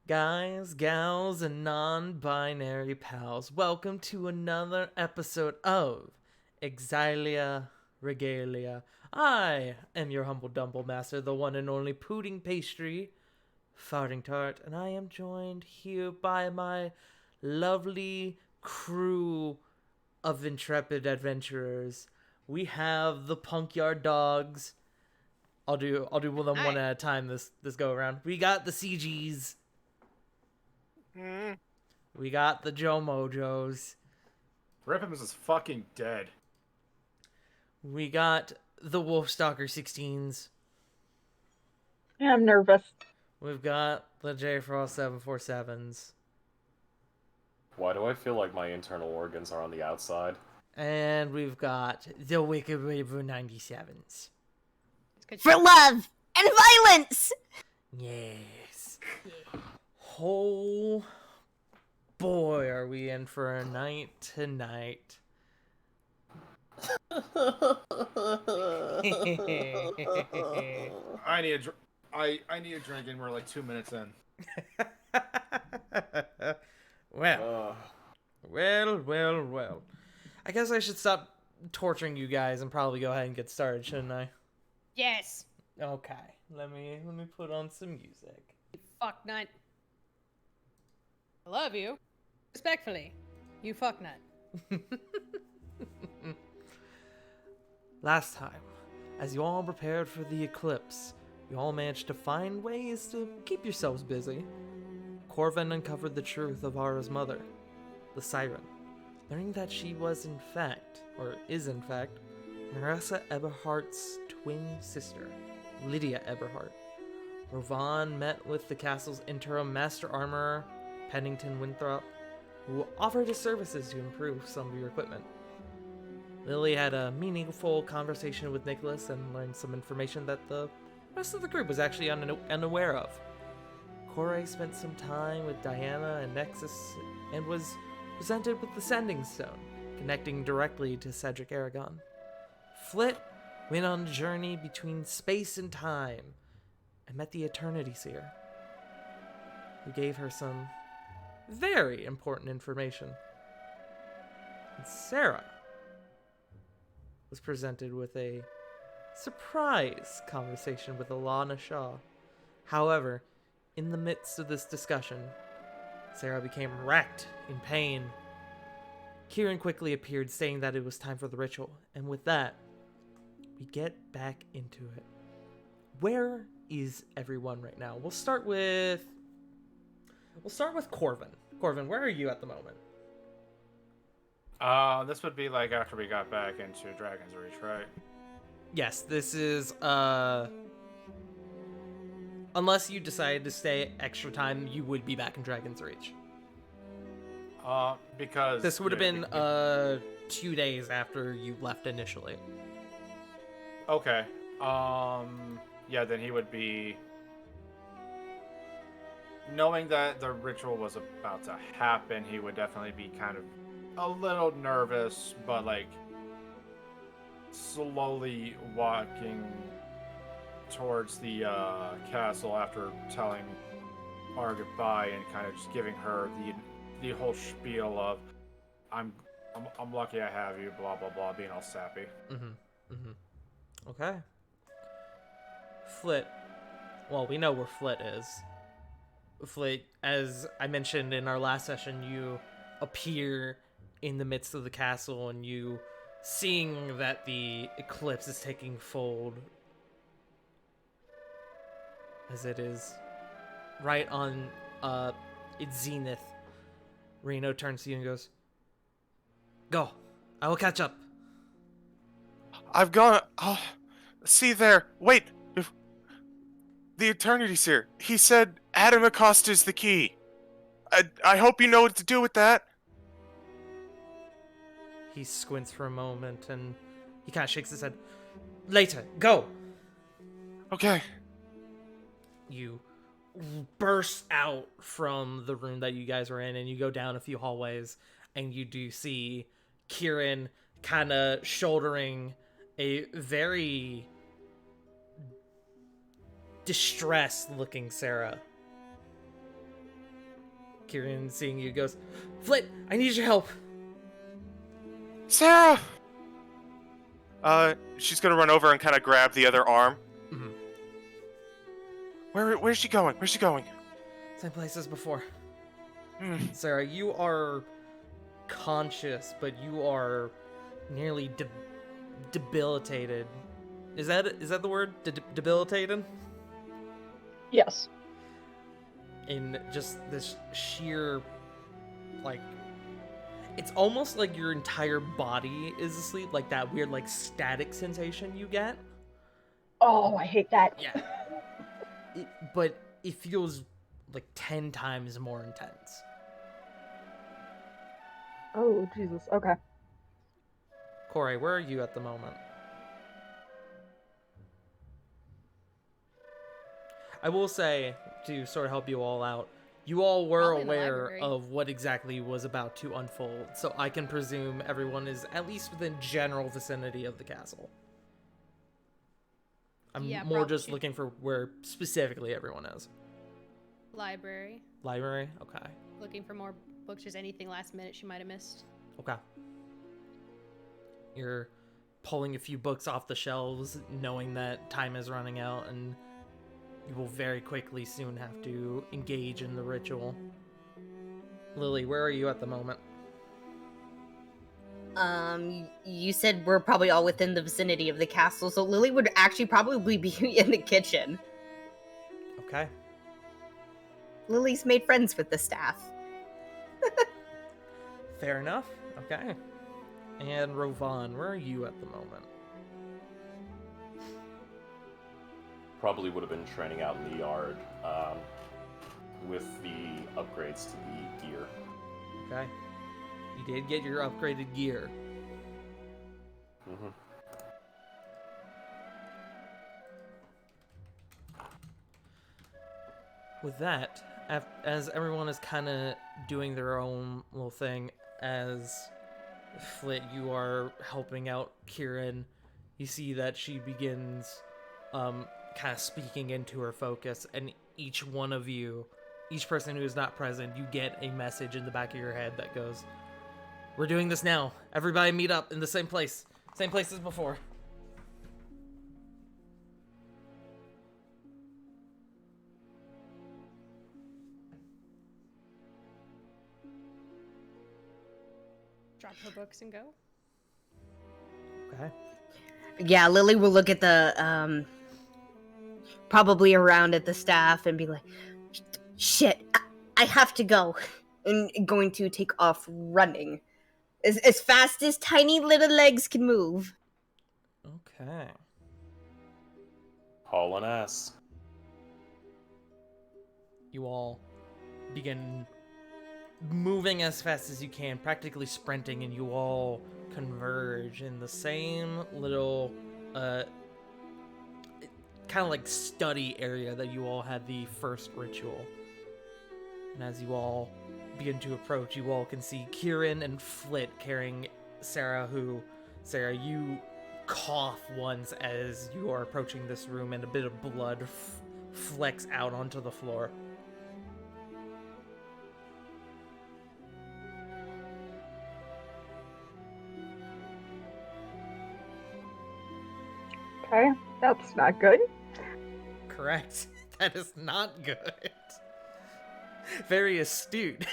Guys, gals, and non-binary pals, welcome to another episode of Exilia Regalia. I am your humble dumble master, the one and only pudding pastry, farting tart, and I am joined here by my lovely crew of intrepid adventurers. We have the Punkyard Dogs. I'll do them one Hi. at a time this go around. We got the CGs. Mm. We got the Joe Mojos. Ripham's is fucking dead. We got the Wolfstalker 16s. Yeah, I'm nervous. We've got the J Frost 747s. Why do I feel like my internal organs are on the outside? And we've got the Wicked River 97s. For love and violence! Yes. Oh boy, are we in for a night tonight. I need a drink, and we're like 2 minutes in. Well. I guess I should stop torturing you guys and probably go ahead and get started, shouldn't I? Yes. Okay. Let me put on some music. Fuck nut. I love you. Respectfully. You fuck nut. Last time, as you all prepared for the eclipse, you all managed to find ways to keep yourselves busy. Corvin uncovered the truth of Ara's mother, the Siren, learning that she was in fact, Marissa Eberhardt's twin sister, Lydia Eberhardt. Rovan met with the castle's interim master armorer, Pennington Winthrop, who offered his services to improve some of your equipment. Lily had a meaningful conversation with Nicholas and learned some information that the rest of the group was actually unaware of. Corey spent some time with Diana and Nexus and was presented with the Sending Stone, connecting directly to Cedric Aragon. Flint went on a journey between space and time and met the Eternity Seer, who gave her some very important information. And Sarah was presented with a surprise conversation with Alana Shaw. However, in the midst of this discussion, Sarah became racked in pain. Kieran quickly appeared, saying that it was time for the ritual, and with that, we get back into it. Where is everyone right now? We'll start with Corvin. Corvin, where are you at the moment? This would be like after we got back into Dragon's Reach, right? Yes, this is unless you decided to stay extra time, you would be back in Dragon's Reach. Because This would have been 2 days after you left initially. Okay. Yeah, then he would be knowing that the ritual was about to happen. He would definitely be kind of a little nervous, but like slowly walking towards the castle after telling our goodbye and kind of just giving her the whole spiel of I'm lucky I have you, blah blah blah, being all sappy. Okay. Flit. Well, we know where Flit is. Flit, as I mentioned in our last session, you appear in the midst of the castle and you seeing that the eclipse is taking fold as it is right on its zenith. Reno turns to you and goes, "Go. I will catch up." I've gone. Oh, see there. Wait. The Eternity's here. He said Adam Acosta is the key. I hope you know what to do with that. He squints for a moment and he kind of shakes his head. "Later. Go." Okay. You burst out from the room that you guys were in and you go down a few hallways and you do see Kieran kind of shouldering a very distressed looking Sarah. Kieran, seeing you, goes, Flint, I need your help. Sarah! She's gonna run over and kind of grab the other arm. Mhm. Where's she going? Where's she going? Same place as before. Hmm. Sarah, you are conscious, but you are nearly debilitated. Is that the word? Debilitated? Yes. In just this sheer, like, it's almost like your entire body is asleep, like that weird, like, static sensation you get. Oh, I hate that. Yeah. But it feels like 10 times more intense. Oh, Jesus. Okay. Corey, where are you at the moment? I will say, to sort of help you all out, you all were Probably in the aware library. of what exactly was about to unfold, so I can presume everyone is at least within general vicinity of the castle. I'm Yeah, more probably. just looking for where specifically everyone is. Library. Library? Okay. Looking for more books. Just anything last minute she might have missed. Okay. You're pulling a few books off the shelves, knowing that time is running out, and you will very quickly soon have to engage in the ritual. Lily, where are you at the moment? You said we're probably all within the vicinity of the castle, so Lily would actually probably be in the kitchen. Okay. Lily's made friends with the staff. Fair enough. Okay. And Rovan, where are you at the moment? Probably would have been training out in the yard with the upgrades to the gear. Okay. You did get your upgraded gear. Mm-hmm. With that, as everyone is kind of doing their own little thing, as Flit, you are helping out Kieran, you see that she begins kind of speaking into her focus, and each one of you, each person who is not present, you get a message in the back of your head that goes, we're doing this now. Everybody meet up in the same place. Same place as before. Drop her books and go. Okay. Yeah, Lily will look at the, probably around at the staff and be like, shit, I have to go. And going to take off running. As fast as tiny little legs can move. Okay. Haul an ass. You all begin moving as fast as you can, practically sprinting, and you all converge in the same little kind of like study area that you all had the first ritual. And as you all begin to approach, you all can see Kieran and Flit carrying Sarah, Sarah, you cough once as you are approaching this room, and a bit of blood flecks out onto the floor. Okay, that's not good. Correct. That is not good. Very astute.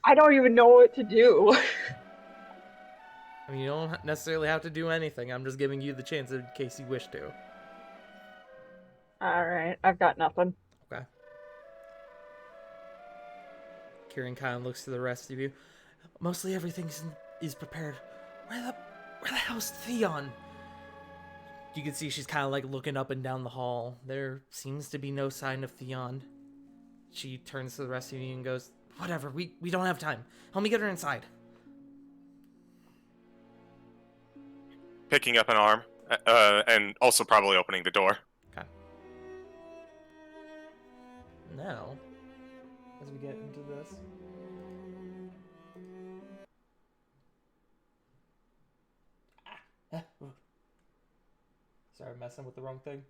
I don't even know what to do. I mean, you don't necessarily have to do anything. I'm just giving you the chance in case you wish to. Alright, I've got nothing. Okay. Kieran kind of looks to the rest of you. Mostly everything is prepared. Where the hell's Theon? You can see she's kind of like looking up and down the hall. There seems to be no sign of Theon. She turns to the rest of you and goes, whatever, we don't have time. Help me get her inside. Picking up an arm, and also probably opening the door. Okay. Now, as we get into this. Sorry, I'm messing with the wrong thing.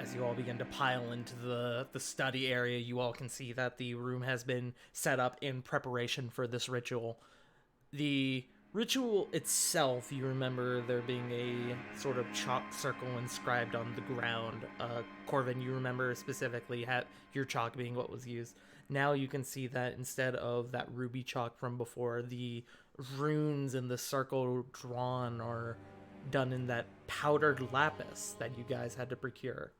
As you all begin to pile into the study area, you all can see that the room has been set up in preparation for this ritual. The ritual itself, you remember there being a sort of chalk circle inscribed on the ground. Corvin, you remember specifically your chalk being what was used. Now you can see that instead of that ruby chalk from before, the runes in the circle drawn are done in that powdered lapis that you guys had to procure.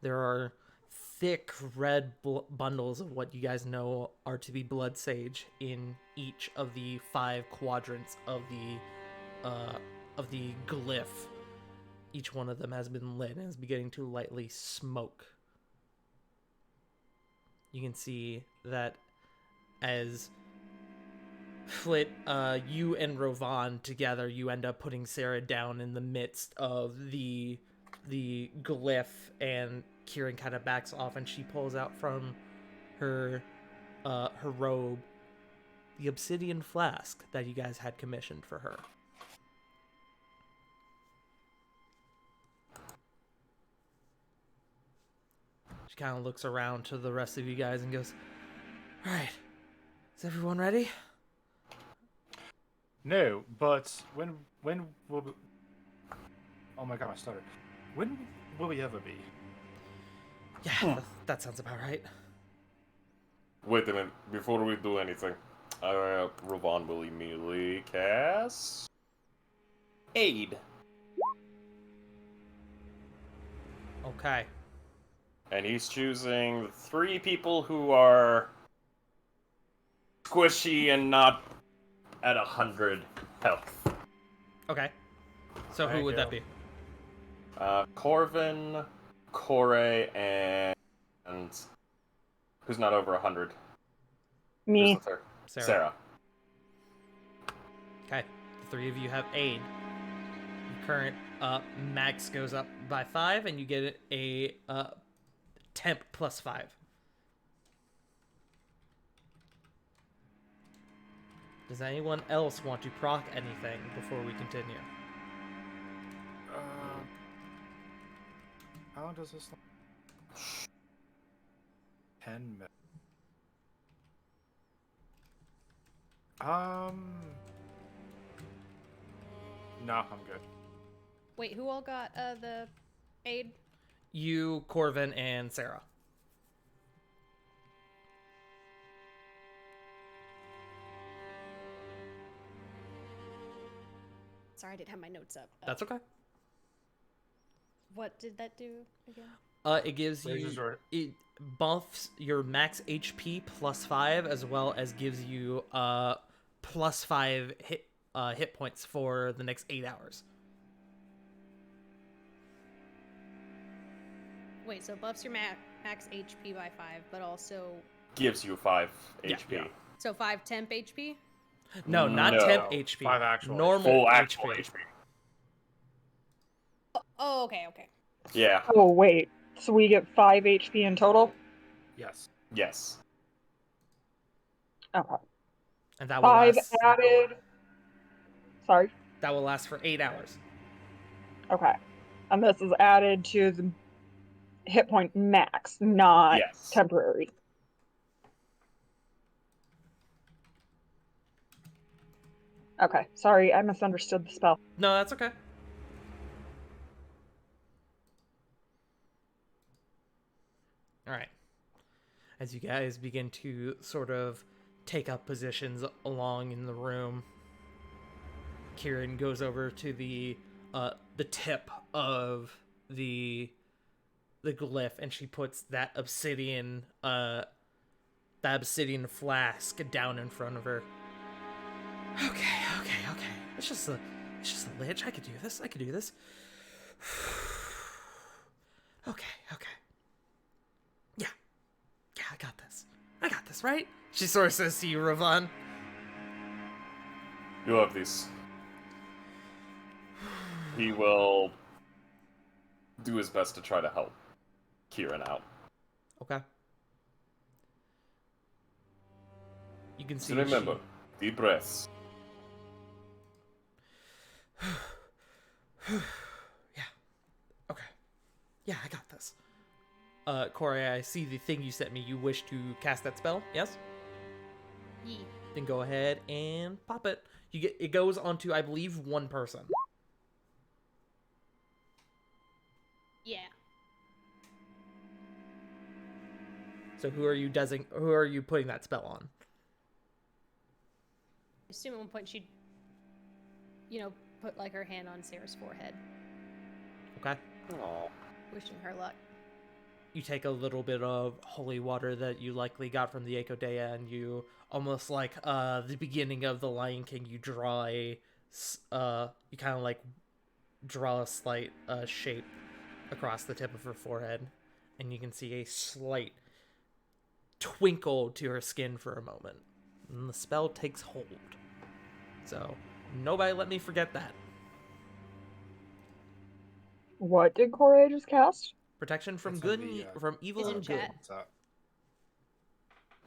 There are thick red bundles of what you guys know are to be blood sage in each of the 5 quadrants of the glyph. Each one of them has been lit and is beginning to lightly smoke. You can see that as Flint, you and Rovan together, you end up putting Sarah down in the midst of the glyph, and Kieran kind of backs off, and she pulls out from her robe the obsidian flask that you guys had commissioned for her. She kind of looks around to the rest of you guys and goes, "All right, is everyone ready?" No, but when will we... Oh my god, I stuttered. When will we ever be? Yeah, that sounds about right. Wait a minute. Before we do anything, Ravon will immediately cast Aid. Okay. And he's choosing 3 people who are squishy and not at 100 health. Okay. So who would that be? Corvin, Corey, and who's not over 100? Me. Who's the third? Sarah. Okay. The 3 of you have aid. Your current max goes up by 5, and you get a temp plus 5. Does anyone else want to proc anything before we continue? How long does this last? 10 minutes. No, I'm good. Wait, who all got the aid? You, Corvin, and Sarah. Sorry, I didn't have my notes up. That's okay. What did that do again? It gives Raises you... your- It buffs your max HP plus 5, as well as gives you plus 5 hit points for the next 8 hours. Wait, so buffs your max HP by 5, but also... Gives you 5 Yeah. HP. Yeah. So 5 temp HP? No, not No. temp HP. 5 actual Normal Full HP. actual HP. Oh, okay. Yeah. Oh, wait. So we get 5 HP in total? Yes. Yes. Okay. And that will 5 last... added. Sorry. That will last for 8 hours. Okay. And this is added to the hit point max, not Yes. temporary. Okay. Sorry, I misunderstood the spell. No, that's okay. All right. As you guys begin to sort of take up positions along in the room, Kieran goes over to the tip of the glyph, and she puts that obsidian flask down in front of her. Okay. It's just a lich. I could do this. Okay. Yeah, I got this, right? She sort of says to you, Ravon. You have this. He will do his best to try to help Kieran out. Okay. You can see So remember, deep breaths. Yeah. Okay. Yeah, I got this. Corey, I see the thing you sent me. You wish to cast that spell? Yes? Yee. Then go ahead and pop it. It goes onto, I believe, one person. Yeah. So who are you putting that spell on? I assume at one point she'd, put like her hand on Sarah's forehead, Okay. Aw. wishing her luck. You take a little bit of holy water that you likely got from the Echo Dea, and you, almost like the beginning of the Lion King, you draw you kind of like draw a slight shape across the tip of her forehead, and you can see a slight twinkle to her skin for a moment, and the spell takes hold. So nobody let me forget that. What did Corey just cast? Protection from It's in good, the, from evil in and good. chat. What's that?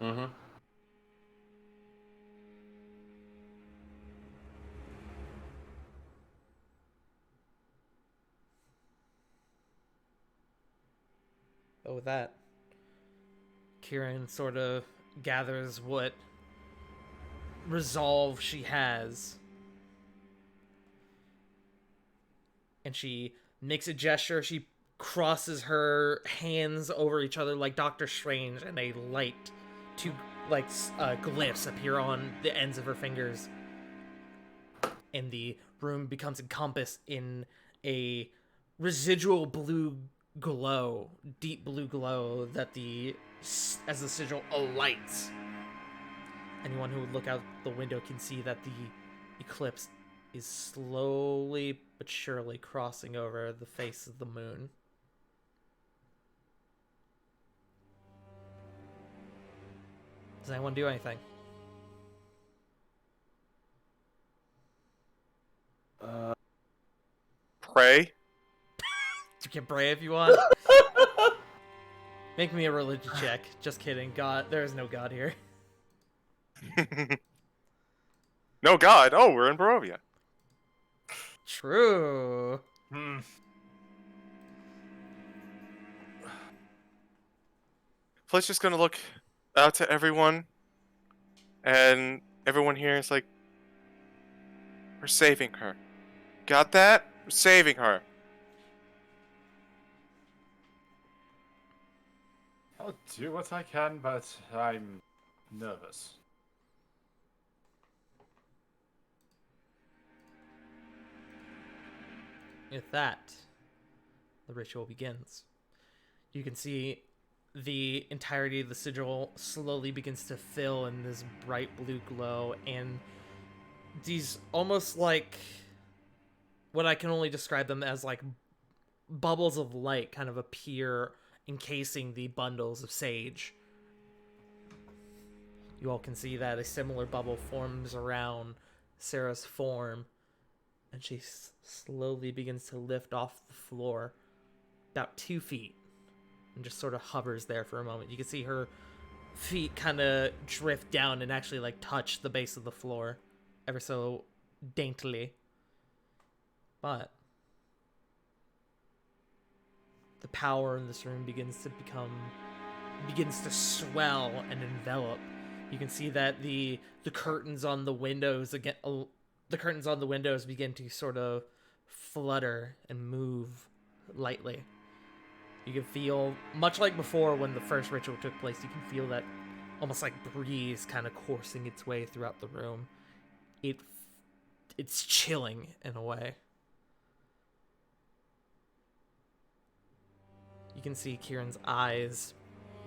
Mm-hmm. But with that, Kieran sort of gathers what resolve she has, and she makes a gesture. She crosses her hands over each other like Doctor Strange, and a light, two glyphs appear on the ends of her fingers, and the room becomes encompassed in a residual blue glow, deep blue glow that as the sigil alights. Anyone who would look out the window can see that the eclipse is slowly but surely crossing over the face of the moon. Does anyone do anything? Pray. You can pray if you want. Make me a religion check. Just kidding. God, there is no God here. No God. Oh, we're in Barovia. True. Hmm. Flint's just gonna look out to everyone, and everyone here is like, "We're saving her. Got that? We're saving her." I'll do what I can, but I'm nervous. With that, the ritual begins. You can see the entirety of the sigil slowly begins to fill in this bright blue glow, and these almost like what I can only describe them as like bubbles of light kind of appear, encasing the bundles of sage. You all can see that a similar bubble forms around Sarah's form, and she slowly begins to lift off the floor about 2 feet and just sort of hovers there for a moment. You can see her feet kind of drift down and actually like touch the base of the floor ever so daintily. But the power in this room begins to swell and envelop. You can see that the curtains on the windows begin to sort of flutter and move lightly. You can feel, much like before when the first ritual took place, you can feel that almost like breeze kind of coursing its way throughout the room. It's chilling in a way. You can see Kieran's eyes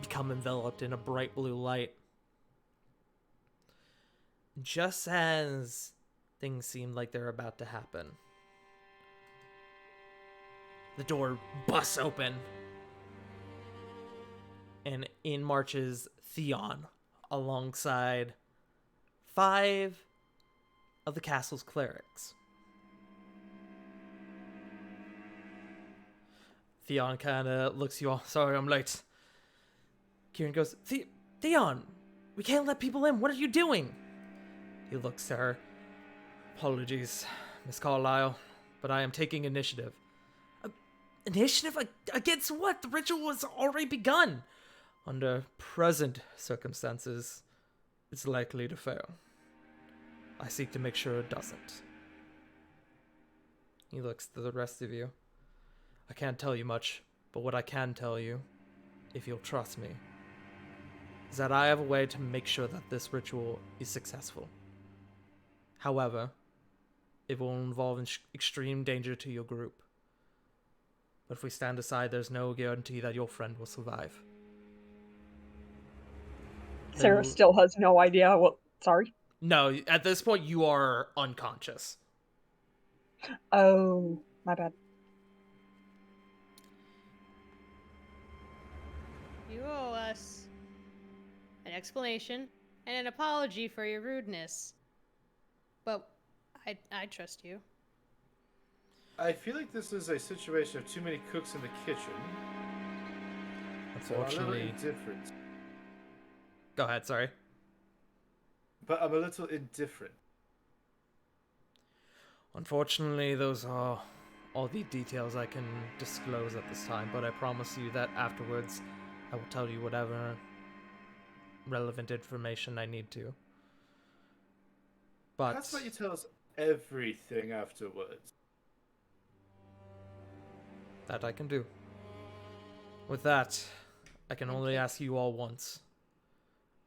become enveloped in a bright blue light. Just as things seem like they're about to happen, the door busts open, and in marches Theon alongside 5 of the castle's clerics. Theon kind of looks you all. Sorry, I'm late. Kieran goes, Theon, we can't let people in. What are you doing? He looks at her. Apologies, Miss Carlyle, but I am taking initiative. Initiative against what? The ritual has already begun. Under present circumstances, it's likely to fail. I seek to make sure it doesn't. He looks to the rest of you. I can't tell you much, but what I can tell you, if you'll trust me, is that I have a way to make sure that this ritual is successful. However, it will involve extreme danger to your group. But if we stand aside, there's no guarantee that your friend will survive. Sarah still has no idea what. Sorry. No, at this point, you are unconscious. Oh, my bad. You owe us an explanation and an apology for your rudeness. But I trust you. I feel like this is a situation of too many cooks in the kitchen. So I'm a little Unfortunately. indifferent. Go ahead, sorry. But I'm a little indifferent. Unfortunately, those are all the details I can disclose at this time, but I promise you that afterwards I will tell you whatever relevant information I need to. But That's why you tell us everything afterwards. that I can do. With that, I can only ask you all once.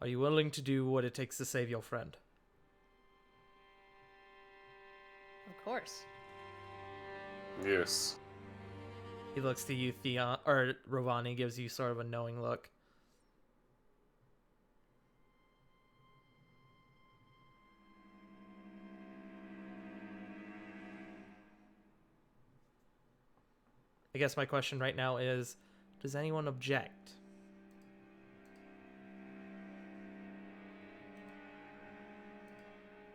Are you willing to do what it takes to save your friend? Of course. Yes. He looks to you, Theon, or Ravani gives you sort of a knowing look. I guess my question right now is, does anyone object?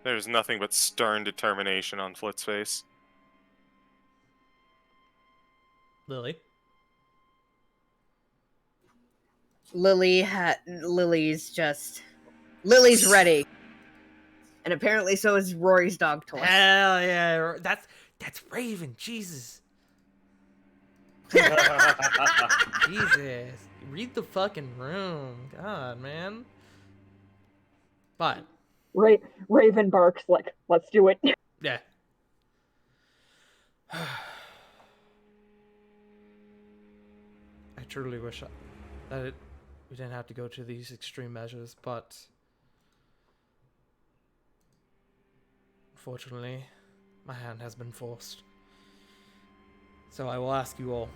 There's nothing but stern determination on Flit's face. Lily? Lily's ready. And apparently so is Rory's dog toy. Hell yeah, that's Raven, Jesus. Jesus. Read the fucking room. God, man. But, Raven barks like, let's do it. yeah. I truly wish that we didn't have to go to these extreme measures, but unfortunately, my hand has been forced. So I will ask you all,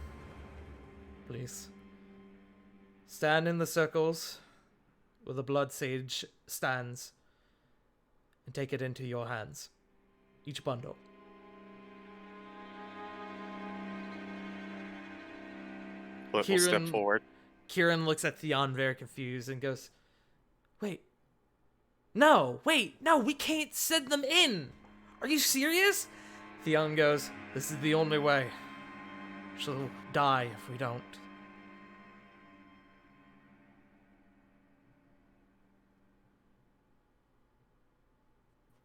please, stand in the circles where the blood sage stands and take it into your hands. Each bundle. Flit will step Kieran- forward. Kieran looks at Theon very confused and goes, No, we can't send them in. Are you serious? Theon goes, this is the only way. She'll die if we don't.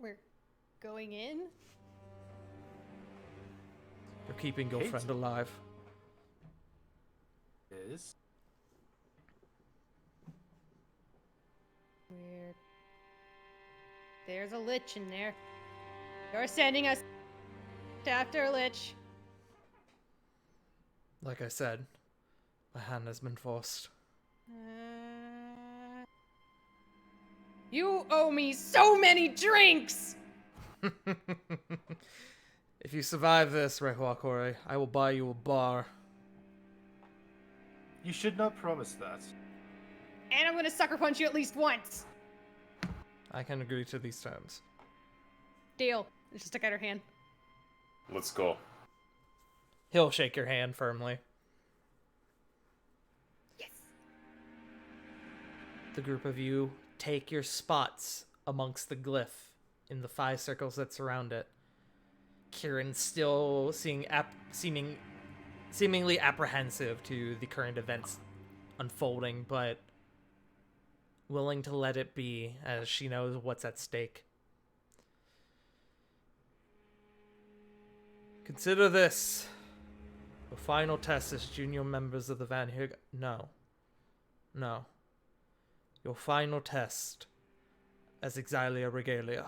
We're going in? You're keeping your Kate? friend alive. Is Weird. There's a lich in there. You're sending us after a lich. Like I said, my hand has been forced. You owe me so many drinks! If you survive this, Rehuakore, I will buy you a bar. you should not promise that. And I'm gonna sucker punch you at least once. I can agree to these terms. Deal. And she stuck out her hand. Let's go. He'll shake your hand firmly. Yes. The group of you take your spots amongst the glyph in the 5 circles that surround it. Kieran still seemingly apprehensive to the current events unfolding, but willing to let it be as she knows what's at stake. Consider this The final test is junior members of the Van Hig. No. No. Your final test as Exilia Regalia.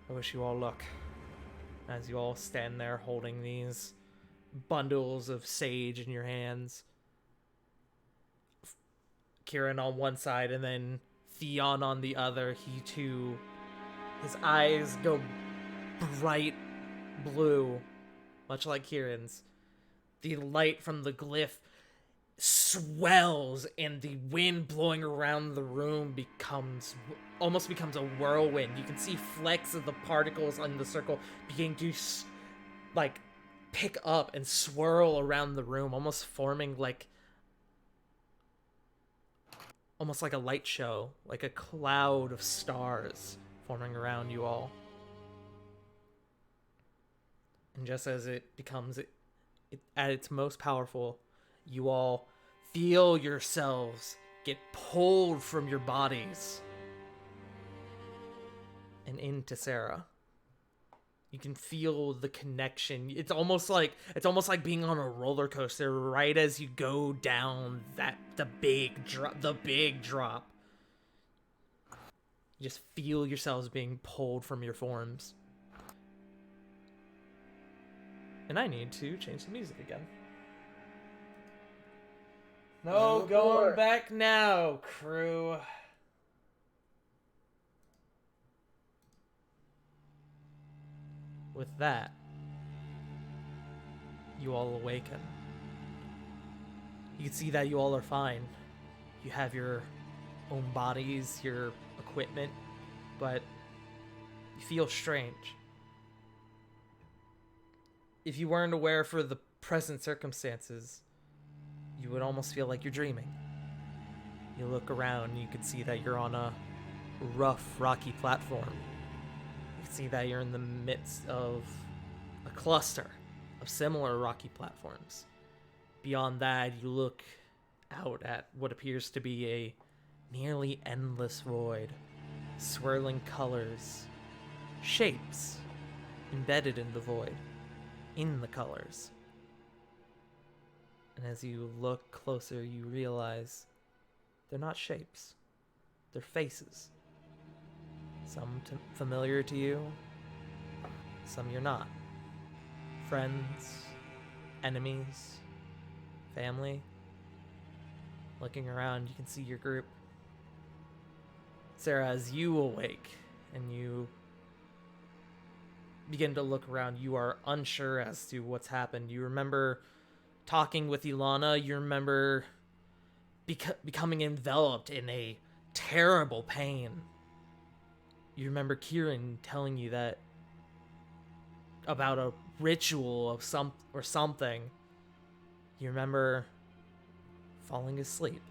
I wish you all luck. As you all stand there holding these bundles of sage in your hands. Kieran on one side and then Theon on the other. He too, his eyes go bright blue, much like Kieran's. The light from the glyph swells and the wind blowing around the room almost becomes a whirlwind. You can see flecks of the particles on the circle beginning to like pick up and swirl around the room, almost forming almost like a light show, like a cloud of stars forming around you all. And just as it becomes at its most powerful, you all feel yourselves get pulled from your bodies and into Sarah. You can feel the connection. It's almost like being on a roller coaster right as you go down the big drop. You just feel yourselves being pulled from your forms. And I need to change the music again. No going back now, crew. With that, you all awaken. You can see that you all are fine. You have your own bodies, your equipment, but you feel strange. If you weren't aware for the present circumstances, you would almost feel like you're dreaming. You look around and you can see that you're on a rough, rocky platform. You can see that you're in the midst of a cluster of similar rocky platforms. Beyond that, you look out at what appears to be a nearly endless void. Swirling colors, shapes embedded in the void, in the colors. And as you look closer, you realize they're not shapes. They're faces. Some familiar to you, some you're not. Friends, enemies, family. Looking around, you can see your group. Sarah, as you awake and you begin to look around, you are unsure as to what's happened. You remember talking with Ilana. You remember becoming enveloped in a terrible pain. You remember Kieran telling you that about a ritual of something. You remember falling asleep.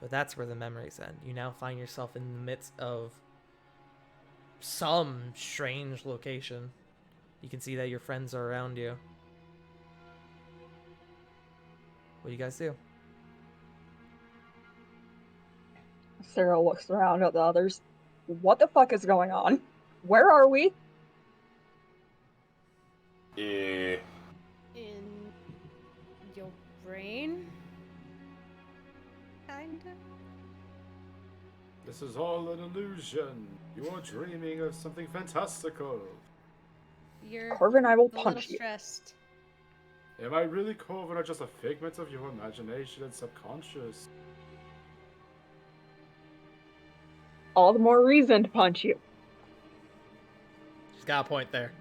But that's where the memories end. You now find yourself in the midst of some strange location. You can see that your friends are around you. What do you guys do? Sarah looks around at the others. What the fuck is going on? Where are we? Eh. In your brain? Kinda? This is all an illusion. You are dreaming of something fantastical. You're Corvin, I will a little punch you. stressed. Am I really Corvin or just a figment of your imagination and subconscious? All the more reason to punch you. She's got a point there.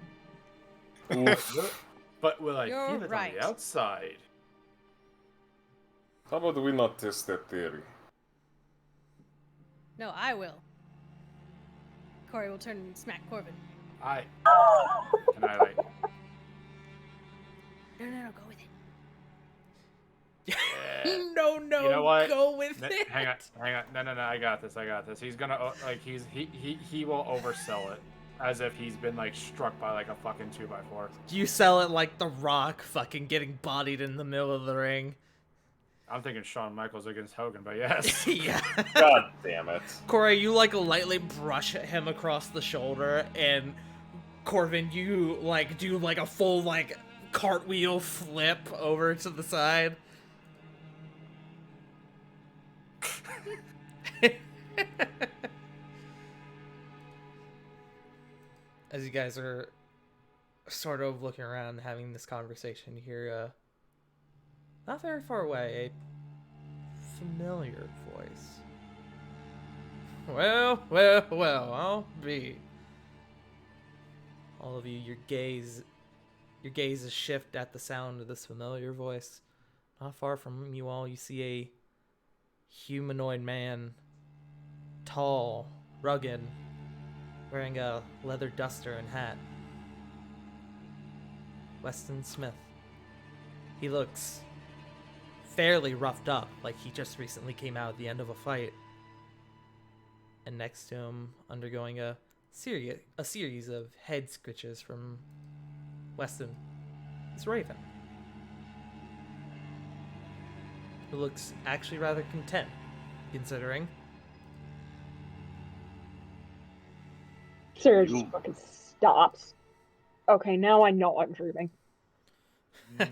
But will I You're feel it right. on the outside? How about we not test that theory? No, I will. Corey will turn and smack Corvin. Can I like? No, go with it. No, You know what? go with it. Hang on. No, I got this. He's gonna he will oversell it, as if he's been like struck by like a fucking 2x4. You sell it like The Rock fucking getting bodied in the middle of the ring. I'm thinking Shawn Michaels against Hogan, but yes. Yeah. God damn it. Corey, you like lightly brush him across the shoulder and Corvin, you like do like a full like cartwheel flip over to the side. As you guys are sort of looking around having this conversation, you hear not very far away a familiar voice. Well, I'll be. All of you, your gaze is shift at the sound of this familiar voice. Not far from you all, you see a humanoid man, tall, rugged, wearing a leather duster and hat. Weston Smith. He looks fairly roughed up, like he just recently came out at the end of a fight. And next to him, undergoing a series of head scritches from Weston, is Raven, who looks actually rather content, considering. Sarah just fucking stops. Okay, now I know I'm dreaming.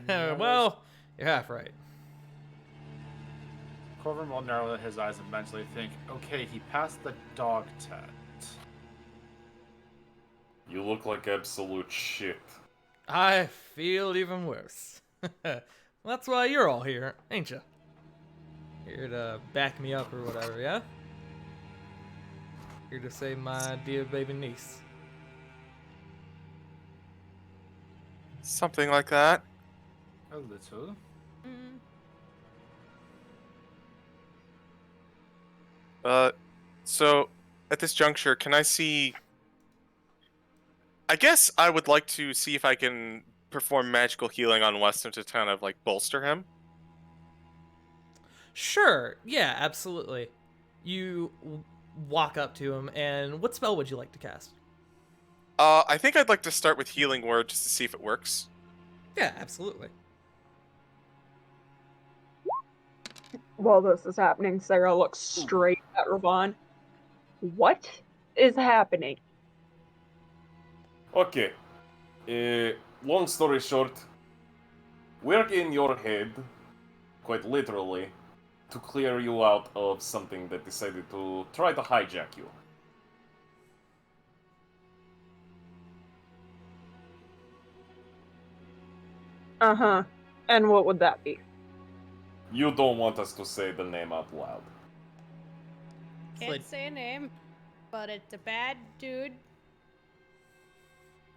Well, you're half right. Corvin will narrow his eyes and mentally think, okay, he passed the dog test. You look like absolute shit. I feel even worse. That's why you're all here, ain't ya? Here to back me up or whatever, yeah? Here to save my dear baby niece. Something like that. A little. So at this juncture, can I see? I guess I would like to see if I can perform magical healing on Weston to kind of like bolster him. Sure, yeah, absolutely. You walk up to him, and what spell would you like to cast? I think I'd like to start with Healing Word just to see if it works. Yeah, absolutely. While this is happening, Sarah looks straight at Ravon. What is happening? Okay. Long story short, we're in your head, quite literally, to clear you out of something that decided to try to hijack you. Uh-huh. And what would that be? You don't want us to say the name out loud. Can't Flint. say a name, but it's a bad dude.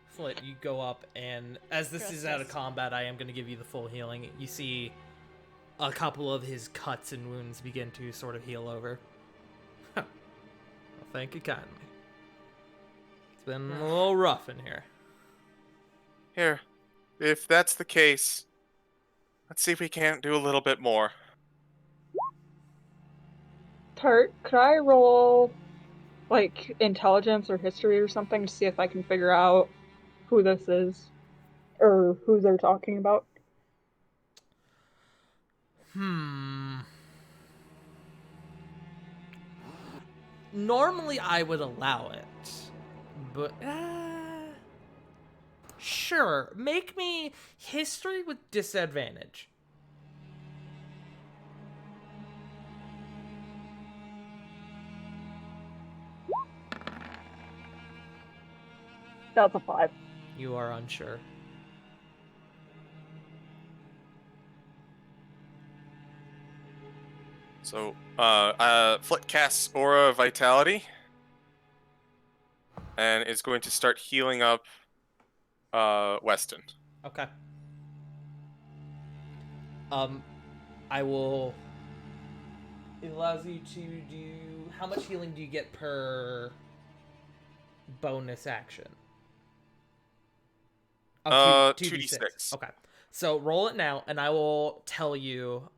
Flint, you go up, and as this is out of combat, I am going to give you the full healing. You see a couple of his cuts and wounds begin to sort of heal over. Well, thank you kindly. It's been a little rough in here. Here, if that's the case, let's see if we can't do a little bit more. Tart, could I roll, like, intelligence or history or something to see if I can figure out who this is? Or who they're talking about? Normally I would allow it, but sure. Make me history with disadvantage. That's a 5. You are unsure. So, Flit casts Aura of Vitality, and is going to start healing up Weston. Okay. I will. It allows you to do. How much healing do you get per bonus action? Oh, 2d6. Okay. So roll it now, and I will tell you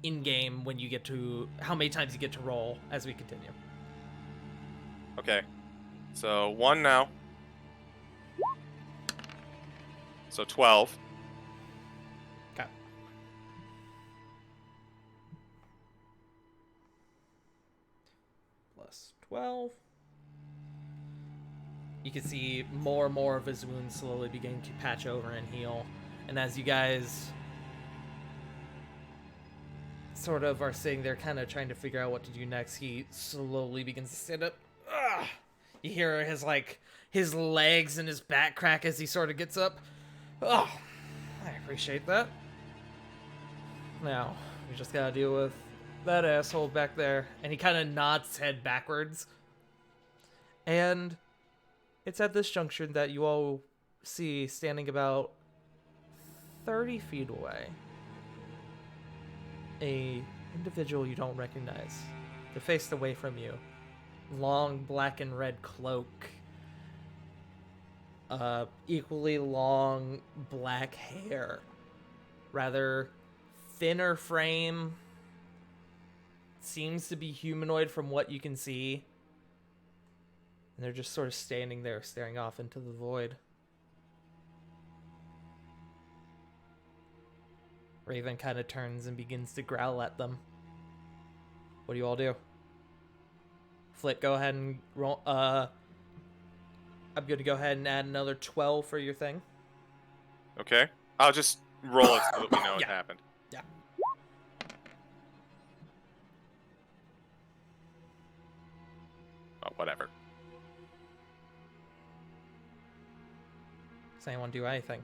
in game when you get to how many times you get to roll as we continue. Okay. So 1 now. So 12. Okay. Plus 12. You can see more and more of his wounds slowly begin to patch over and heal. And as you guys sort of are sitting there kind of trying to figure out what to do next, he slowly begins to stand up. Ugh! You hear his legs and his back crack as he sort of gets up. Oh, I appreciate that. Now, we just gotta deal with that asshole back there. And he kind of nods his head backwards. And it's at this juncture that you all see standing about 30 feet away a individual you don't recognize. They're faced away from you. Long black and red cloak. Equally long black hair. Rather thinner frame. Seems to be humanoid from what you can see. And they're just sort of standing there, staring off into the void. Raven kind of turns and begins to growl at them. What do you all do? Flit, go ahead and roll. I'm going to go ahead and add another 12 for your thing. Okay. I'll just roll it so that we know what Yeah. happened. Yeah. Oh, whatever. Does anyone do anything?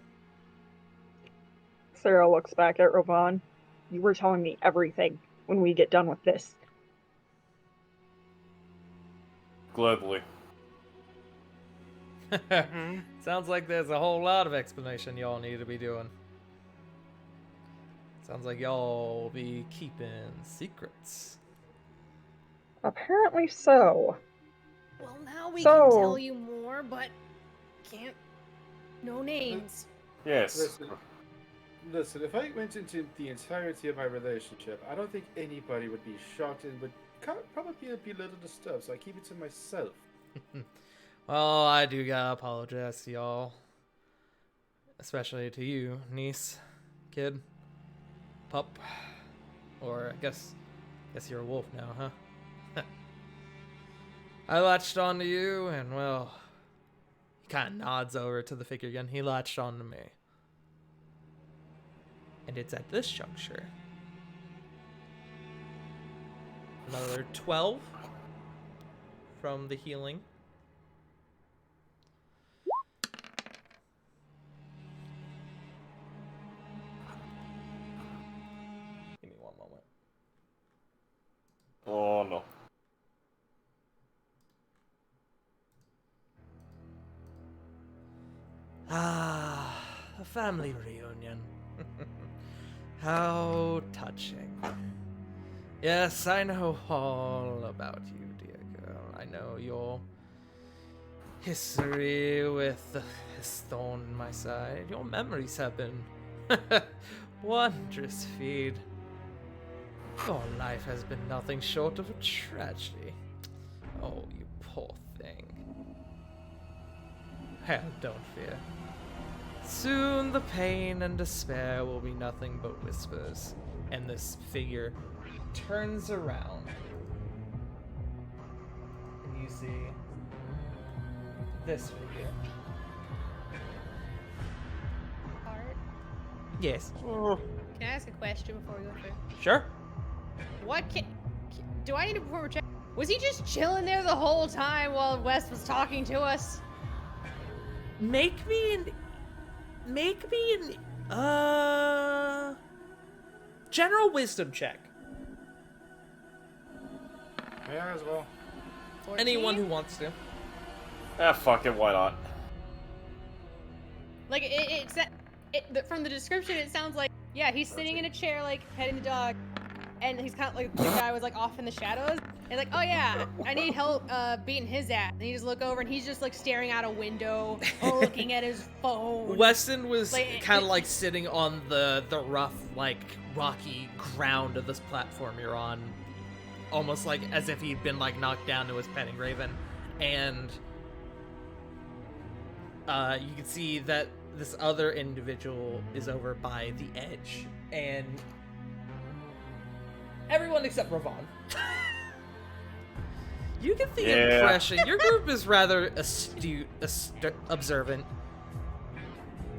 Sarah looks back at Rovan. You were telling me everything when we get done with this. Gladly. Sounds like there's a whole lot of explanation y'all need to be doing. Sounds like y'all be keeping secrets. Apparently so. Well, now we So- can tell you more, but can't. No names. Yes. Listen, if I went into the entirety of my relationship, I don't think anybody would be shocked and would probably be a little disturbed, so I keep it to myself. Well, I do gotta apologize to y'all. Especially to you, niece, kid, pup. Or I guess you're a wolf now, huh? I latched onto you, and well, he kind of nods over to the figure again. He latched onto me. And it's at this juncture. Another 12 from the healing. Give me one moment. Oh no. Ah, a family reunion. How touching. Yes, I know all about you, dear girl. I know your history with this thorn in my side. Your memories have been wondrous feed. Your life has been nothing short of a tragedy. Oh, you poor thing. Well, don't fear. Soon the pain and despair will be nothing but whispers. And this figure turns around. And you see this figure. Art. Yes. Can I ask a question before we go through? Sure. What do I need to perform a check? Was he just chilling there the whole time while Wes was talking to us? Make me an general wisdom check. Yeah, as well. 14? Anyone who wants to. Ah, fuck it, why not? Like from the description, it sounds like he's sitting in a chair like petting the dog, and he's kind of like the guy was like off in the shadows, and like, oh yeah, I need help beating his ass. And you just look over, and he's just like staring out a window, or looking at his phone. Weston was Like, kind of like sitting on the rough, like rocky ground of this platform you're on, almost like as if he'd been like knocked down to his petting raven, and you can see that this other individual is over by the edge, and everyone except Ravon. You get the Yeah. impression your group is rather astute, observant.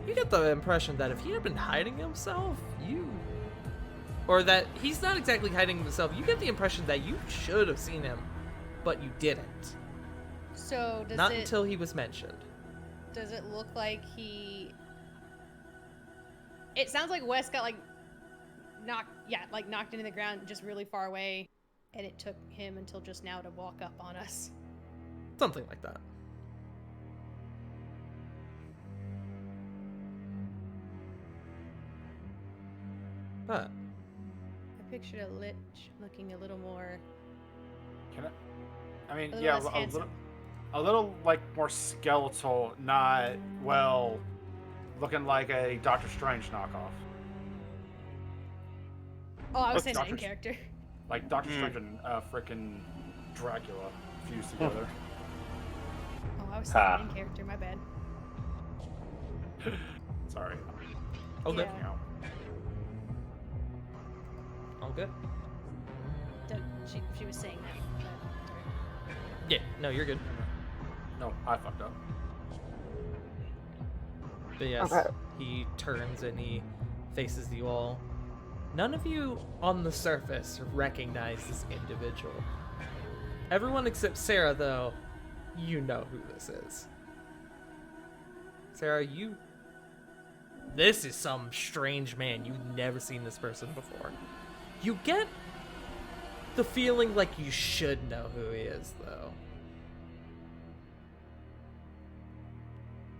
You get the impression that if he had been hiding himself, or that he's not exactly hiding himself, you get the impression that you should have seen him, but you didn't. So Not until he was mentioned. Does it look like he? It sounds like Wes got knocked into the ground just really far away, and it took him until just now to walk up on us. Something like that. But I pictured a lich looking a little more. Can I mean, A little yeah, less handsome. a little like more skeletal, not well, looking like a Doctor Strange knockoff. Oh, I was Look, saying that in Doctor- character. Like Doctor Strange and frickin' Dracula fused together. Oh, I was saying Ha. that in character. My bad. Sorry. all good. Yeah. You know. All good. She was saying that. Sorry. Yeah. No, you're good. No, I fucked up. But yes, Okay. he turns and he faces you all. None of you on the surface recognize this individual. Everyone except Sarah, though, you know who this is. Sarah, this is some strange man. You've never seen this person before. You get the feeling like you should know who he is, though.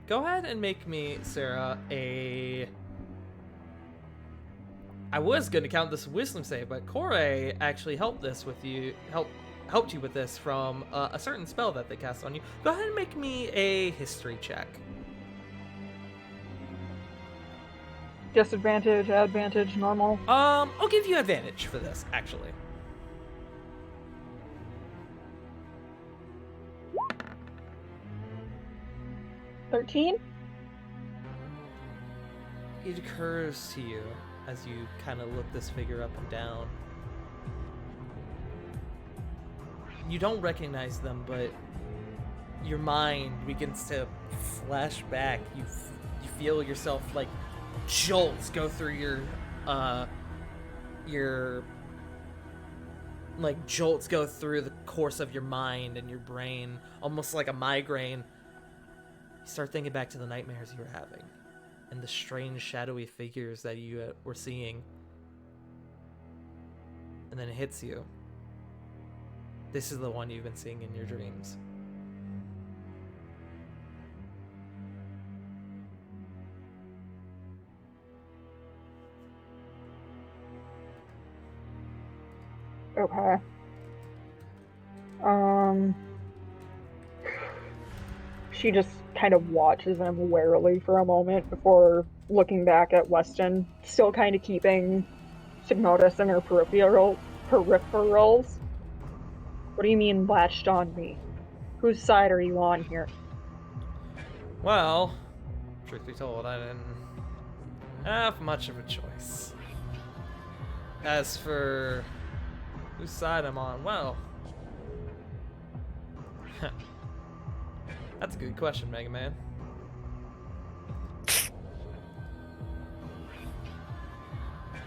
Go ahead and make me, Sarah, I was going to count this wisdom save, but Corey actually helped you with this from a certain spell that they cast on you. Go ahead and make me a history check. Disadvantage, advantage, normal. I'll give you advantage for this, actually. $13? It occurs to you as you kind of look this figure up and down. You don't recognize them, but your mind begins to flash back. You feel yourself like jolts go through your jolts go through the course of your mind and your brain, almost like a migraine. You start thinking back to the nightmares you were having and the strange shadowy figures that you were seeing. And then it hits you. This is the one you've been seeing in your dreams. Okay. She just kind of watches him warily for a moment before looking back at Weston, still kind of keeping Tsig'Motus in her peripherals. What do you mean latched on me? Whose side are you on here? Well, truth be told, I didn't have much of a choice. As for whose side I'm on, well, that's a good question, Mega Man.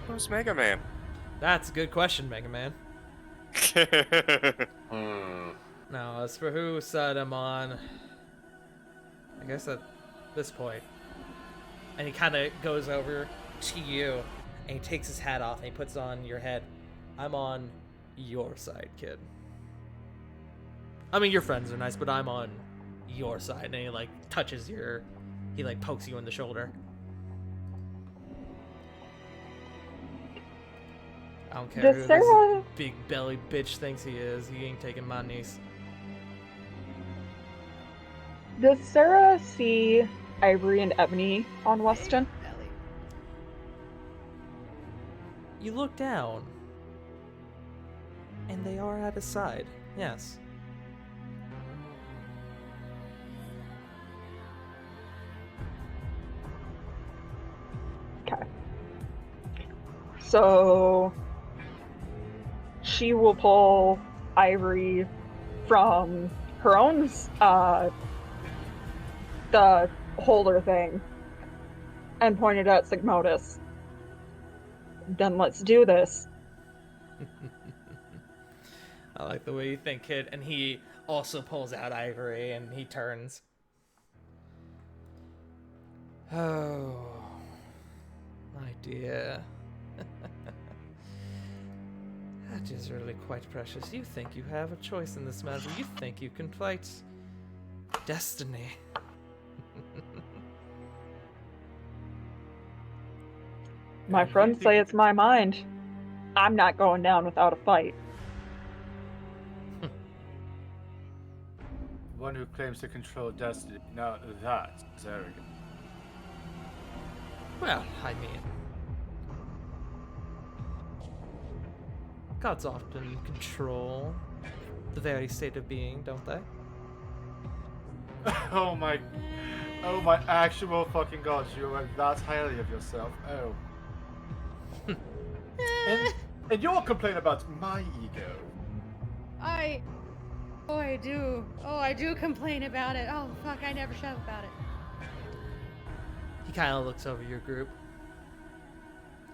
Who's Mega Man? That's a good question, Mega Man. Hmm. Now, as for whose side I'm on, I guess at this point, and he kind of goes over to you, and he takes his hat off, and he puts it on your head. I'm on your side, kid. I mean, your friends are nice, but I'm on your side. And he, like, touches he, like, pokes you in the shoulder. I don't care Does who Sarah- this big belly bitch thinks he is. He ain't taking my niece. Does Sarah see Ivory and Ebony on Weston? Ellie. You look down, and they are at his side. Yes. Okay. So she will pull Ivory from her own the holder thing and pointed at Tsig'Motus. Then let's do this. I like the way you think, kid. And he also pulls out ivory and he turns. Oh, my dear. That is really quite precious. You think you have a choice in this matter. You think you can fight destiny. My friends say it's my mind. I'm not going down without a fight. One who claims to control destiny. Now that's arrogant. Well, I mean, gods often control the very state of being, don't they? Oh my actual fucking god, you are that highly of yourself. Oh. and you'll complain about my ego. I do complain about it. Oh, fuck, I never shut up about it. He kind of looks over your group.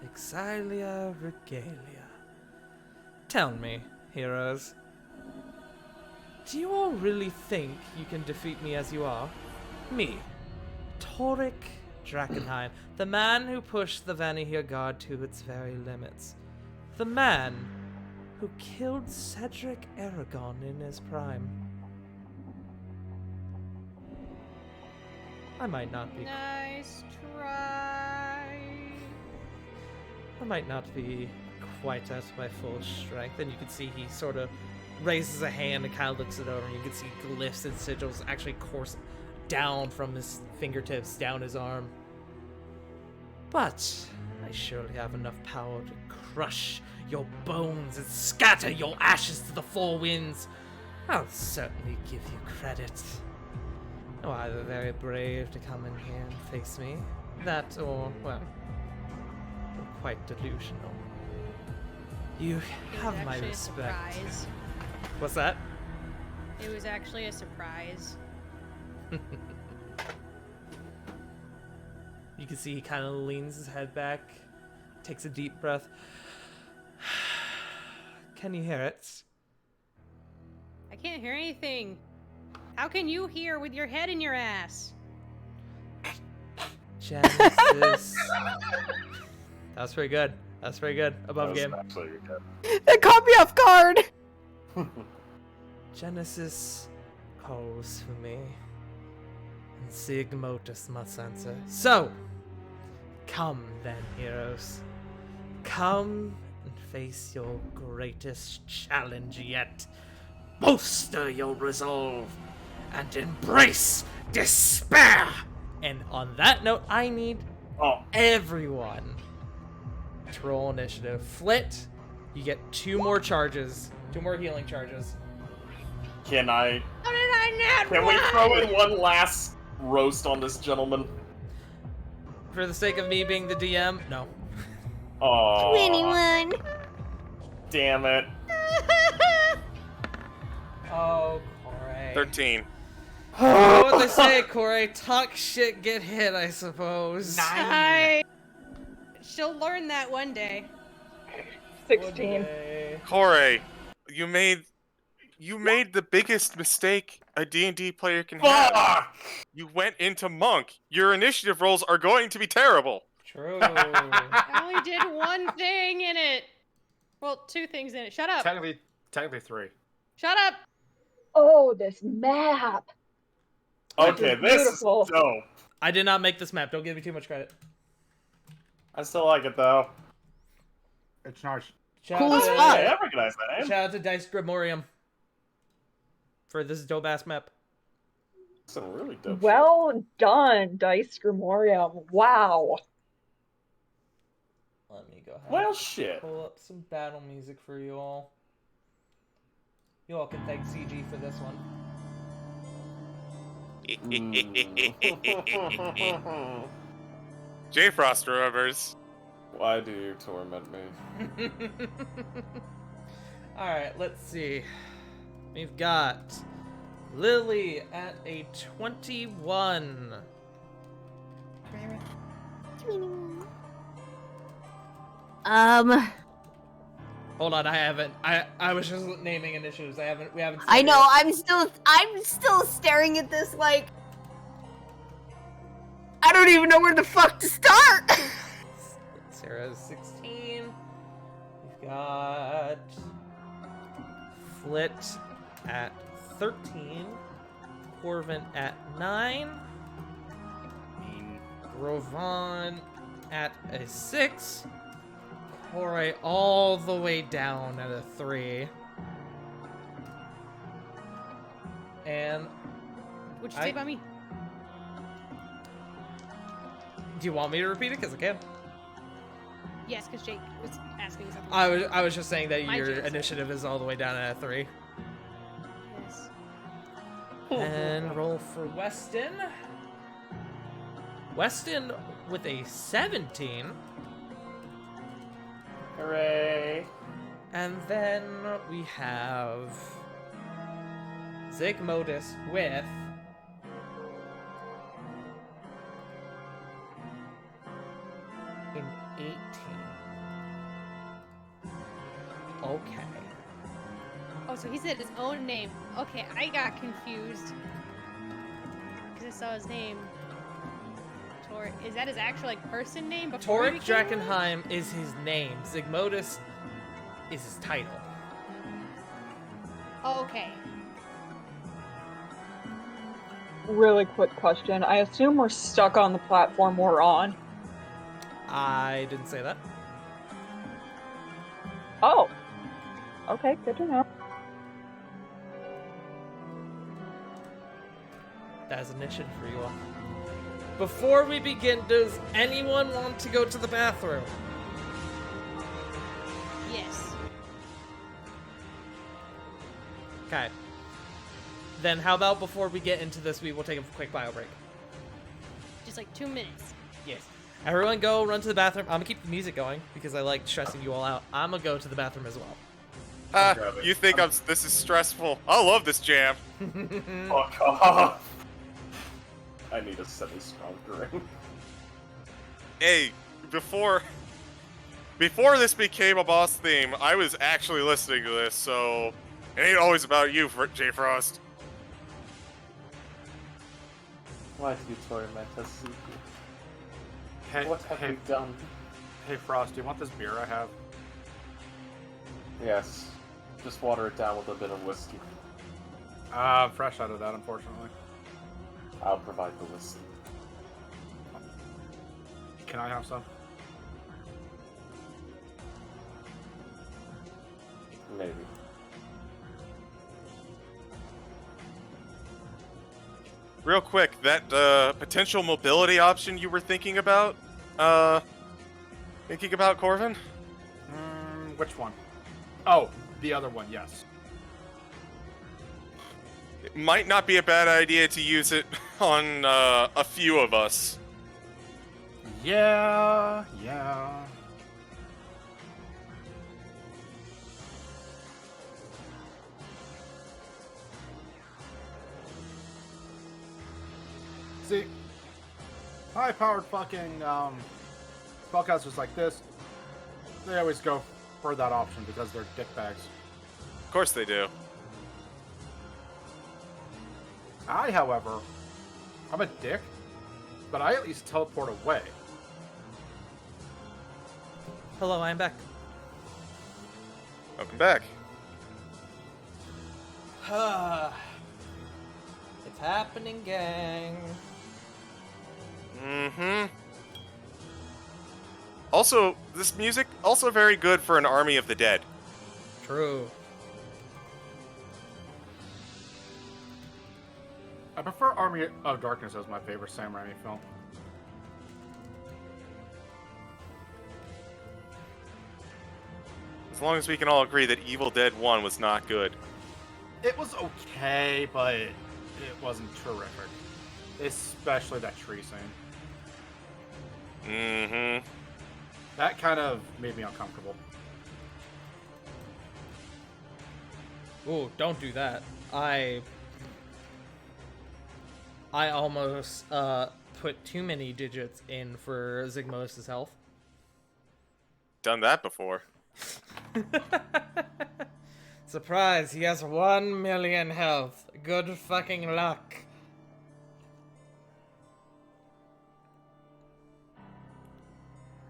Exilia Regalia. Tell me, heroes. Do you all really think you can defeat me as you are? Me, Torek Drakenheim, the man who pushed the Vanihir Guard to its very limits. The man who killed Cedric Aragon in his prime. I might not be. Nice try. I might not be quite at my full strength. And you can see he sort of raises a hand and kind of looks it over, and you can see glyphs and sigils actually course down from his fingertips, down his arm. But I surely have enough power to crush your bones and scatter your ashes to the four winds. I'll certainly give you credit. You're either very brave to come in here and face me, that or, well, you're quite delusional. You have my respect. Surprise. What's that? It was actually a surprise. You can see he kind of leans his head back, takes a deep breath. Can you hear it? I can't hear anything. How can you hear with your head in your ass? Genesis. That's pretty good. That's pretty good. Above game. That caught me off guard. Genesis calls for me, and Tsig'Motus must answer. So, come then, heroes. Come and face your greatest challenge yet. Bolster your resolve and embrace despair. And on that note, I need everyone to roll initiative. Flint, you get 2 more charges, 2 more healing charges. Can I? How did I not Can we throw in one last roast on this gentleman? For the sake of me being the DM, no. Oh. 21. Damn it. Oh, Corey. 13. Oh, what they say, Corey? Talk shit, get hit, I suppose. She'll learn that one day. 16. Corey, you made the biggest mistake a D&D player can have. Fuck! You went into monk. Your initiative rolls are going to be terrible. True. I only did one thing in it. Well, 2 things in it. Shut up. Technically 3. Shut up. Oh, this map. Okay, this is beautiful. dope. I did not make this map. Don't give me too much credit. I still like it though. It's nice. Shout Cool out as to- fuck. I recognize that name. Shout out to Dice Grimorium for this dope ass map. Some really dope. Well done, Dice Grimorium. Wow. Let me go ahead. Well, shit. Pull up some battle music for you all. You all can thank CG for this one. J Frost remembers. Why do you torment me? Alright, let's see. We've got Lily at a 21. Hold on, I haven't. I was just naming initiatives. We haven't. I started know. yet. I'm still staring at this like I don't even know where the fuck to start. Sarah's 16. We've got Flint at 13. Corvin at 9. Rovan at a 6. Jorge all the way down at a 3. And What'd you say about me? do you want me to repeat it? Because I can. Yes, because Jake was asking something. I was just saying that My your Jake's initiative is all the way down at a 3. Yes. And roll for Weston. Weston with a 17. Hooray! And then we have Tsig'Motus with an 18. Okay. Oh, so he said his own name. Okay, I got confused. Because I saw his name. Is that his actual like person name? Before he Torek became one? Drakenheim is his name. Tsig'Motus is his title. Oh, okay. Really quick question. I assume we're stuck on the platform we're on. I didn't say that. Oh. Okay, good to know. That's initiative for you all. Before we begin, does anyone want to go to the bathroom? Yes. Okay. Then how about before we get into this, we will take a quick bio break. Just like 2 minutes. Yes. Everyone go run to the bathroom. I'm gonna keep the music going because I like stressing you all out. I'm gonna go to the bathroom as well. You think this is stressful? I love this jam. Fuck off! I need a semi-strong drink. Hey, before this became a boss theme, I was actually listening to this, so it ain't always about you, J. Frost. Why do you torment us? Hey, What have hey, you done? hey, Frost, do you want this beer I have? Yes. Just water it down with a bit of whiskey. Fresh out of that, unfortunately. I'll provide the whiskey. Can I have some? Maybe. Real quick, that potential mobility option you were thinking about, Corvin? Which one? Oh, the other one, yes. It might not be a bad idea to use it on a few of us. Yeah. See, high-powered fucking spellcasters like this, they always go for that option because they're dickbags. Of course they do. I, however, I'm a dick, but I at least teleport away. Hello, I'm back. Welcome back. It's happening, gang. Mm-hmm. Also, this music also very good for an army of the dead. True. I prefer Army of Darkness as my favorite Sam Raimi film. As long as we can all agree that Evil Dead 1 was not good. It was okay, but it wasn't terrific. Especially that tree scene. Mm-hmm. That kind of made me uncomfortable. Ooh, don't do that. I almost put too many digits in for Tsig'Motus' health. Done that before. Surprise, he has 1 million health. Good fucking luck.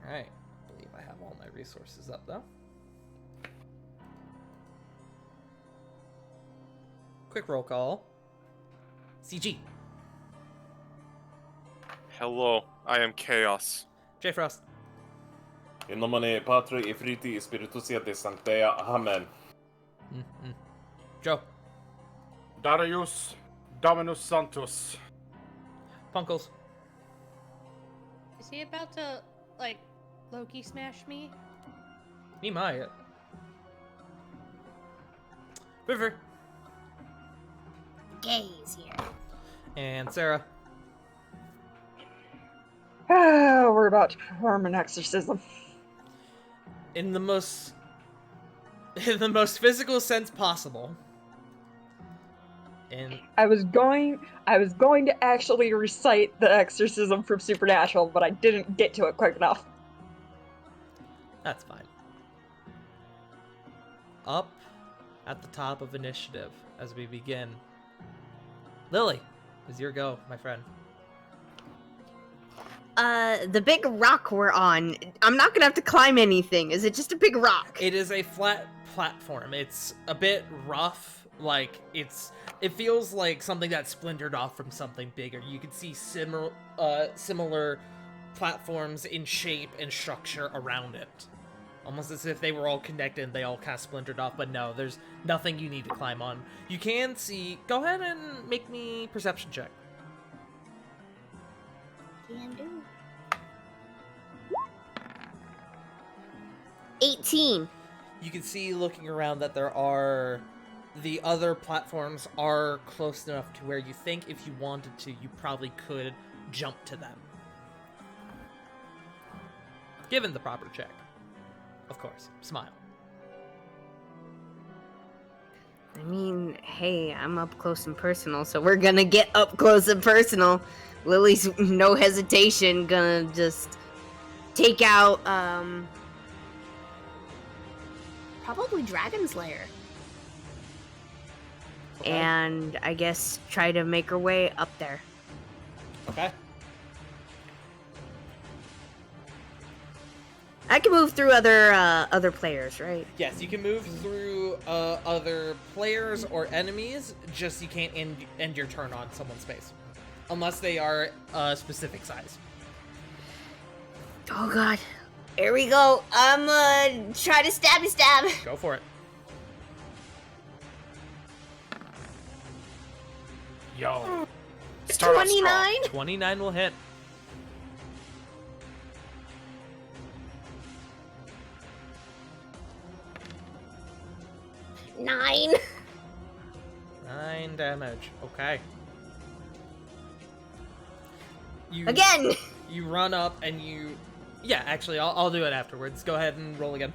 Alright, I believe I have all my resources up though. Quick roll call. CG. Hello, I am Chaos. J Frost. In nomine Patri et Filii et Spiritusi et Sanctea. Amen. Joe. Darius Dominus Santus. Punkles. Is he about to, like, Loki smash me? He might. River. Gaze here. And Sarah. We're about to perform an exorcism. In the most physical sense possible. And I was going to actually recite the exorcism from Supernatural, but I didn't get to it quick enough. that's fine. Up at the top of initiative as we begin. Lily, is your go, my friend. The big rock we're on. I'm not gonna have to climb anything. Is it just a big rock? It is a flat platform. It's a bit rough. Like it feels like something that splintered off from something bigger. You can see similar platforms in shape and structure around it. Almost as if they were all connected and they all kind of splintered off, but no, there's nothing you need to climb on. You can see... Go ahead and make me perception check. Can do. 18. You can see, looking around, that there are... The other platforms are close enough to where you think if you wanted to, you probably could jump to them. Given the proper check. Of course. Smile. I mean, hey, I'm up close and personal, so we're gonna get up close and personal. Lily's no hesitation gonna just take out, probably Dragon's Lair. Okay. And I guess try to make her way up there. Okay. I can move through other players, right? Yes, you can move through other players or enemies, just you can't end your turn on someone's space. Unless they are a specific size. Oh god. Here we go. I'm try to stab. Go for it. Yo. Start off strong. 29? 29 will hit. Nine. 9 damage. Okay. You, Again. You run up and you... Yeah, actually, I'll do it afterwards. Go ahead and roll again.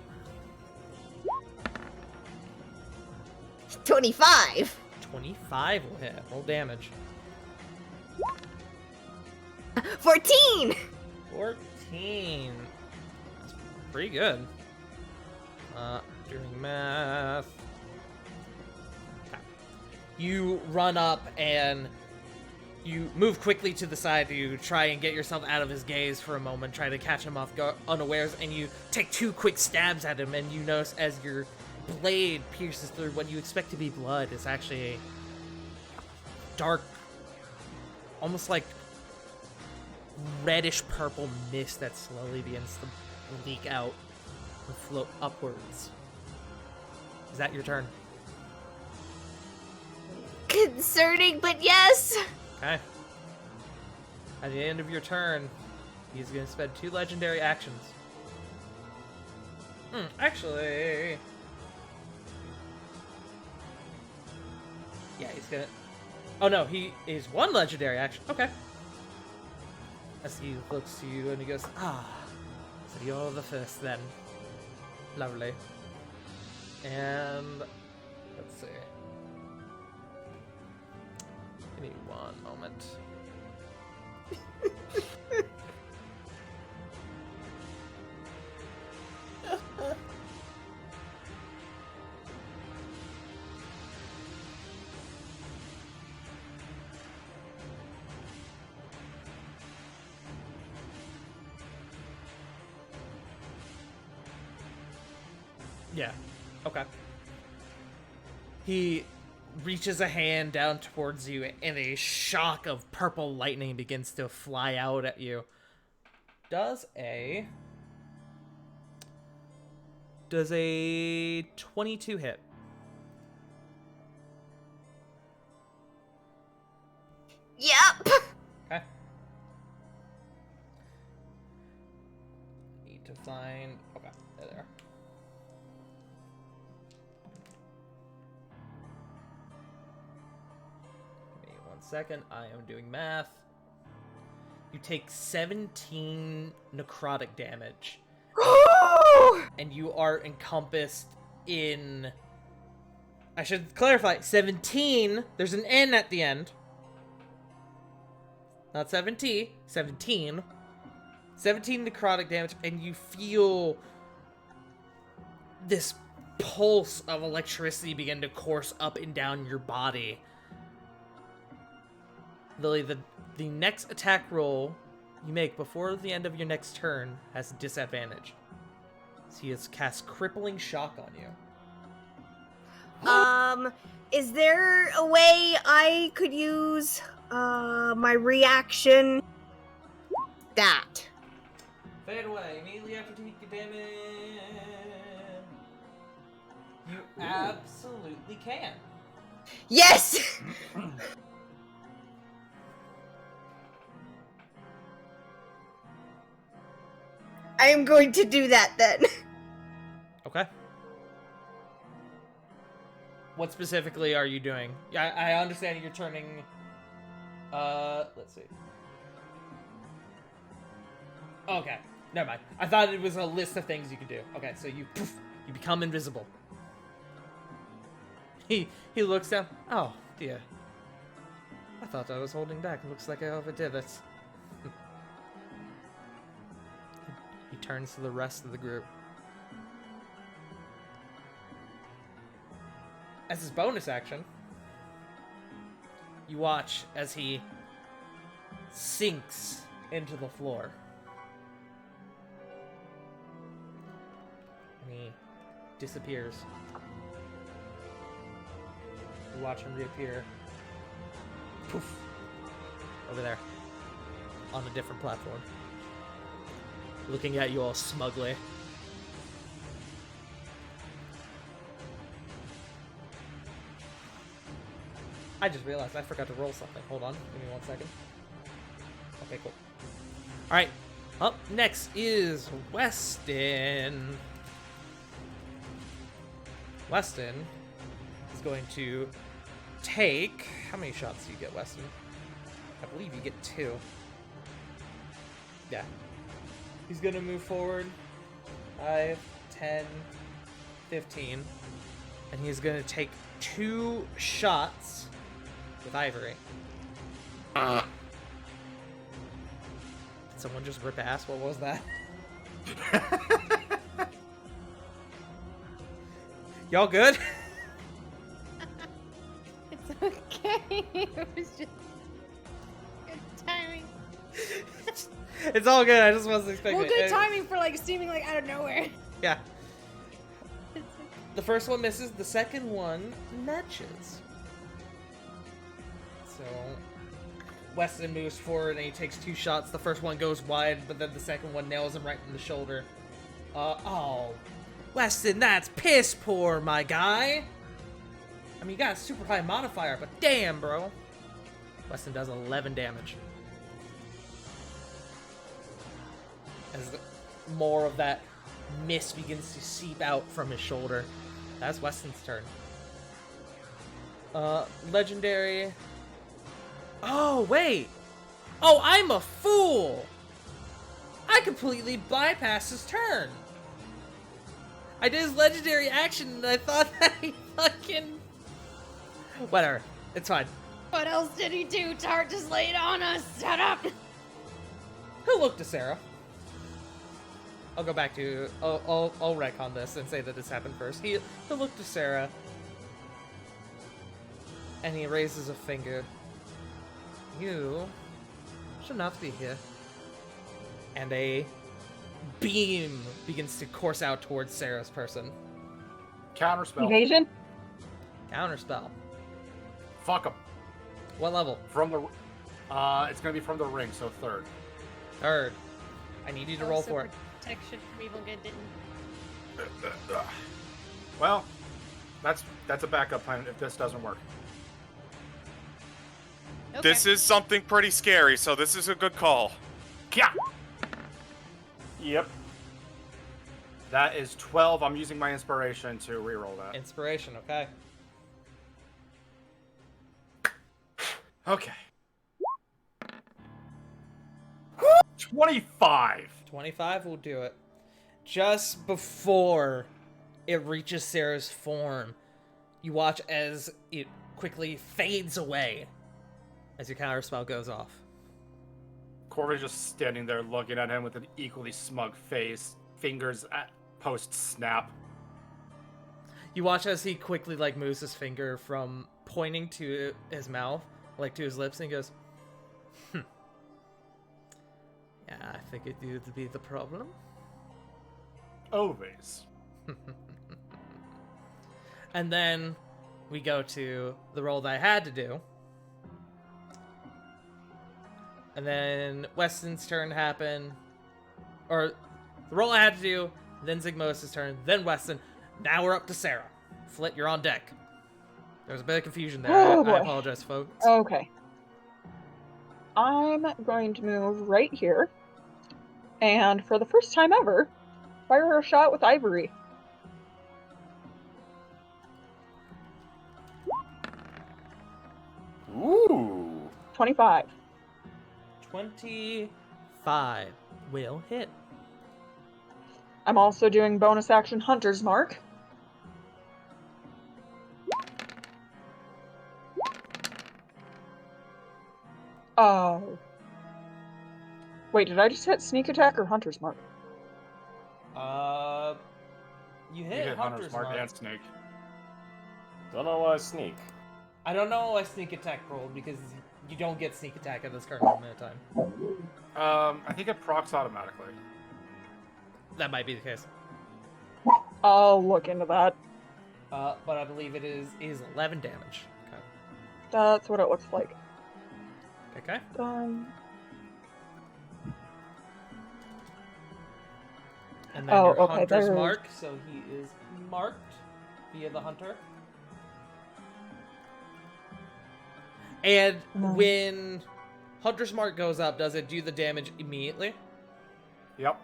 25. 25 will hit. Roll damage. 14. 14. That's pretty good. Doing math. Okay. You run up and you move quickly to the side to try and get yourself out of his gaze for a moment, try to catch him off unawares, and you take 2 quick stabs at him, and you notice as your blade pierces through what you expect to be blood is actually a dark, almost like reddish purple mist that slowly begins to leak out and float upwards. Is that your turn? Concerning, but yes. Okay. At the end of your turn, he's going to spend 2 legendary actions. Actually... Yeah, he's gonna... Oh no, he is 1 legendary action. Okay. As he looks to you and he goes, so you're the first then. Lovely. And Let's see. Give me one moment. Yeah. Okay. He reaches a hand down towards you, and a shock of purple lightning begins to fly out at you. Does a 22 hit? Yep. Okay. Need to find. Okay, there. Give me 1 second. I am doing math. You take 17 necrotic damage, and you are encompassed in. I should clarify. 17. There's an N at the end. Not 17. 17. 17 necrotic damage, and you feel this pulse of electricity begin to course up and down your body. Lily, the next attack roll you make before the end of your next turn has a disadvantage. So he has cast Crippling Shock on you. Is there a way I could use my reaction? That. Fade away immediately after taking damage. You absolutely can. Yes. I am going to do that then. Okay. What specifically are you doing? Yeah, I understand you're turning. Let's see. Okay, never mind. I thought it was a list of things you could do. Okay, so you become invisible. He looks down. Oh dear. I thought I was holding back. Looks like I overdid it. He turns to the rest of the group. As his bonus action, you watch as he sinks into the floor. And he disappears. You watch him reappear. Poof. Over there. On a different platform. Looking at you all smugly. I just realized I forgot to roll something. Hold on. Give me 1 second. Okay, cool. Alright. Up next is Weston. Weston is going to take... How many shots do you get, Weston? I believe you get 2. Yeah. He's going to move forward. 5, 10, 15. And he's going to take 2 shots with Ivory. Did someone just rip ass? What was that? Y'all good? It's okay. It was just good timing. It's all good. I just wasn't expecting Well, it. good timing for like seeming like out of nowhere. Yeah. The first one misses. The second one matches. So Weston moves forward and he takes 2 shots. The first one goes wide, but then the second one nails him right in the shoulder. Oh. Weston, that's piss poor, my guy. I mean, you got a super high modifier, but damn, bro. Weston does 11 damage. As more of that mist begins to seep out from his shoulder. That's Weston's turn. Legendary. Oh, wait. Oh, I'm a fool. I completely bypassed his turn. I did his legendary action and I thought that he fucking Whatever. It's fine. What else did he do? Tart just laid on us. Shut up. He'll look to Sarah. I'll go back to... I'll wreck on this and say that this happened first. He'll look to Sarah. And he raises a finger. You should not be here. And a beam begins to course out towards Sarah's person. Counterspell. Evasion? Counterspell. Fuck him. What level? From the. It's gonna be from the ring, so third. Third. I need you to roll So for it. Protection from evil good didn't. Well, that's a backup plan if this doesn't work. Okay. This is something pretty scary, so this is a good call. Yeah. Yep. That is 12. I'm using my inspiration to reroll that. Inspiration, okay. Okay. 25. 25 will do it. Just before it reaches Sarah's form, you watch as it quickly fades away as your counterspell goes off. Corey's just standing there looking at him with an equally smug face, fingers at post snap. You watch as he quickly moves his finger from pointing to his mouth, to his lips, and he goes, Yeah, I figured you'd be the problem. Always. And then we go to the roll that I had to do. And then Weston's turn happened. Or the roll I had to do, then Tsig'Motus' turn, then Weston. Now we're up to Sarah. Flint, you're on deck. There was a bit of confusion there. Oh, I boy. apologize, folks. Okay. I'm going to move right here. And for the first time ever, fire a shot with Ivory. Ooh. 25. 25 will hit. I'm also doing bonus action Hunter's Mark. Oh. Wait, did I just hit sneak attack or Hunter's Mark? You You hit, hit Hunter's Mark. and Snake. Don't know why I sneak. I don't know why sneak attack rolled because you don't get sneak attack at this current moment of time. I think it procs automatically. That might be the case. I'll look into that. But I believe it is 11 damage. That's what it looks like. Okay. And then Oh, your okay, Hunter's there's- Mark, so he is marked via the Hunter. And when Hunter's Mark goes up, does it do the damage immediately? Yep.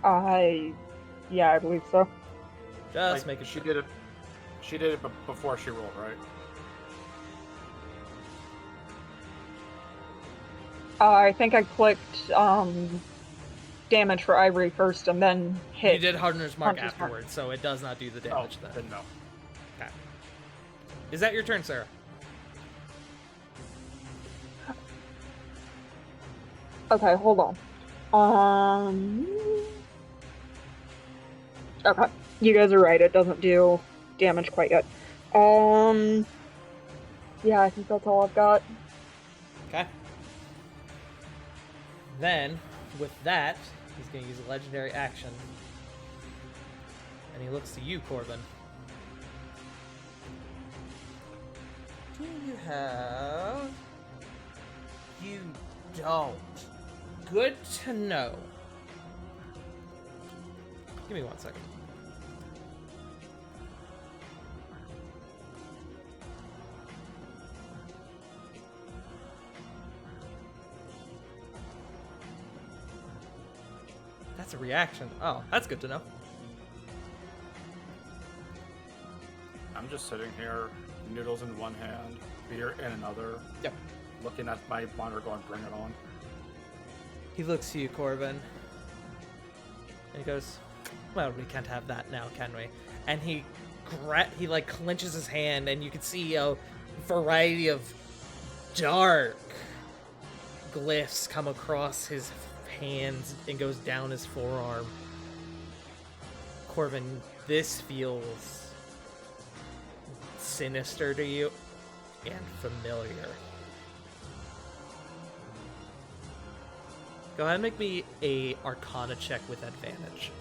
Yeah, I believe so. Just making she sure. did it. She did it before she rolled, right? I think I clicked damage for Ivory first and then hit. You did Hunter's Mark Hunter's Mark. afterwards, so it does not do the damage then. Then no. Okay. Is that your turn, Sarah? Okay, hold on. Okay, you guys are right. It doesn't do damage quite yet. Yeah, I think that's all I've got. Okay. Then, with that, he's going to use a legendary action. And he looks to you, Corbin. Do you have... You don't. Good to know. Give me 1 second. That's a reaction. Oh, that's good to know. I'm just sitting here, noodles in one hand, beer in another. Yep. Looking at my monitor going, bring it on. He looks to you, Corbin. And he goes, well, we can't have that now, can we? And he clenches his hand, and you can see variety of dark glyphs come across his hands and goes down his forearm. Corvin, this feels sinister to you and familiar. Go ahead and make me a Arcana check with advantage.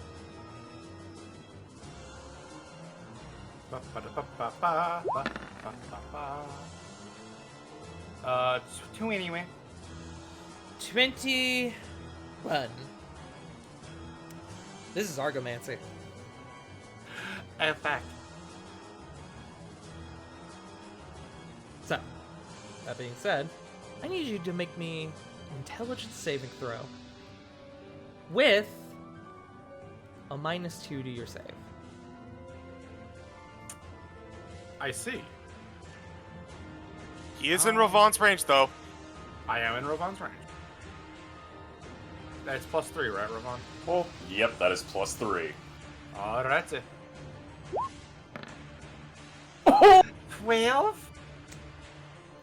Two anyway. 21. This is Argomancy. Fact. So, that being said, I need you to make me intelligence saving throw with a -2 to your save. I see. He is in Ravon's range, though. I am in Ravon's range. That's +3, right, Ravon? Oh, yep, that is +3. Alrighty. 12?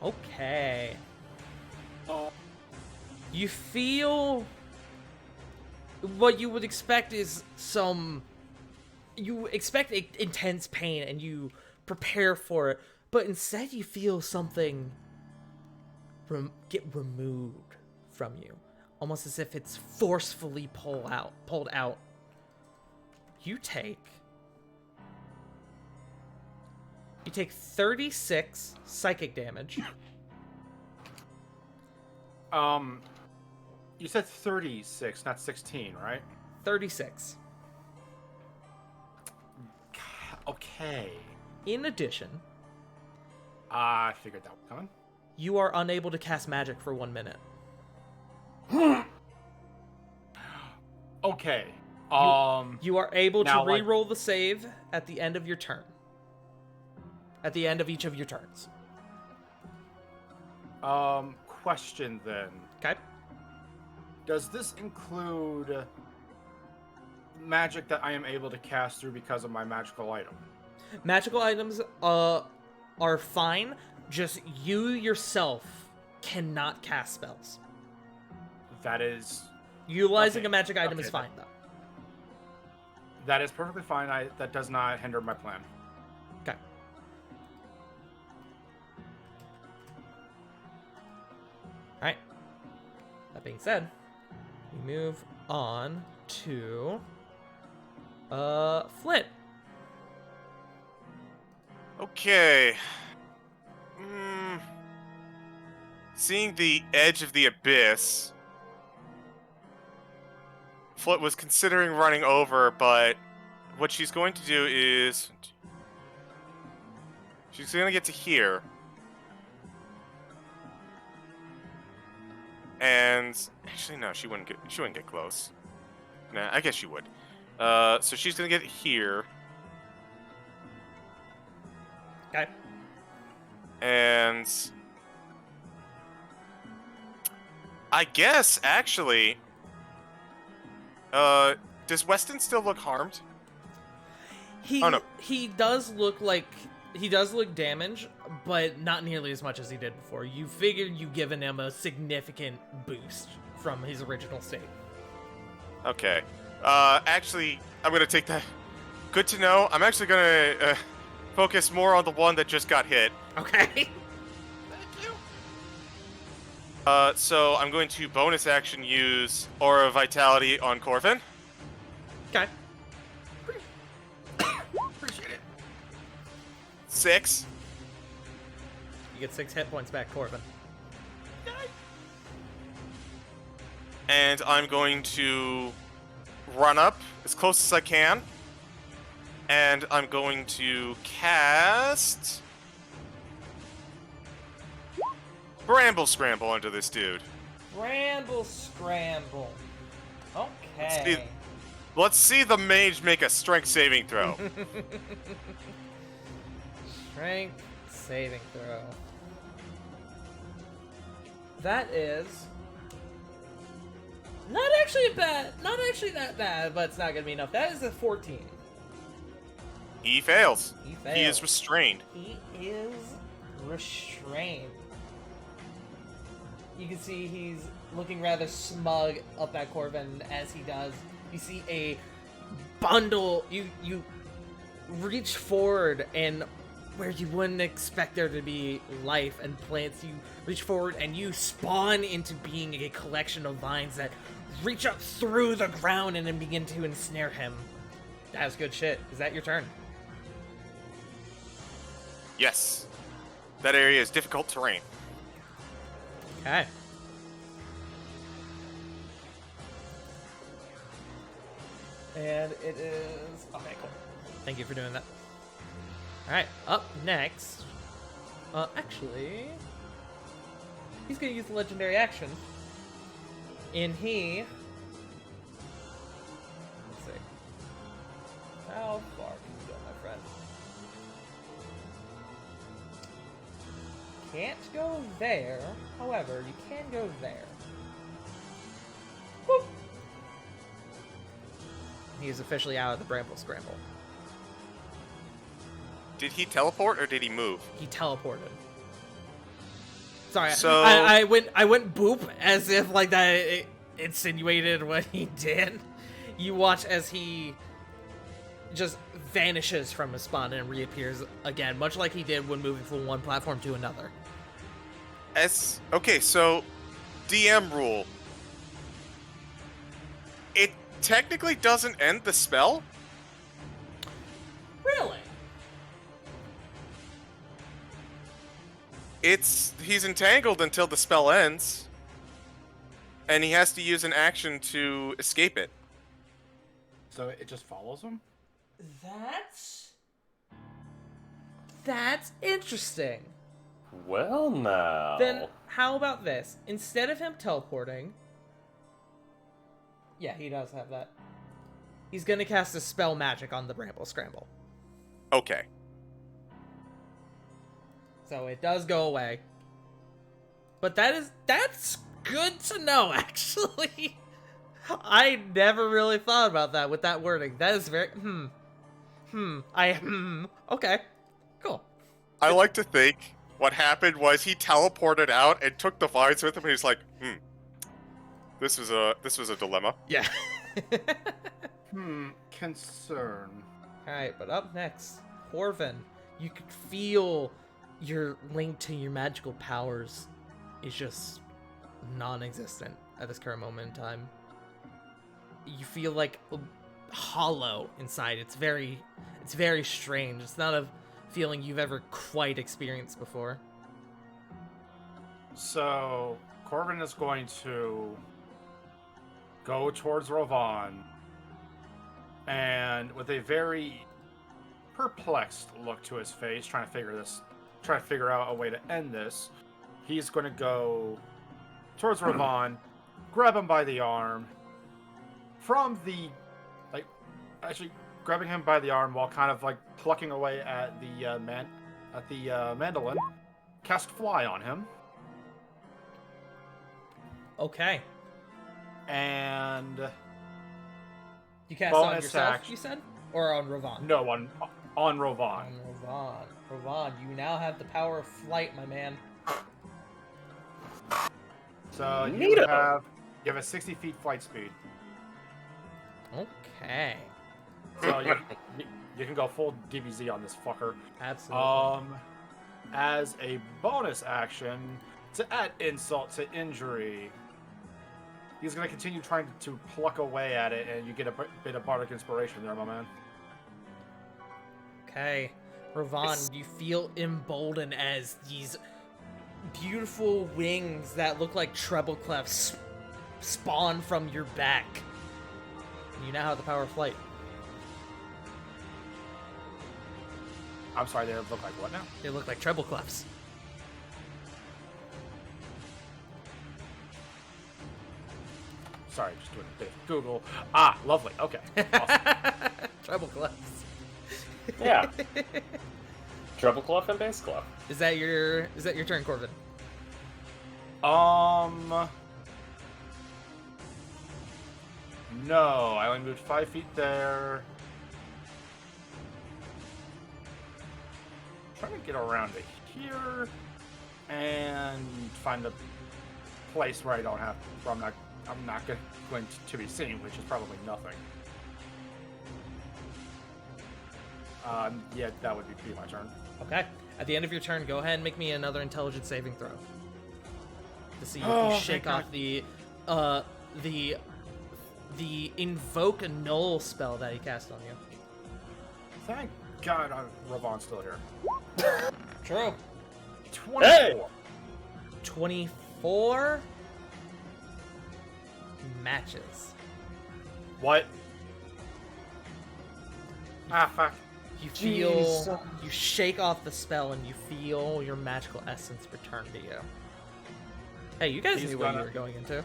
Okay. You feel what you would expect is you expect intense pain and you prepare for it, but instead you feel something get removed from you, almost as if it's forcefully pulled out. You take 36 psychic damage. You said 36, not 16, right? 36. Okay. In addition, I figured that was coming. you are unable to cast magic for 1 minute. Okay. You are able to now, like- re-roll the save at the end of your turn. At the end of each of your turns. Question then. Okay? Does this include magic that I am able to cast through because of my magical item? Magical items are fine, just you yourself cannot cast spells. That is Utilizing Okay, a magic item okay, is fine, though. that is perfectly fine. That does not hinder my plan. Okay. Alright. That being said, we move on to Flint. Okay. Seeing the edge of the abyss, Flint was considering running over, but what she's going to do is she's going to get to here. And actually, no, she wouldn't get close. Nah, I guess she would. So she's going to get here. Okay. And I guess actually, does Weston still look harmed? He Oh, no. he does look damaged, but not nearly as much as he did before. You figured you've given him a significant boost from his original state. Okay. Actually, I'm gonna take that. Good to know. I'm actually gonna focus more on the one that just got hit. Okay. So I'm going to bonus action use Aura of Vitality on Corvin. Okay. Appreciate it. 6. You get 6 hit points back, Corvin. And I'm going to run up as close as I can. And I'm going to cast Bramble Scramble onto this dude. Bramble Scramble. Okay. Let's see the mage make a strength saving throw. Strength saving throw. That is not actually that bad, but it's not gonna be enough. That is a 14. He fails. He fails. He is restrained. He is restrained. You can see he's looking rather smug up at Corvin as he does. You see a bundle. You reach forward, and where you wouldn't expect there to be life and plants, you reach forward and you spawn into being a collection of vines that reach up through the ground and then begin to ensnare him. That's good shit. Is that your turn? Yes. That area is difficult terrain. Okay. And it is... Okay, cool. Thank you for doing that. Alright, up next... actually... He's gonna use the legendary action. And he... Let's see. How far can you go, my friend? Can't go there. However, you can go there. Whoop. He is officially out of the Bramble Scramble. Did he teleport or did he move? He teleported. Sorry, So- I went boop as if like that it insinuated what he did. You watch as he just vanishes from his spawn and reappears again, much like he did when moving from one platform to another. Okay, so DM rule. It technically doesn't end the spell. Really? He's entangled until the spell ends, and he has to use an action to escape it. So it just follows him? That's interesting. Well, now. Then how about this? Instead of him teleporting, yeah, he does have that. He's gonna cast a spell magic on the Bramble Scramble, Okay. so it does go away. But that's good to know, actually. I never really thought about that with that wording. That is very okay, cool. I like to think what happened was he teleported out and took the vines with him, and he's like, this was a dilemma. Yeah. Concern. Alright, but up next, Corvin. You could feel your link to your magical powers is just non-existent at this current moment in time. You feel like hollow inside. It's very strange. It's not a feeling you've ever quite experienced before. So Corbin is going to go towards Rovan, and with a very perplexed look to his face, trying to figure out a way to end this, he's going to go towards Rovan, grab him by the arm, grabbing him by the arm while kind of like plucking away at the mandolin, cast Fly on him. Okay. And You cast on bonus yourself, action. you said? Or on Rovan? No, on Rovan. On Rovan. Rovan, you now have the power of flight, my man. So you Neato. have a 60 feet flight speed. Okay. So you can go full DBZ on this fucker. Absolutely. As a bonus action, to add insult to injury, he's going to continue trying to pluck away at it, and you get a bit of bardic inspiration there, my man. Okay. Rovan, you feel emboldened as these beautiful wings that look like treble clefs spawn from your back. You now have the power of flight. I'm sorry, they look like what now? They look like treble clefs. Sorry, just doing a bit of Google. Ah, lovely. Okay. Awesome. Treble clefs. Yeah. Treble clef and bass clef. Is that your turn, Corvin? No, I only moved 5 feet there. Trying to get around to here and find a place where I don't have, where I'm not going to be seen, which is probably nothing. Yeah, that would be my turn. Okay. At the end of your turn, go ahead and make me another intelligence saving throw. To see if Oh, you shake thank off the invoke a null spell that he cast on you. Thank God Ravon's still here. True. 24. Hey! 24 matches. What? Ah, fuck. You feel, you shake off the spell and you feel your magical essence return to you. Hey, you guys He's knew what you gonna- were going into.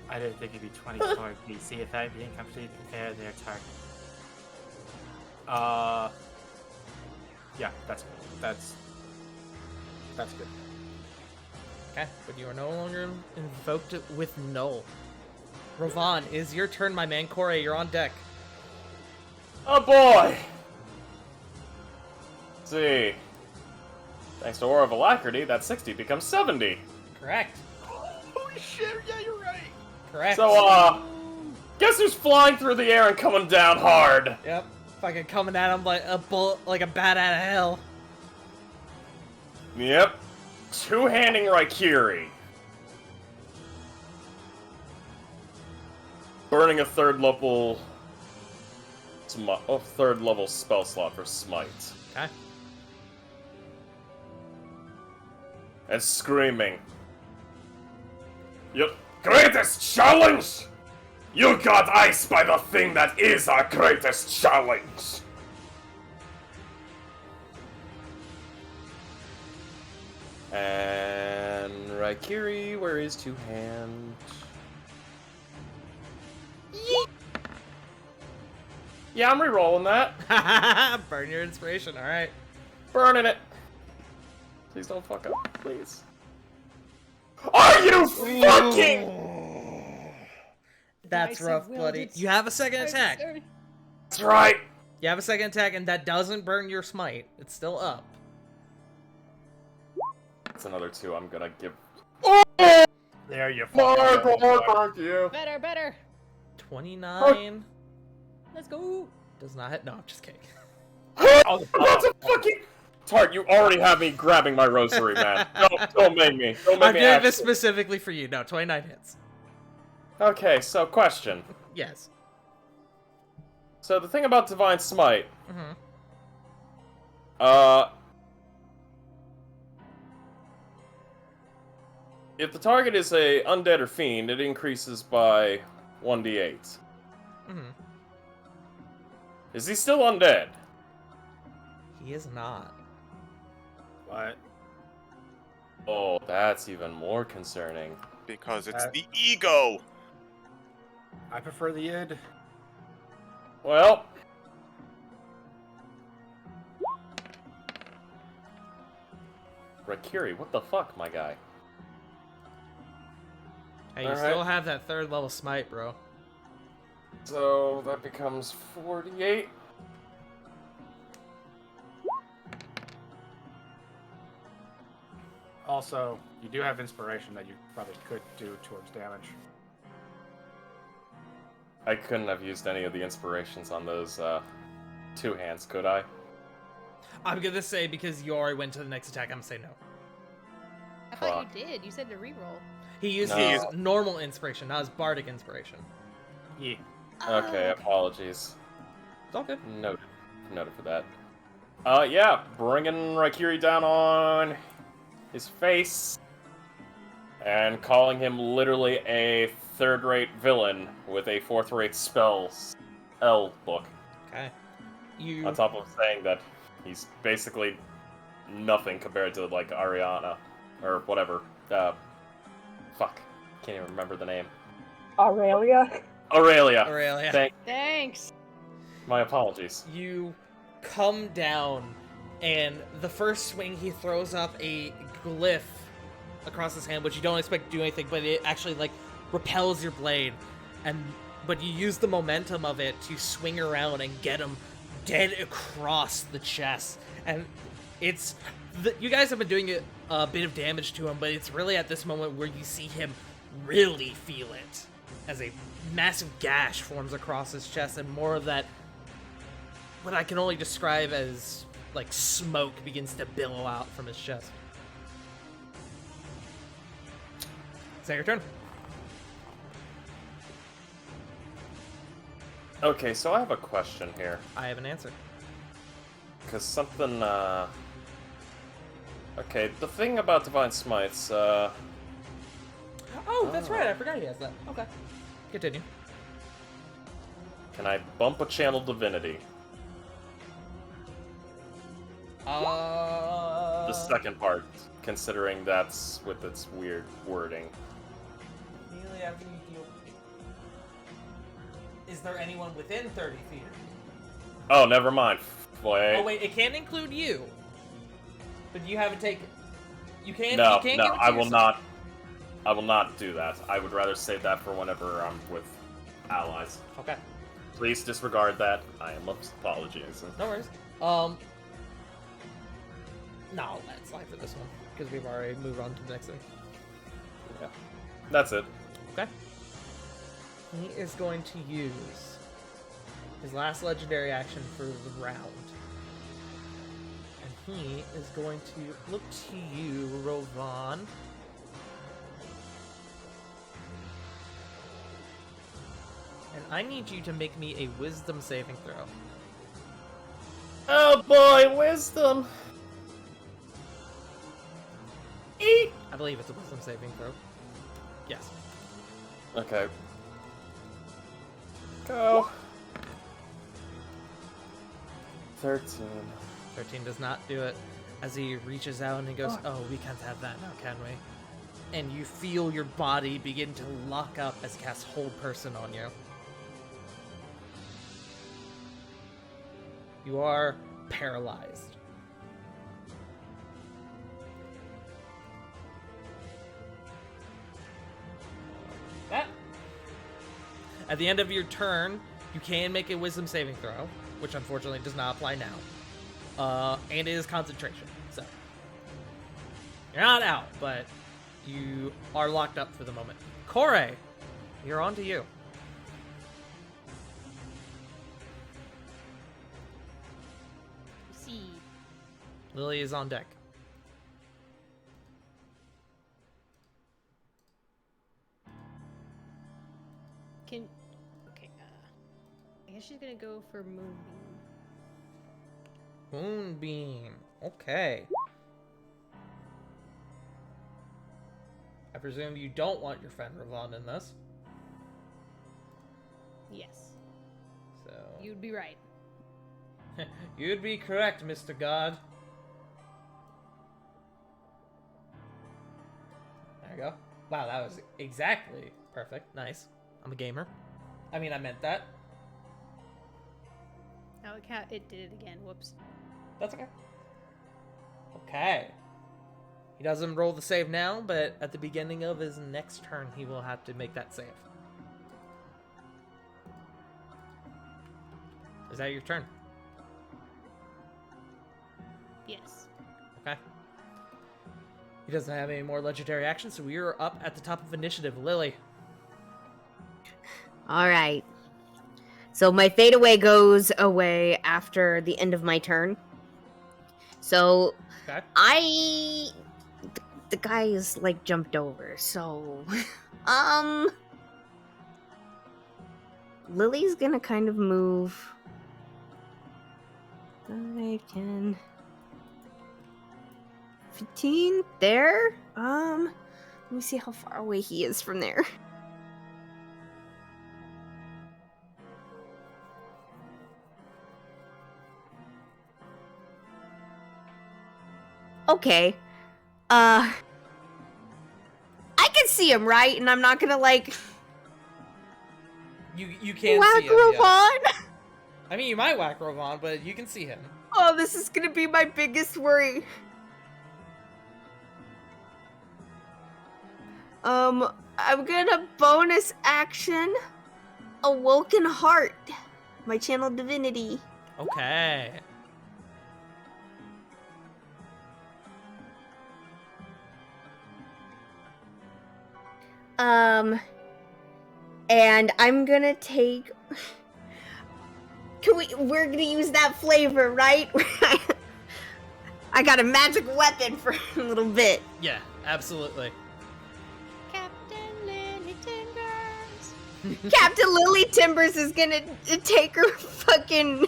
I didn't think it'd be 24 PC if I'd be incomplete compare their target. Yeah, that's good. Okay, but you are no longer invoked with null. Ravon, is your turn, my man. Corey, you're on deck. Oh boy! Let's see. Thanks to Aura of Alacrity, that 60 becomes 70. Correct. Holy shit, yeah, you're right. Correct. So, guess who's flying through the air and coming down hard? Yep. Fucking coming at him like a bullet, like a bat out of hell. Yep. Two-handing Raikiri. Burning a third level spell slot for Smite. Okay. And screaming. Yep. Greatest challenge! You got iced by the thing that is our greatest challenge! And Raikiri, where is two hand? Yeah, I'm re-rolling that. Burn your inspiration, alright. Burning it. Please don't fuck up, please. Are you fucking? That's Nice of rough, will buddy. did- You have a second attack. That's right. You have a second attack, and that doesn't burn your smite. It's still up. That's another 2 I'm gonna give. There you Fuck you. Better. 29 Let's go. does not hit. No, I'm just kidding. That's a fucking. Tart, you already have me grabbing my rosary, man. Don't make me. Don't make I'm me. doing Act. this specifically for you. No, 29 hits. Okay, so question. Yes. So the thing about Divine Smite, Mm-hmm. if the target is a undead or fiend, it increases by 1d8. Mm-hmm. Is he still undead? He is not. What? Oh, that's even more concerning. Because it's the ego. I prefer the id. Well, Raikiri, what the fuck, my guy? Hey, you Alright. still have that third level smite, bro. So that becomes 48. Also, you do have inspiration that you probably could do towards damage. I couldn't have used any of the inspirations on those two hands, could I? I'm gonna say because you already went to the next attack, I'm gonna say no. I thought you did. You said to reroll. He used No. his normal inspiration, not his bardic inspiration. Yeah. Okay, apologies. It's all good. Noted for that. Yeah, bringing Raikiri down on his face and calling him literally a third-rate villain with a fourth-rate spells L book. Okay. You On top of saying that he's basically nothing compared to like Ariana or whatever. Fuck, can't even remember the name. Aurelia? Aurelia. Aurelia. Thanks. My apologies. You come down, and the first swing he throws up a glyph across his hand, which you don't expect to do anything, but it actually like repels your blade, but you use the momentum of it to swing around and get him dead across the chest, and You guys have been doing a bit of damage to him, but it's really at this moment where you see him really feel it, as a massive gash forms across his chest, and more of that, what I can only describe as like smoke, begins to billow out from his chest. Is that your turn? Okay, so I have a question here. I have an answer. Because something, Okay, the thing about Divine Smites, Oh, that's right. I forgot he has that. Okay. Continue. Can I bump a Channel Divinity? The second part, considering that's with its weird wording. Immediately after you deal... Is there anyone within 30 feet? Oh, never mind. Wait. Oh, wait, it can't include you. But you haven't taken... You can't, No, you can't no, give it to I will yourself. not. I will not do that. I would rather save that for whenever I'm with allies. Okay. Please disregard that. I am apologizing. No worries. No, I'll let it slide for this one, because we've already moved on to the next thing. Yeah. That's it. Okay. He is going to use his last legendary action for the round. And he is going to look to you, Rovan. And I need you to make me a wisdom saving throw. Oh boy, wisdom. Eek. I believe it's a wisdom saving throw. Yes. Okay. Go. 13. 13 does not do it. As he reaches out and he goes, oh, we can't have that now, can we? And you feel your body begin to lock up as he casts Hold Person on you. You are paralyzed. That. At the end of your turn, you can make a wisdom saving throw, which unfortunately does not apply now. And it is concentration, so you're not out, but you are locked up for the moment. Kore, you're on to you. See. Lily is on deck. Okay, I guess she's gonna go for Moonbeam. Moonbeam. Okay. I presume you don't want your friend Ravon in this. Yes, So you'd be right. you'd be correct, Mr. God. There you go. Wow, that was exactly perfect. Nice. I'm a gamer. I mean, I meant that. Oh, it did it again. Whoops. That's okay. Okay. He doesn't roll the save now, but at the beginning of his next turn, he will have to make that save. Is that your turn? Yes. Okay. He doesn't have any more legendary actions, so we are up at the top of initiative. Lily. All right. So my fade away goes away after the end of my turn. So Okay. the guy is like jumped over. So Lily's gonna kind of move. I can 15 there. Let me see how far away he is from there. Okay. I can see him, right? And I'm not gonna like You can't whack see him. Yeah. Ravon. I mean, you might whack Ravon, but you can see him. Oh, this is gonna be my biggest worry. I'm gonna bonus action Awoken Heart, my channel divinity. Okay. And I'm gonna take. We're gonna use that flavor, right? I got a magic weapon for a little bit. Yeah, absolutely. Captain Lily Timbers. Captain Lily Timbers is gonna take her fucking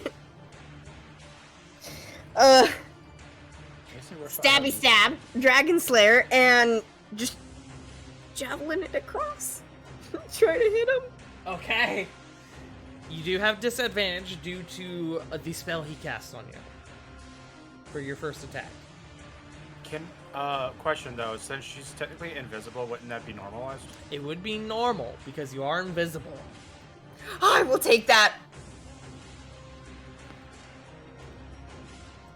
stabby stab, Dragon Slayer, and just javelin it across. Try to hit him. Okay. You do have disadvantage due to the spell he cast on you for your first attack. Question though, since she's technically invisible, wouldn't that be normalized? It would be normal because you are invisible. I will take that.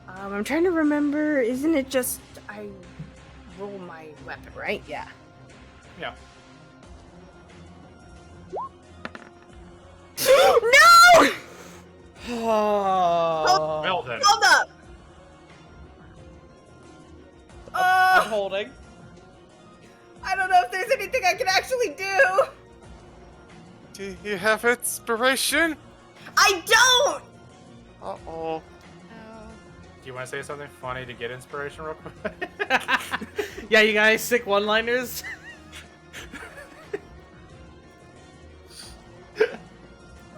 I'm trying to remember. Isn't it just I roll my weapon, right? Yeah. Yeah. No! Well then. Hold up. I'm holding. I don't know if there's anything I can actually do. Do you have inspiration? I don't. Uh-oh. Oh. Do you want to say something funny to get inspiration real quick? Yeah, you guys, sick one-liners.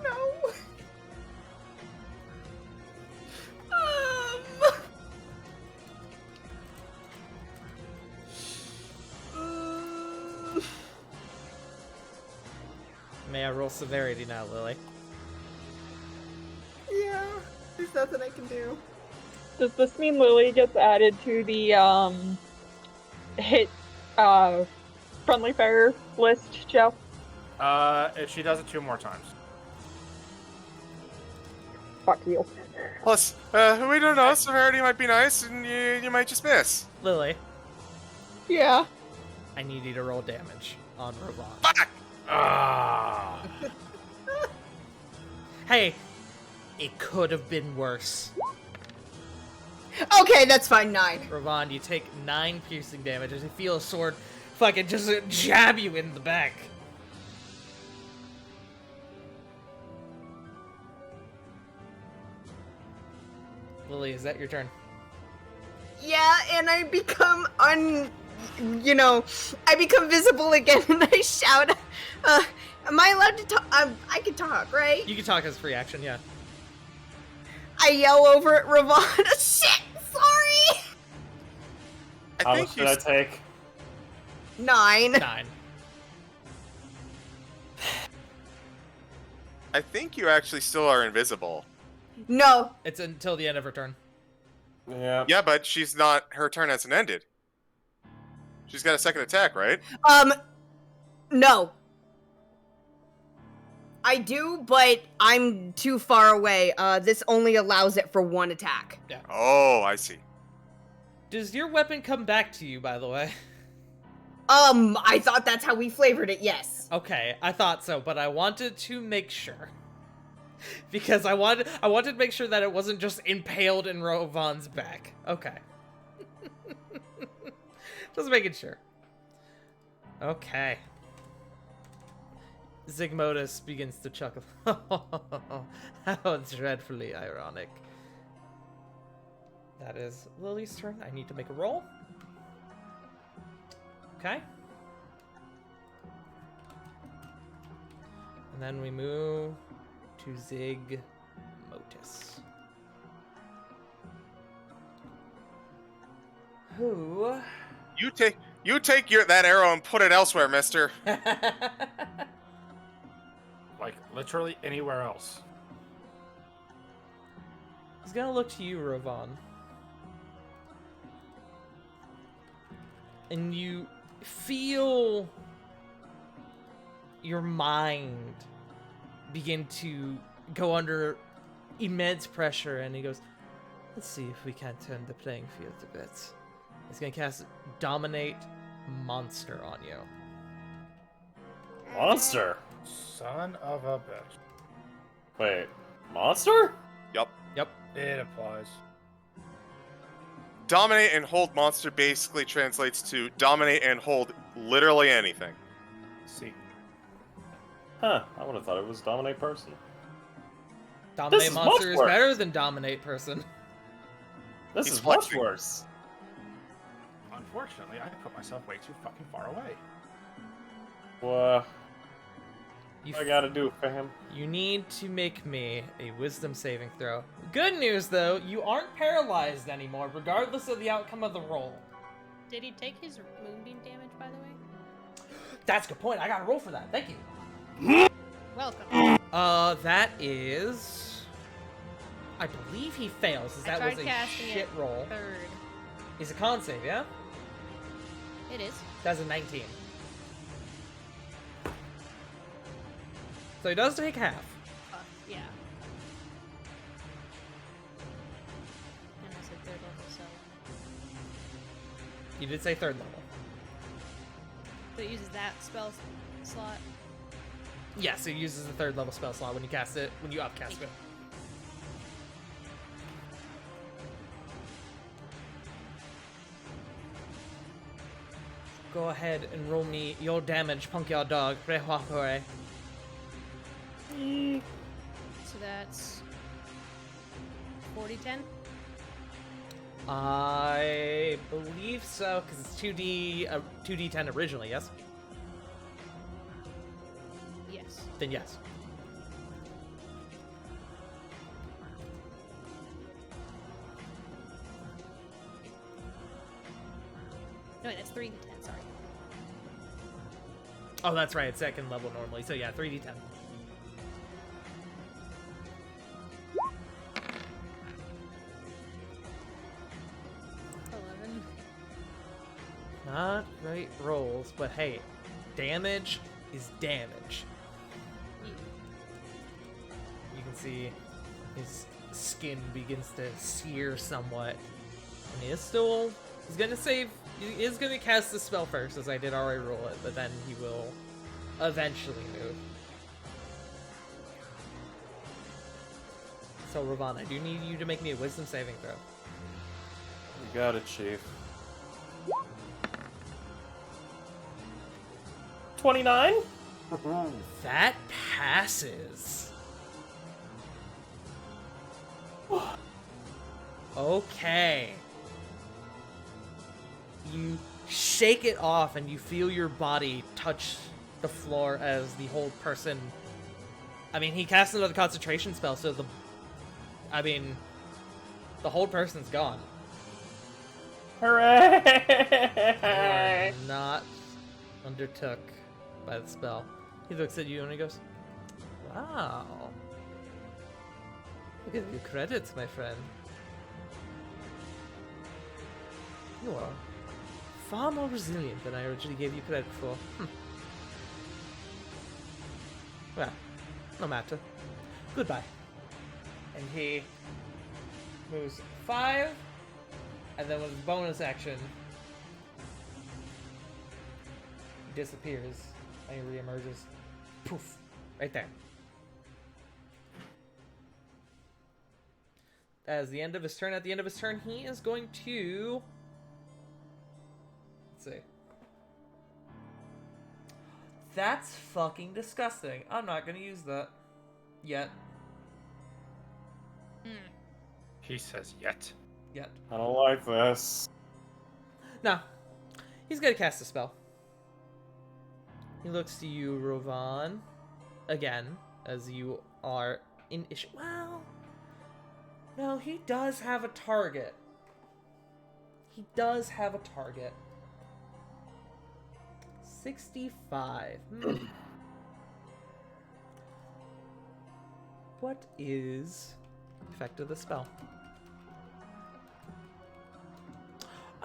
No. May I roll severity now, Lily? Yeah, there's nothing I can do. Does this mean Lily gets added to the hit friendly fire list, Joe? If she does it 2 more times. Fuck you. Plus, we don't know, severity might be nice, and you might just miss. Lily, Yeah. I need you to roll damage on Ravon. Fuck! Ah. Hey, it could have been worse. Okay, that's fine. 9. Ravon, you take 9 piercing damage as you feel a sword fucking just jab you in the back. Lily, is that your turn? Yeah, and I become I become visible again, and I shout, am I allowed to talk? I can talk, right? You can talk as free action, yeah. I yell over at Ravon, shit, sorry! How I much think did I take? 9. 9. I think you actually still are invisible. No. It's until the end of her turn. Yeah. Yeah, but she's not. Her turn hasn't ended. She's got a second attack, right? No. I do, but I'm too far away. This only allows it for 1 attack. Oh, I see. Does your weapon come back to you, by the way? I thought that's how we flavored it, yes. Okay, I thought so, but I wanted to make sure. Because I wanted to make sure that it wasn't just impaled in Ravon's back. Okay. Just making sure. Okay. Tsig'Motus begins to chuckle. How dreadfully ironic. That is Lily's turn. I need to make a roll. Okay. And then we move to Tsig'Motus. Who? You take that arrow and put it elsewhere, mister. Like, literally anywhere else. He's gonna look to you, Ravon. And you feel your mind begin to go under immense pressure, and he goes, let's see if we can't turn the playing field a bit. He's gonna cast Dominate Monster on you. Monster? Son of a bitch. Wait, monster? Yup. Yep. It applies. Dominate and hold monster basically translates to dominate and hold literally anything. See. Huh, I would have thought it was dominate person. Dominate is monster much is worse. better than dominate person. This He's is much flexing. worse. Unfortunately, I put myself way too fucking far away. What You, I gotta do for him? you need to make me a wisdom saving throw. Good news, though, you aren't paralyzed anymore, regardless of the outcome of the roll. Did he take his moonbeam damage, by the way? That's a good point. I gotta roll for that. Thank you. Welcome. That is... I believe he fails, as I that was tried a casting shit it roll. Third. Is a con save, yeah? It is. That's a 19. So he does take half. Yeah. And I said third level, so. You did say third level. So it uses that spell slot. Yes, it uses the third level spell slot when you cast it, when you upcast it. Go ahead and roll me your damage, Punkyard Dog. Rehwapore. So that's 40-10? I believe so, because it's 2d10 originally, yes? Yes. Then yes. No, wait, that's 3d10, sorry. Oh, that's right, it's second level normally, so yeah, 3d10. Not great rolls, but hey, damage is damage. You can see his skin begins to sear somewhat. And he is still... He's gonna save... He is gonna cast the spell first, as I did already roll it, but then he will eventually move. So, Ravon, I do need you to make me a wisdom saving throw. You got it, Chief. 29? That passes. Okay. You shake it off and you feel your body touch the floor as the whole person... I mean, he cast another concentration spell, so the whole person's gone. Hooray! You are not undertook by the spell. He looks at you and he goes, "Wow. I'll give you credit, my friend. You are far more resilient than I originally gave you credit for. Well, no matter. Goodbye." And he moves 5, and then with his bonus action, he disappears, and he reemerges. Poof! Right there. That is the end of his turn. At the end of his turn, he is going to... Let's see. That's fucking disgusting. I'm not gonna use that. Yet. He says yet. Yet. I don't like this. No. He's gonna cast a spell. He looks to you, Rovan. Again, as you are in issue. Well... No, he does have a target. He does have a target. 65. What is the effect of the spell?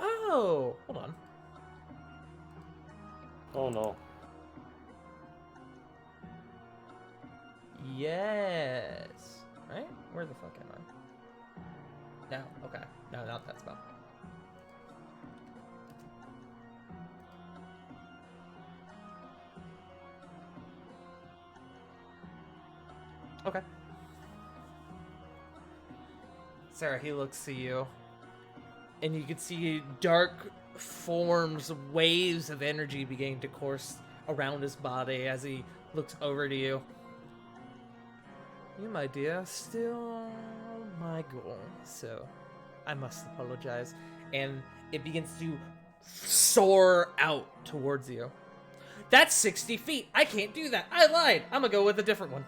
Oh, hold on. Oh no. Yes. Right? Where the fuck am I? No, okay. No, not that spell. Okay. Sarah, he looks to you, and you can see dark forms, waves of energy beginning to course around his body as he looks over to you. You, my dear, still my goal, so I must apologize. And it begins to soar out towards you. That's 60 feet. I can't do that. I lied. I'm gonna go with a different one.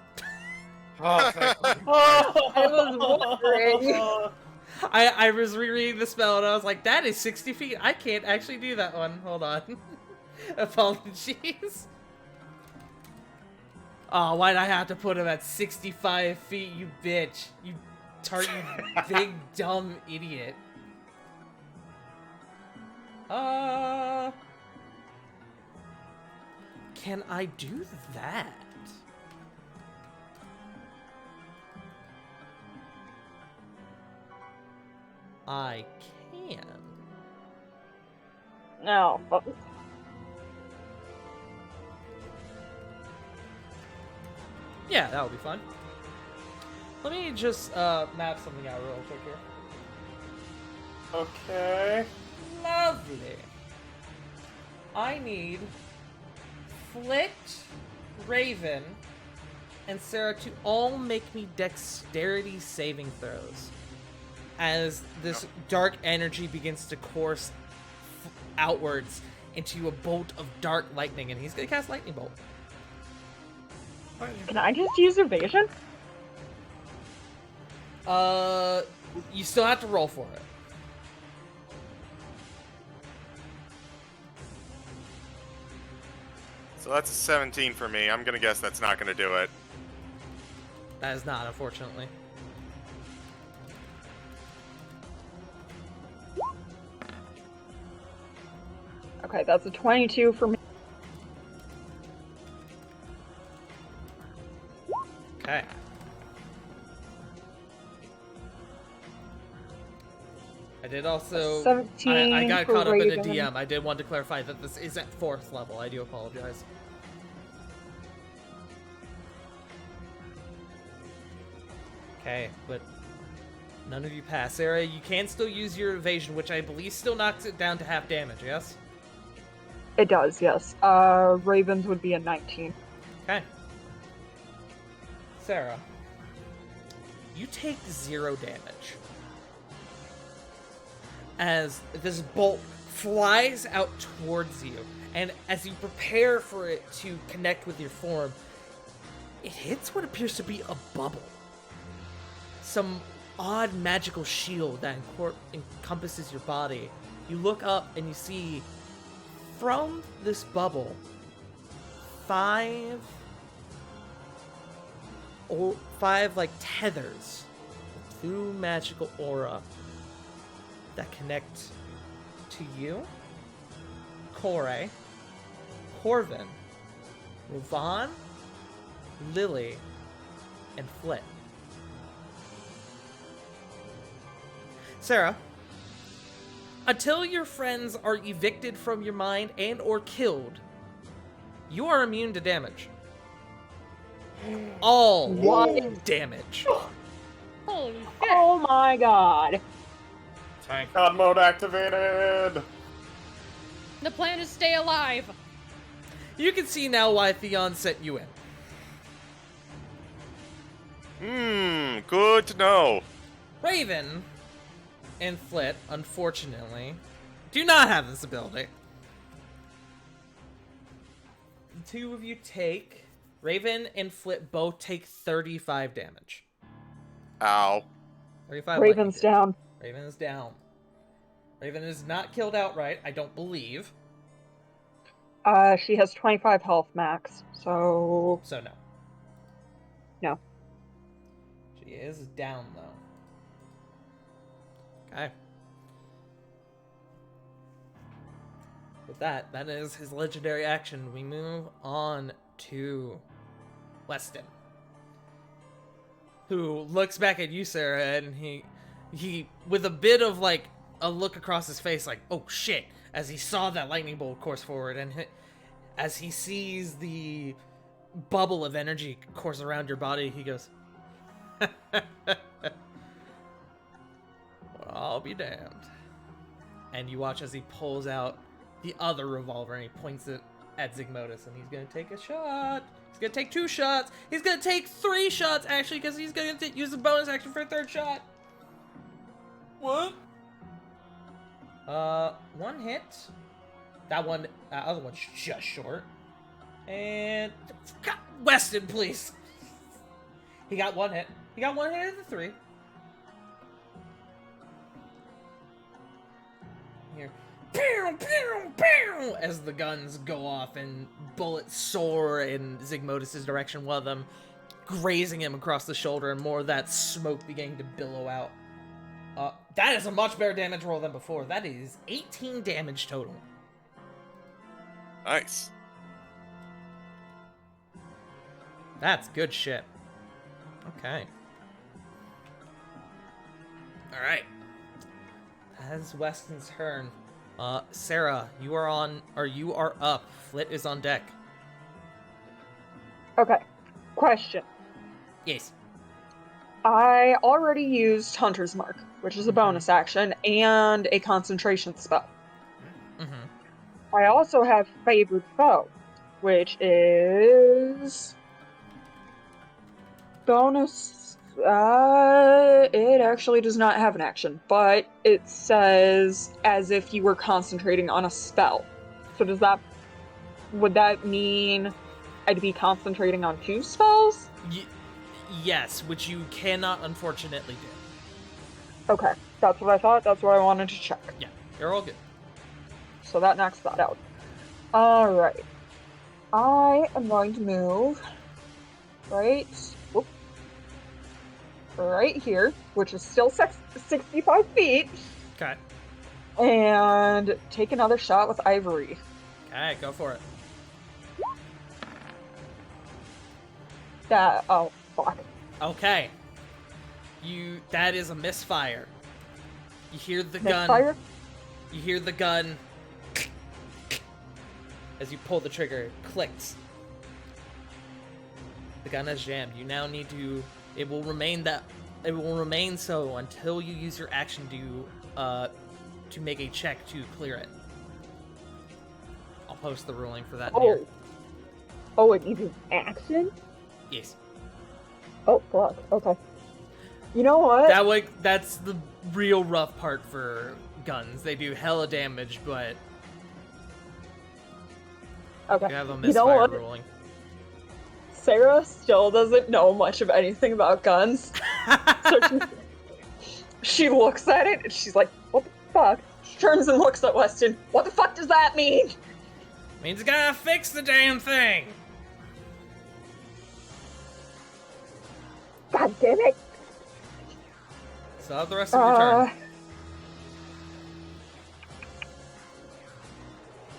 Oh, thank you. I was wondering. I was rereading the spell and I was like, that is 60 feet. I can't actually do that one. Hold on. Apologies. Oh, why'd I have to put him at 65 feet, you bitch? You big dumb idiot. Can I do that? I can. No. Yeah, that would be fun. Let me just map something out real quick here. Okay. Lovely. I need Flint, Raven, and Sarah to all make me dexterity saving throws. As this dark energy begins to course outwards into a bolt of dark lightning, and he's gonna cast Lightning Bolt. Can I just use evasion? You still have to roll for it. So that's a 17 for me. I'm gonna guess that's not gonna do it. That is not, unfortunately. Okay, that's a 22 for me. Okay. I did also. 17 I got for caught up in a Raven. DM. I did want to clarify that this is at 4th level. I do apologize. Okay, but none of you pass. Sarah, you can still use your evasion, which I believe still knocks it down to half damage, yes? It does, yes. Ravens would be a 19. Okay. Sarah, you take 0 damage. As this bolt flies out towards you, and as you prepare for it to connect with your form, it hits what appears to be a bubble. Some odd magical shield that encompasses your body. You look up and you see from this bubble 5 like tethers through magical aura that connect to you, Kore, Corvin, Ravon, Lily, and Flint. Sarah, until your friends are evicted from your mind and or killed, you are immune to damage. All What? damage. Holy shit. Oh my god. Tank. God mode activated! The plan is stay alive. You can see now why Theon sent you in. Good to know. Raven and Flit, unfortunately, do not have this ability. The two of you take, Raven and Flit both take 35 damage. Ow. 35 Raven's lightning damage. down. Raven is down. Raven is not killed outright, I don't believe. She has 25 health max, so... So no. No. She is down though. Okay. With that is his legendary action. We move on to Weston, who looks back at you, Sarah, and he with a bit of like a look across his face, like, oh shit, as he saw that lightning bolt course forward, and as he sees the bubble of energy course around your body, he goes, I'll be damned. And you watch as he pulls out the other revolver and he points it at Tsig'Motus, and he's gonna take a shot. He's gonna take 2 shots. He's gonna take 3 shots, actually, because he's gonna use the bonus action for a 3rd shot. What? 1 hit. That other one's just short. And Weston, please. He got 1 hit. He got 1 hit at the 3. Here, pew, pew, pew, as the guns go off and bullets soar in Tsig'Motus' direction, one of them grazing him across the shoulder, and more of that smoke beginning to billow out. That is a much better damage roll than before. That is 18 damage total. Nice. That's good shit. Okay. Alright. That's Weston's turn. Sarah, you are up. Flit is on deck. Okay. Question. Yes. I already used Hunter's Mark, which is a bonus action, and a concentration spell. Mm-hmm. I also have Favored Foe, which is bonus. It actually does not have an action, but it says as if you were concentrating on a spell. So would that mean I'd be concentrating on 2 spells? Yes, which you cannot unfortunately do. Okay, that's what I thought. That's what I wanted to check. Yeah, you're all good. So that knocks that out. Alright. I am going to move right here, which is still 65 feet, Okay. and take another shot with Ivory. Okay, go for it. Oh, fuck. Okay. That is a misfire. You hear the gun. Misfire? You hear the gun as you pull the trigger. It clicks. The gun has jammed. You now need to. It will remain so until you use your action to make a check to clear it. I'll post the ruling for that here. Oh, it needs an action? Yes. Oh, fuck. Okay. You know what? That's the real rough part for guns. They do hella damage, but Okay. you have a You know misfire what? ruling. Sarah still doesn't know much of anything about guns. So she looks at it and she's like, what the fuck? She turns and looks at Weston. What the fuck does that mean? Means you gotta fix the damn thing. God damn it. So have the rest of your turn.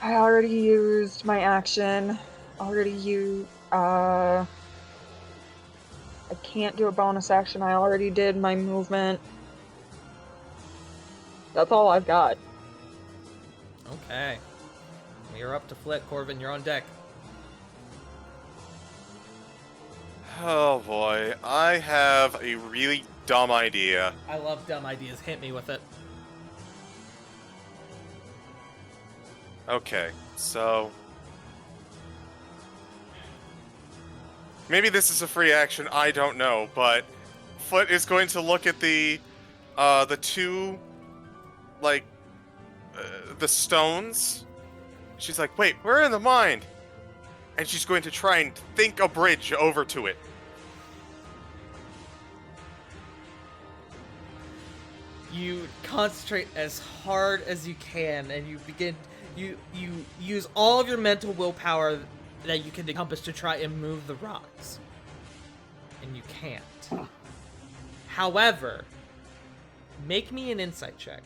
I already used my action. I can't do a bonus action. I already did my movement. That's all I've got. Okay. You're up to Flit. Corvin, you're on deck. Oh boy, I have a really dumb idea. I love dumb ideas. Hit me with it. Okay, so maybe this is a free action, I don't know, but Foot is going to look at the 2, like, the stones. She's like, wait, we're in the mine! And she's going to try and think a bridge over to it. You concentrate as hard as you can, and you use all of your mental willpower that you can encompass to try and move the rocks. And you can't. However, make me an insight check.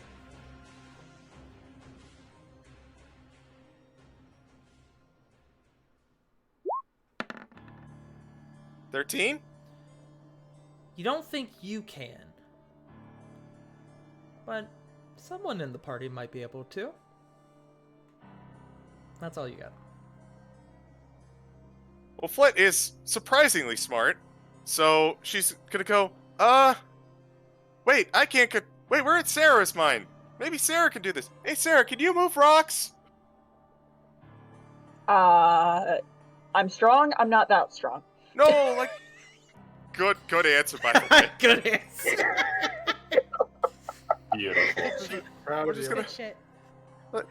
13? You don't think you can, but someone in the party might be able to. That's all you got. Well, Flit is surprisingly smart, so she's gonna go, wait, I can't wait, we're at Sarah's mine. Maybe Sarah can do this. Hey, Sarah, can you move rocks? I'm strong. I'm not that strong. No, like, good answer, by the way. Good answer. Beautiful. Proud We're of just you. gonna- Good shit.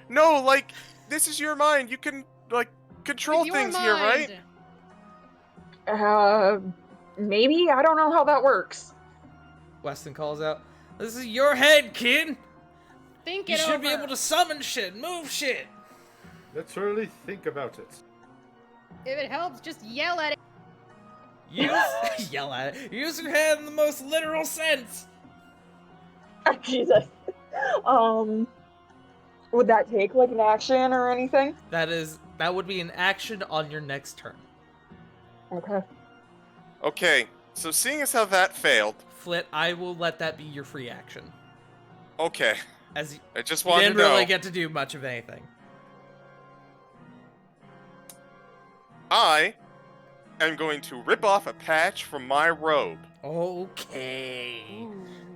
No, like, this is your mind. You can, like, control With your things here, right? mind. Maybe? I don't know how that works. Weston calls out, "This is your head, kid. Think You it should be over. able to summon shit, move shit." Literally think about it. If it helps, just yell at it. Use yell at it. Use your head in the most literal sense. Jesus. Would that take like an action or anything? That would be an action on your next turn. Okay. Okay, so seeing as how that failed, Flit, I will let that be your free action. okay, As I just you wanted didn't to know. really get to do much of anything. I am going to rip off a patch from my robe. Okay.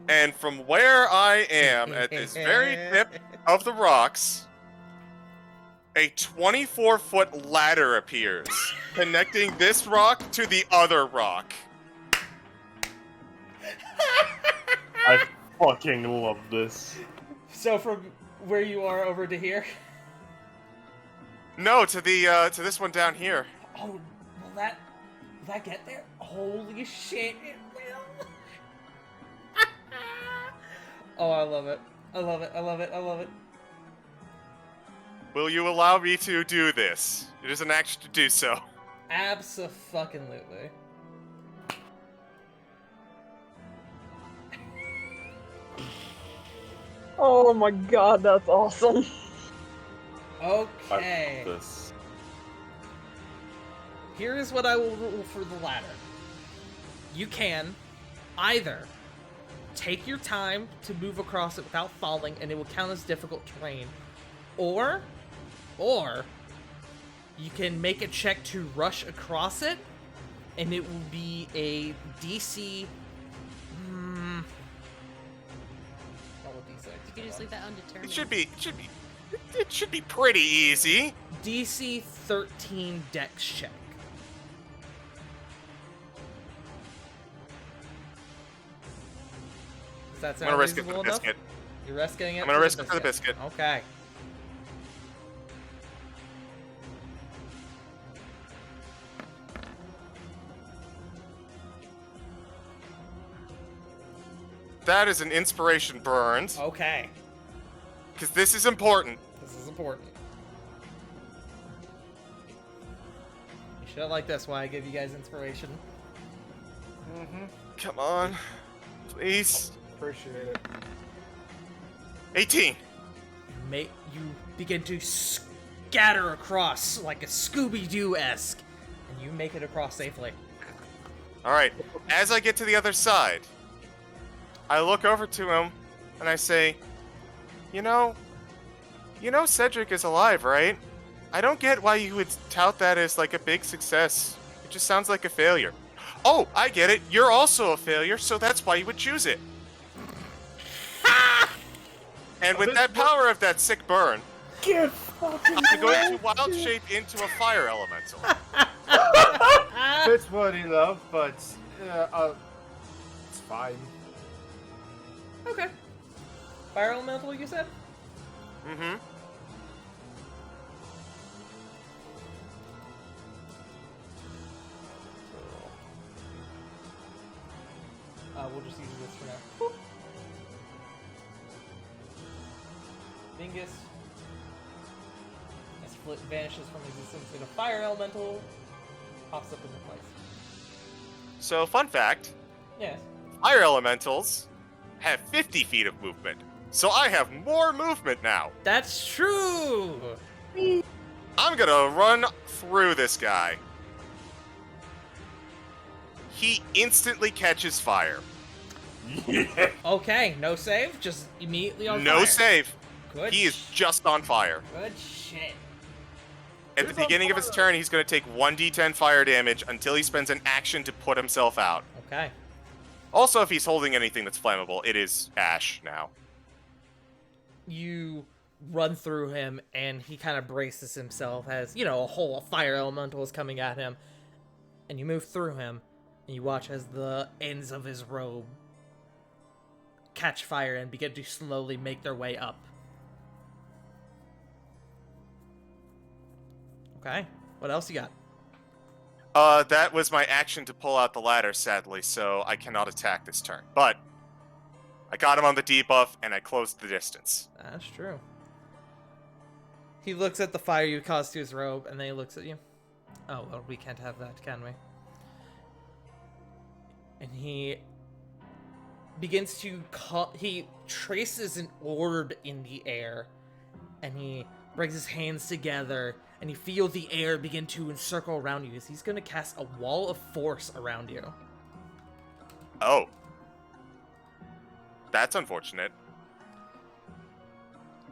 And from where I am at this very tip of the rocks, a 24-foot ladder appears, connecting this rock to the other rock. I fucking love this. So from where you are over to here? No, to this one down here. Oh, will that get there? Holy shit, it will. Oh, I love it. I love it. I love it. I love it. Will you allow me to do this? It is an action to do so. Abso-fucking-lutely. Oh my god, that's awesome. Okay. This. Here is what I will rule for the ladder. You can either take your time to move across it without falling, and it will count as difficult terrain, or you can make a check to rush across it, and it will be a DC. What would DC? You can just leave that undetermined. It should be pretty easy. DC 13 Dex check. Does that I'm sound gonna risk it for reasonable the enough? biscuit. You're risking it. I'm gonna risk it for the biscuit. Okay. That is an inspiration burned, Okay. because this is important. This is important. You should like this why I give you guys inspiration. Come on. Please. Appreciate it. 18. You begin to scatter across like a Scooby-Doo-esque, and you make it across safely. Alright. As I get to the other side, I look over to him and I say, You know Cedric is alive, right? I don't get why you would tout that as like a big success. It just sounds like a failure. Oh, I get it. You're also a failure, so that's why you would choose it. And with that power of that sick burn, I'm going to wild shape into a fire elemental. It's what he loved, but it's fine. Okay. Fire elemental, you said? Mm-hmm. We'll just use this for now. Boop. Dingus. As Flit vanishes from existence in a fire elemental, pops up in the place. So, fun fact, Yes. fire elementals have 50 feet of movement. So I have more movement now. That's true! I'm gonna run through this guy. He instantly catches fire. Yeah. Okay, no save, just immediately on No fire. save. Good He is just on fire. Good shit. At the beginning of his turn, he's gonna take 1d10 fire damage until he spends an action to put himself out. Okay. Also, if he's holding anything that's flammable, it is ash now. You run through him, and he kind of braces himself as, you know, a whole fire elemental is coming at him. And you move through him, and you watch as the ends of his robe catch fire and begin to slowly make their way up. Okay, what else you got? That was my action to pull out the ladder, sadly, so I cannot attack this turn. But I got him on the debuff, and I closed the distance. That's true. He looks at the fire you caused to his robe, and then he looks at you. Oh, well, we can't have that, can we? And he begins to he traces an orb in the air, and he brings his hands together, and you feel the air begin to encircle around you as he's going to cast a wall of force around you. Oh. That's unfortunate.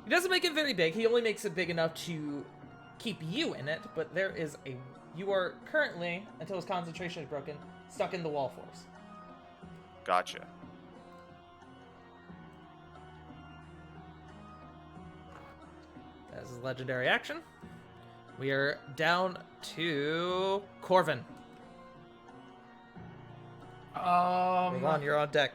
He doesn't make it very big. He only makes it big enough to keep you in it, but there is a... You are currently, until his concentration is broken, stuck in the wall force. Gotcha. That's his legendary action. We are down to Corvin. Ron, you're on deck.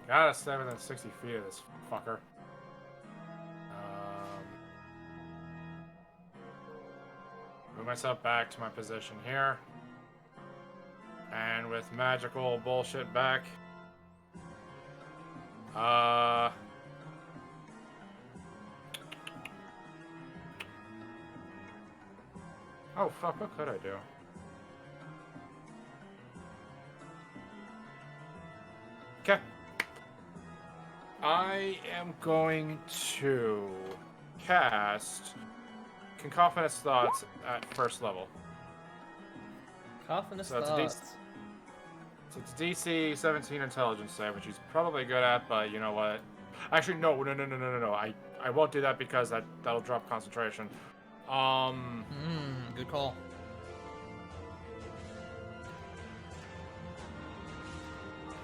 Gotta stay within 60 feet of this fucker. Move myself back to my position here. And with magical bullshit back. Oh fuck, what could I do? Okay. I am going to cast Cacophonous Thoughts at first level. Cacophonous So Thoughts. It's DC 17 Intelligence save, which he's probably good at, but you know what? Actually, no. I won't do that because that'll drop concentration. Good call.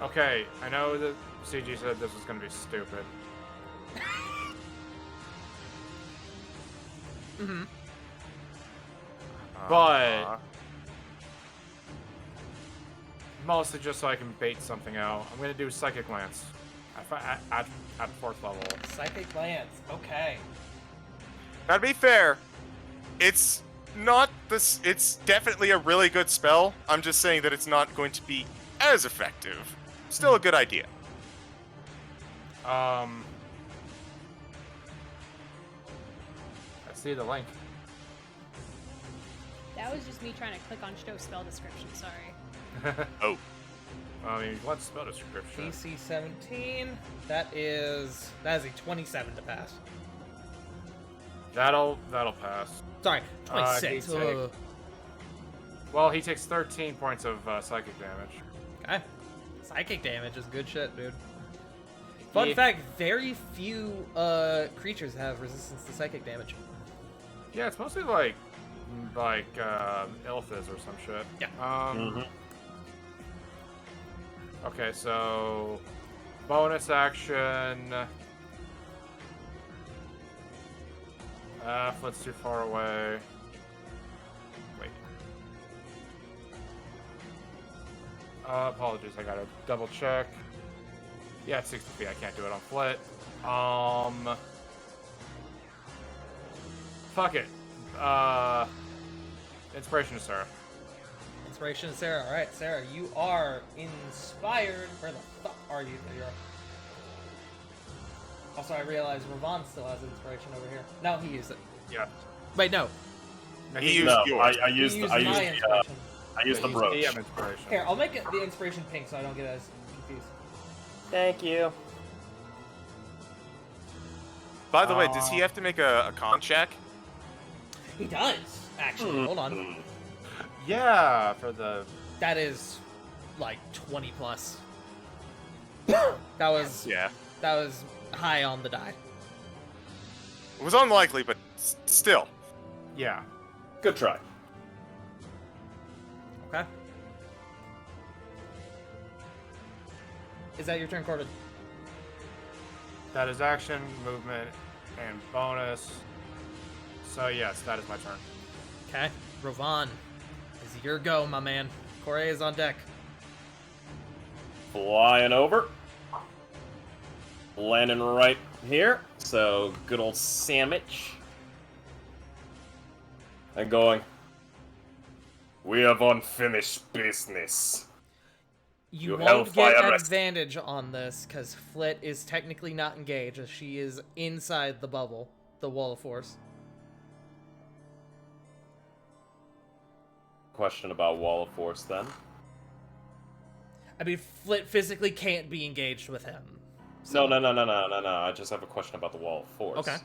Okay, I know that CG said this was gonna be stupid. Mm-hmm. But mostly just so I can bait something out. I'm gonna do Psychic Lance at 4th level. Psychic Lance. Okay. Now, to be fair, it's not this. It's definitely a really good spell. I'm just saying that it's not going to be as effective. Still a good idea. I see the link. That was just me trying to click on show spell description, sorry. Oh. I mean, what spell description? DC 17. That is a 27 to pass. That'll pass. Sorry, 26. he take- Well, he takes 13 points of psychic damage. Okay. Psychic damage is good shit, dude. Fun Yeah. fact, very few creatures have resistance to psychic damage. Yeah, it's mostly like Ilthas or some shit. Yeah. Okay, so bonus action. Flint's too far away. Wait. Apologies, I gotta double check. Yeah, it's 60 feet. I can't do it on Flit. Fuck it. Inspiration to Sarah. Inspiration to Sarah. Alright, Sarah, you are inspired. Where the fuck are you? There you are. Also, I realize Ravon still has inspiration over here. No, he used it. Yeah. Wait, no. He used No, yours. I used He the used my inspiration. I used the He's brooch. DM inspiration. Here, I'll make it the inspiration pink so I don't get as confused. Thank you. By the way, does he have to make a con check? He does, actually. Hold on. Yeah, for the That is like 20 plus. That was Yeah. high on the die. It was unlikely, but still. yeah. Good try. Okay. Is that your turn, Corbin? That is action, movement, and bonus. So yes, that is my turn. Okay, Rovan, it's your go, my man. Corey is on deck. Flying over. Landing right here. So, good old sandwich. And going, we have unfinished business. You You won't get hellfire rest. advantage on this because Flit is technically not engaged as she is inside the bubble, the wall of force. Question about Wall of Force then. I mean, Flit physically can't be engaged with him. No. I just have a question about the Wall of Force. Okay.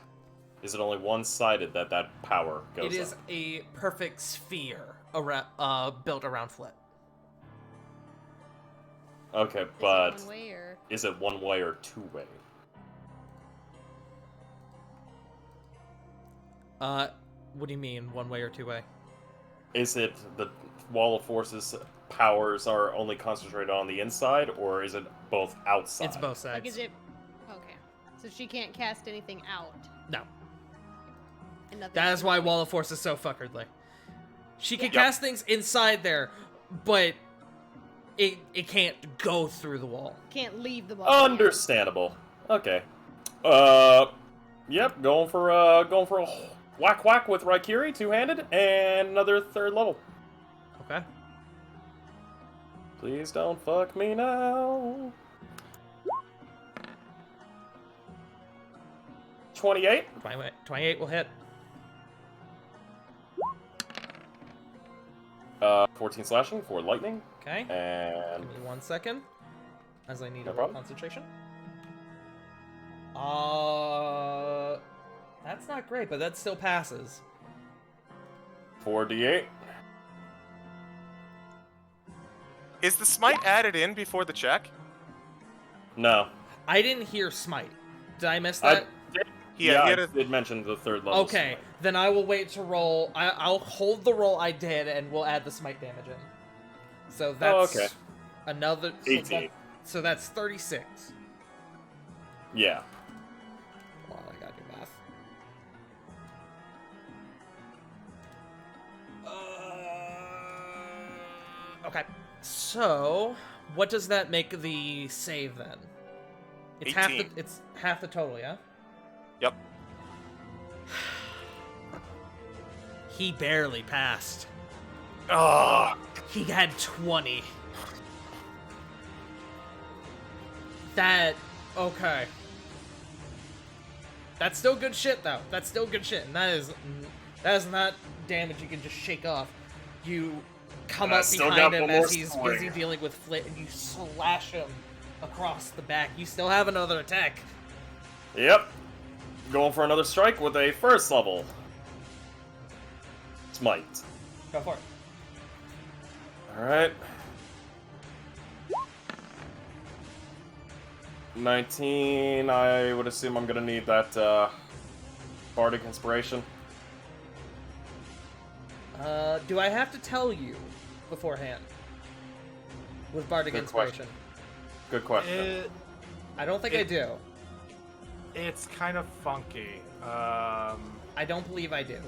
Is it only one-sided that power goes It is up? a perfect sphere around, built around Flit. Okay, Is it but one way or? is it one-way or two-way? What do you mean, one way or two way? Is it the Wall of Force's powers are only concentrated on the inside, or is it both outside? It's both sides. Like, is it? Okay. So she can't cast anything out. No. And nothing That is why else. Wall of Force is so fuckeredly. She can Yeah. cast things inside there, but it can't go through the wall. Can't leave the ball. Understandable. Okay. Yep. Going for a whack with Raikiri, two-handed, and another third level. Okay. Please don't fuck me now. 28. 28 will hit. 14 slashing for lightning, Okay. and Give me 1 second, as I need No a roll problem. concentration. That's not great, but that still passes. 4d8. Is the smite added in before the check? No. I didn't hear smite. Did I miss I that? did, Yeah, he I had a- did mention the third level. Okay, smite. then I will wait to roll. I'll hold the roll I did, and we'll add the smite damage in. So that's okay. another. 18. So that's 36. Yeah. Hold on, I gotta do math. Okay, so what does that make the save then? It's 18. It's half the total, yeah. Yep. He barely passed. Oh, He had 20. That okay. That's still good shit though. That's still good shit, and that is not damage you can just shake off. You come I up still behind got him one as more he's swing. busy dealing with Flit, and you slash him across the back. You still have another attack. Yep. Going for another strike with a first level smite. Go for it. Alright. 19, I would assume I'm gonna need that Bardic Inspiration. Do I have to tell you beforehand? With Bardic Good Inspiration? question. Good question. I don't think I do. It's kind of funky. I don't believe I do.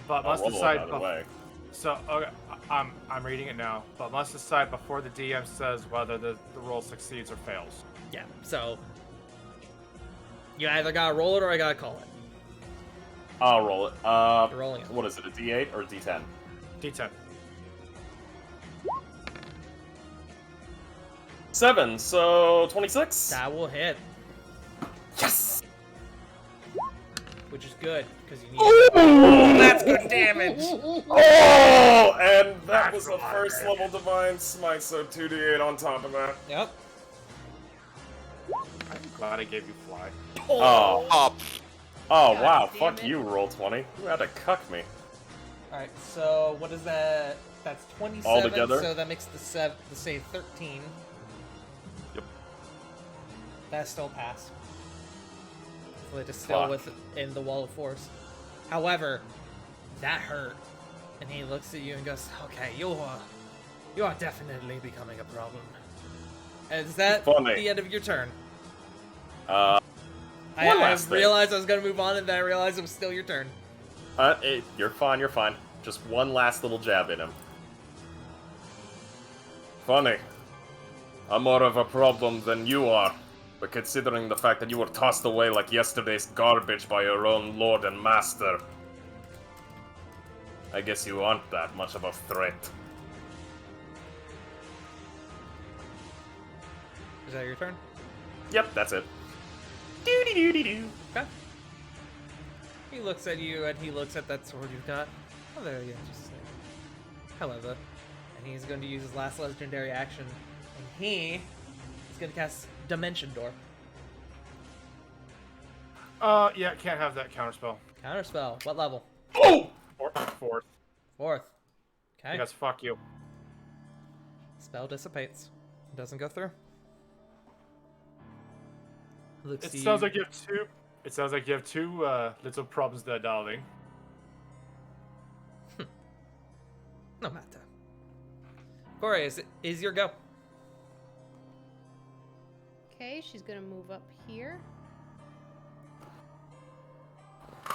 But I'll must roll it decide. either way. So okay, I'm reading it now. But must decide before the DM says whether the roll succeeds or fails. Yeah, so you either gotta roll it or I gotta call it. I'll roll it. You're rolling it. What is it, a D8 or a D10? D10. 7, so 26? That will hit, Yes! which is good because you need. Oh, that's good damage. Oh! And that was a first level Divine Smite, so 2d8 on top of that. Yep. I'm glad I gave you fly. Oh. oh, Oh, God wow. damn Fuck it. you, roll 20. You had to cuck me. All right. So what is that? That's 27. Altogether? So that makes the save 13. Yep. That still passed. Flit is still Fuck. within the wall of force. However, that hurt, and he looks at you and goes, "Okay, you are definitely becoming a problem." Is that Funny. the end of your turn? One I last thing. realized I was gonna move on, and then I realized it was still your turn. You're fine. Just one last little jab in him. Funny. I'm more of a problem than you are. But considering the fact that you were tossed away like yesterday's garbage by your own lord and master, I guess you aren't that much of a threat. Is that your turn? Yep, that's it. Doo-dee-doo-dee-doo. Okay. He looks at you, and he looks at that sword you've got. Oh, there you just say. However, and he's going to use his last legendary action, and he is going to cast Dimension Door. Yeah, can't have that counterspell. Counterspell. What level? Oh! Fourth. Fourth. Okay. Because fuck you. Spell dissipates. It doesn't go through. Looks It to sounds you- like you have two. It sounds like you have two little problems there, darling. No matter. Corey, is your go. Okay, she's gonna move up here.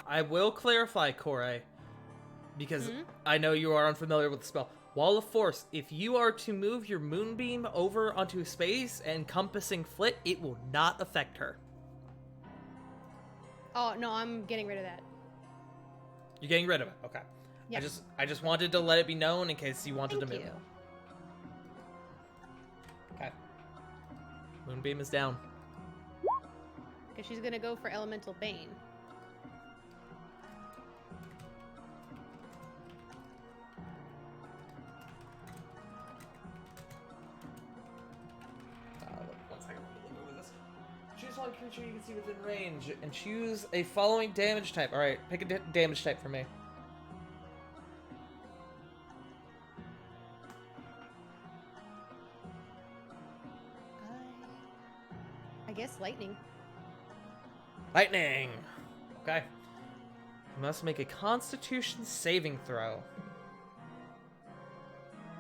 I will clarify, Corey, because Mhm. I know you are unfamiliar with the spell. Wall of Force, if you are to move your moonbeam over onto a space encompassing Flint, it will not affect her. Oh no, I'm getting rid of that. You're getting rid of it. Okay. Yeah. I just wanted to let it be known in case you wanted Thank to move. you. Okay. Moonbeam is down. Because she's gonna go for Elemental Bane. One second. Let me move this. Choose one creature you can see within range and choose a following damage type. All right, pick a damage type for me. I guess lightning. Lightning. Okay. You must make a Constitution saving throw.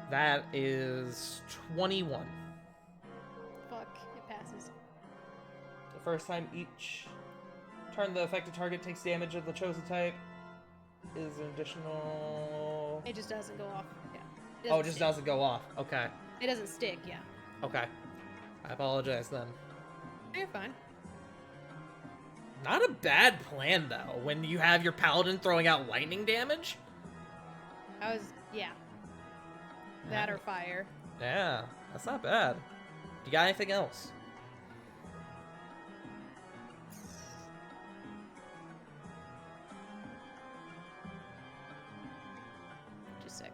That is 21. Fuck, it passes. The first time each turn the affected target takes damage of the chosen type is an additional... It just doesn't go off. Yeah. Oh, it just doesn't go off. Okay. It doesn't stick, yeah. Okay. I apologize then. You're fine. Not a bad plan, though, when you have your paladin throwing out lightning damage. Yeah. That or fire. Yeah, that's not bad. You got anything else? Just a sec.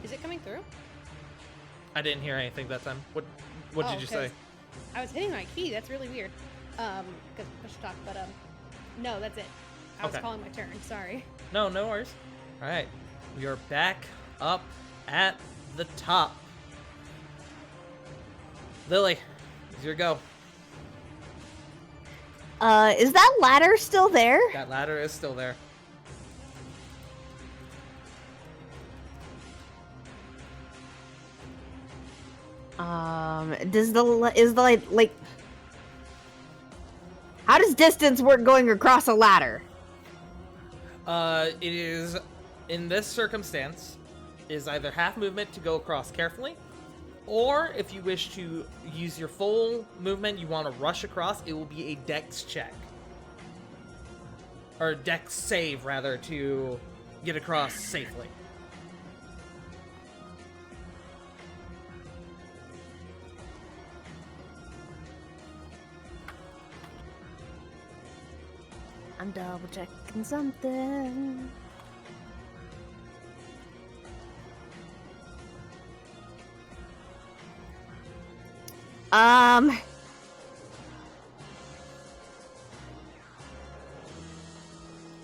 Is it coming through? I didn't hear anything that time. What Oh, did you say? 'cause I was hitting my key. That's really weird. Because push talk, but no, that's it. I was Okay. calling my turn. Sorry. No worries. All right, we are back up at the top. Lily, it's your go. Is that ladder still there? That ladder is still there. Is the like how does distance work going across a ladder? It is, in this circumstance, is either half movement to go across carefully, or if you wish to use your full movement, you want to rush across, it will be a dex check. Or dex save, rather, to get across safely. I'm double checking something. Um.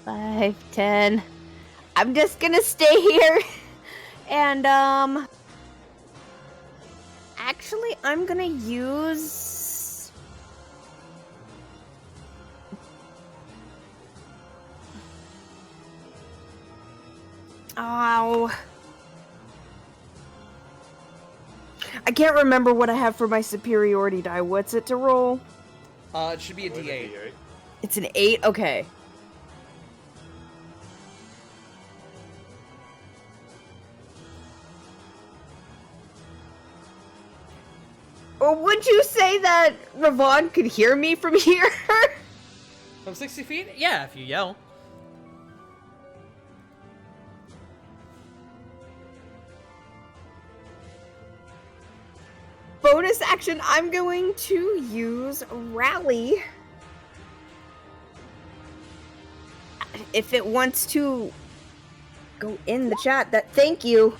5, 10. I'm just gonna stay here. And, actually, I'm gonna use... Oh... I can't remember what I have for my superiority die. What's it to roll? It should be a D8. It's an 8? Okay. Or would you say that Ravon could hear me from here? From 60 feet? Yeah, if you yell. Bonus action, I'm going to use Rally. If it wants to go in the chat, that thank you.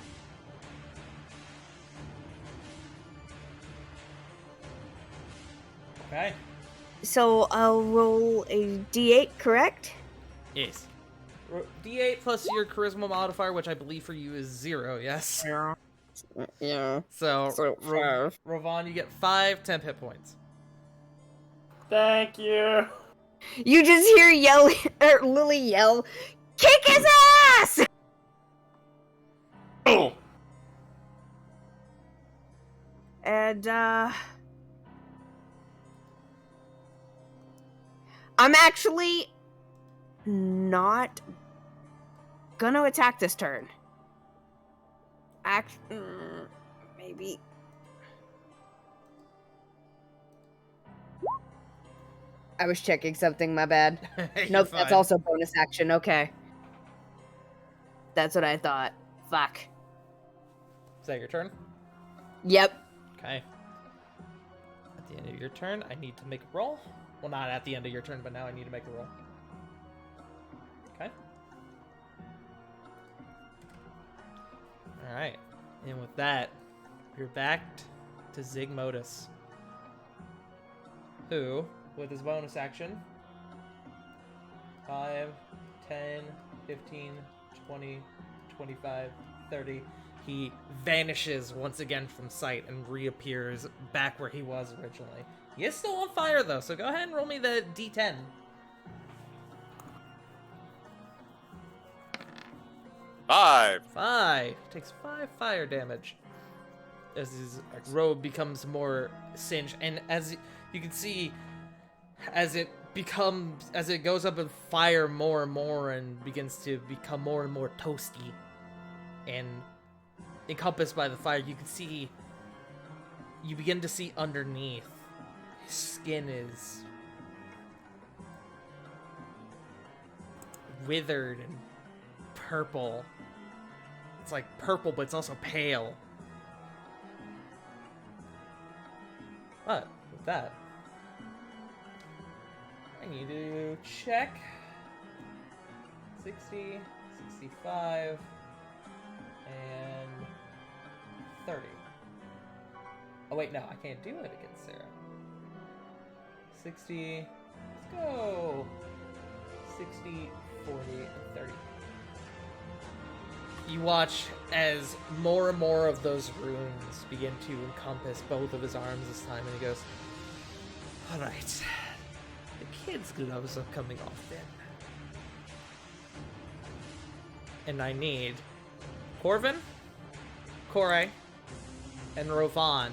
Okay. So I'll roll a d8, correct? Yes. D8 plus your charisma modifier, which I believe for you is 0, yes? Yeah. So, Ravon, you get 5 temp hit points. Thank you. You just hear Lily yell, "Kick his ass!" Oh. And, I'm actually not gonna attack this turn. Maybe. I was checking something, my bad. Nope, that's fine. also bonus action, okay. That's what I thought. Fuck. Is that your turn? Yep. Okay. At the end of your turn, I need to make a roll. Well, not at the end of your turn, but now I need to make a roll. Okay. Alright. And with that, you're back to Tsig'Motus, who, with his bonus action, 5, 10, 15, 20, 25, 30, he vanishes once again from sight and reappears back where he was originally. He is still on fire, though, so go ahead and roll me the d10. 5. 5. Takes 5 fire damage as his robe becomes more singed, and as you can see, as it goes up in fire more and more and begins to become more and more toasty and encompassed by the fire, you begin to see underneath. His skin is withered and purple. It's like purple, but it's also pale. But with that, I need to check 60, 65, and 30. Oh wait, no, I can't do it against Sarah. 60, let's go. 60, 40, and 30. You watch as more and more of those runes begin to encompass both of his arms this time, and he goes, "Alright, the kid's gloves are coming off then. And I need Corvin, Kore, and Rovan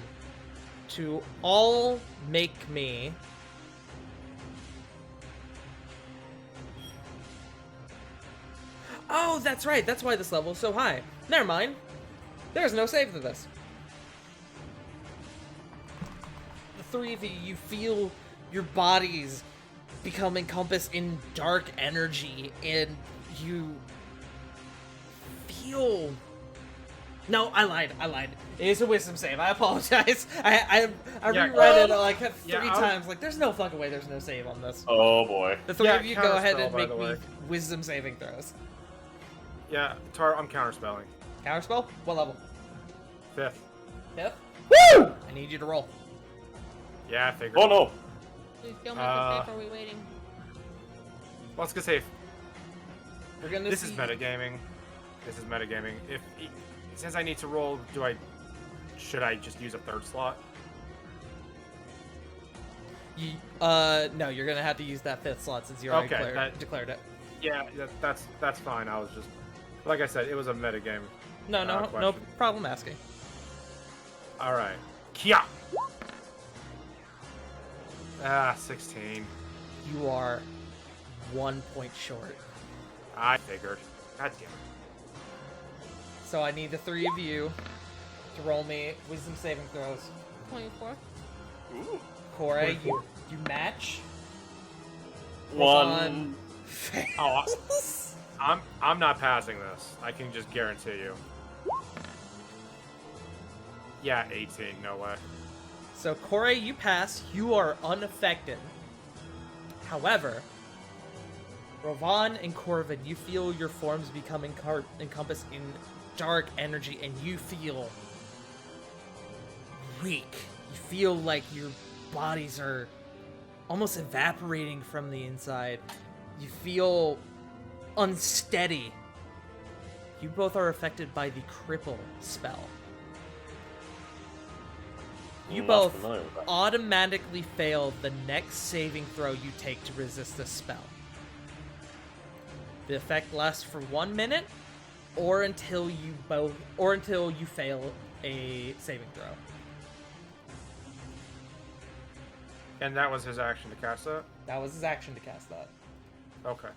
to all make me Oh, that's right. That's why this level is so high. Never mind. There's no save for this. The three of you feel your bodies become encompassed in dark energy, and you feel... No, I lied. It is a wisdom save. I apologize. I reread it like 3 times. Like, there's no fucking way there's no save on this. Oh boy. The three of you go ahead counterspell, and by make the me way. wisdom saving throws. Yeah, Tar, I'm counterspelling. Counterspell? What level? 5th. 5th? Woo! I need you to roll. Yeah, I figured. Oh no. Please don't make a save. Are we waiting? Let's get safe. We're gonna This see... is metagaming. This is metagaming. Since I need to roll, should I just use a third slot? No, you're gonna have to use that 5th slot since you already Okay, declared it. Yeah, that's fine. I was just, like I said, it was a metagame. No question. problem asking. All right, Kia. 16. You are 1 point short. I figured. God damn it. So I need the 3 of you to roll me wisdom saving throws. 24. Ooh. Corey, you match. One. Oh, I'm not passing this. I can just guarantee you. Yeah, 18. No way. So Corey, you pass. You are unaffected. However, Rovan and Corvin, you feel your forms become encompassed in dark energy, and you feel weak. You feel like your bodies are almost evaporating from the inside. You feel unsteady. You both are affected by the cripple spell. You Not both familiar with that. automatically fail the next saving throw you take to resist this spell. The effect lasts for 1 minute, or until you fail a saving throw. And that was his action to cast that? That was his action to cast that. Okay.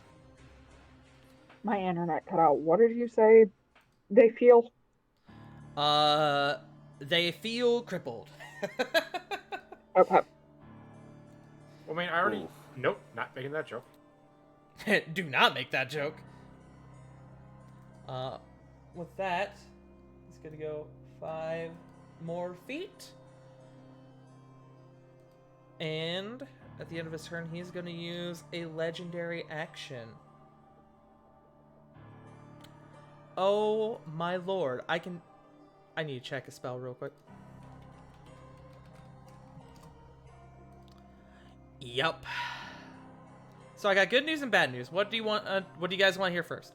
My internet cut out. What did you say they feel? They feel crippled. Okay. I mean, I already... Oof. Nope, not making that joke. Do not make that joke. With that, he's gonna go 5 more feet. And at the end of his turn, he's gonna use a legendary action. Oh my lord, I need to check a spell real quick. Yup. So I got good news and bad news. What do you want? What do you guys want to hear first?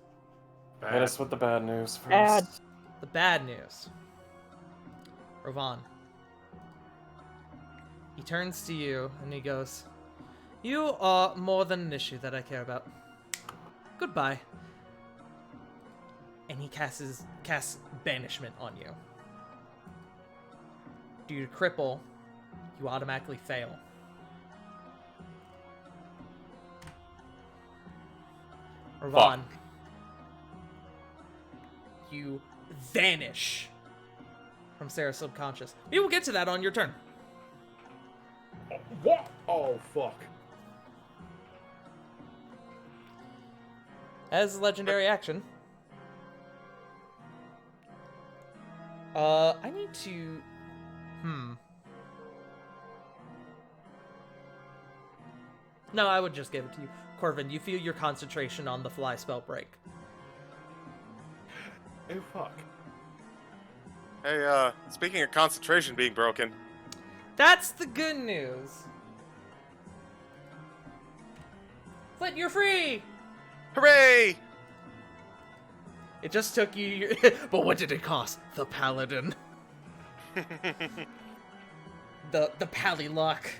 Hit us with the bad news first. Bad. The bad news. Rovan. He turns to you and he goes, "You are more than an issue that I care about. Goodbye." And he casts banishment on you. Due to cripple, you automatically fail. Rovan. You vanish from Sarah's subconscious. We will get to that on your turn. What? Oh, fuck. As a legendary action, I need to... No, I would just give it to you. Corvin, you feel your concentration on the fly spell break. Oh, fuck. Hey, speaking of concentration being broken, That's the good news. Flint, you're free! hooray! It just took you... But what did it cost? The paladin. The pally luck.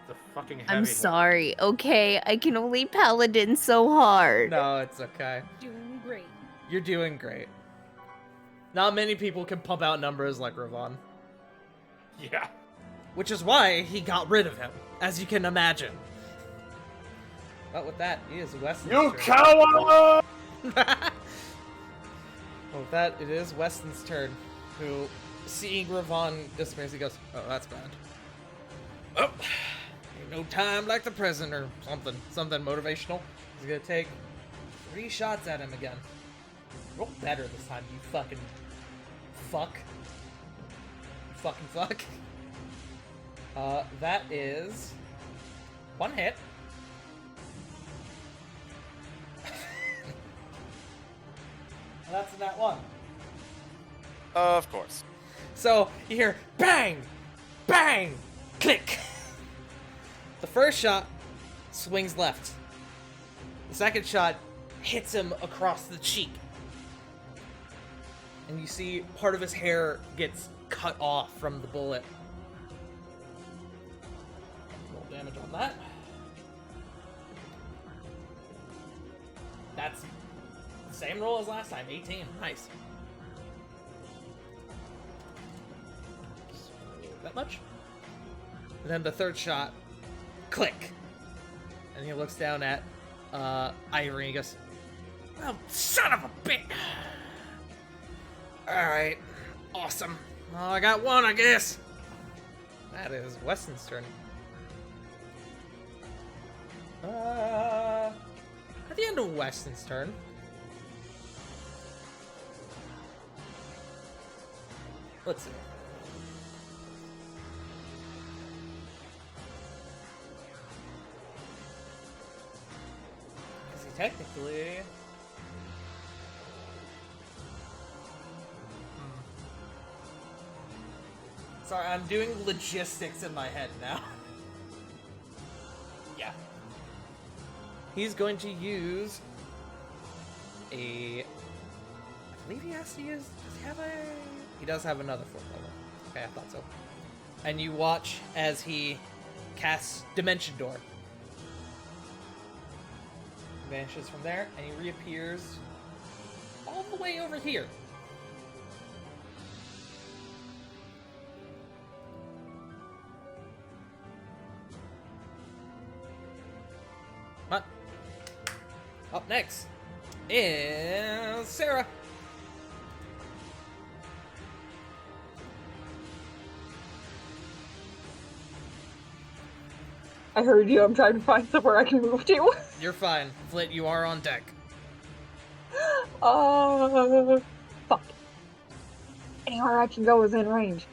The fucking heavy I'm hit. sorry, okay? I can only paladin so hard. No, it's okay. Doing great. You're doing great. Not many people can pump out numbers like Rovan. Yeah. Which is why he got rid of him, as you can imagine. But with that, it is Weston's You turn. coward! Well, with that, it is Weston's turn, who, seeing Rovan disappear, he goes, "Oh, that's bad. Oh, ain't no time like the present," or something motivational. He's gonna take 3 shots at him again. Roll better this time, you fucking fuck. Fucking fuck. That is 1 hit. That's in that one. Of course. So you hear bang, bang, click. The first shot swings left. The second shot hits him across the cheek. and you see part of his hair gets cut off from the bullet. Roll damage on that. That's the same roll as last time, 18. Nice. That much? And then the third shot, click. And he looks down at Ivory and he goes, "Oh, son of a bitch! Alright, awesome. Well, I got one, I guess." That is Weston's turn. At the end of Weston's turn, let's see. Because he technically... Sorry, I'm doing logistics in my head now. Yeah. He's going to use a... I believe he has to use... Does he have a... He does have another 4th level. Okay, I thought so. And you watch as he casts Dimension Door. Vanishes from there, and he reappears all the way over here. Up next is Sarah. I heard you. I'm trying to find somewhere I can move to. You're fine. Flint, you are on deck. Fuck. Anywhere I can go is in range.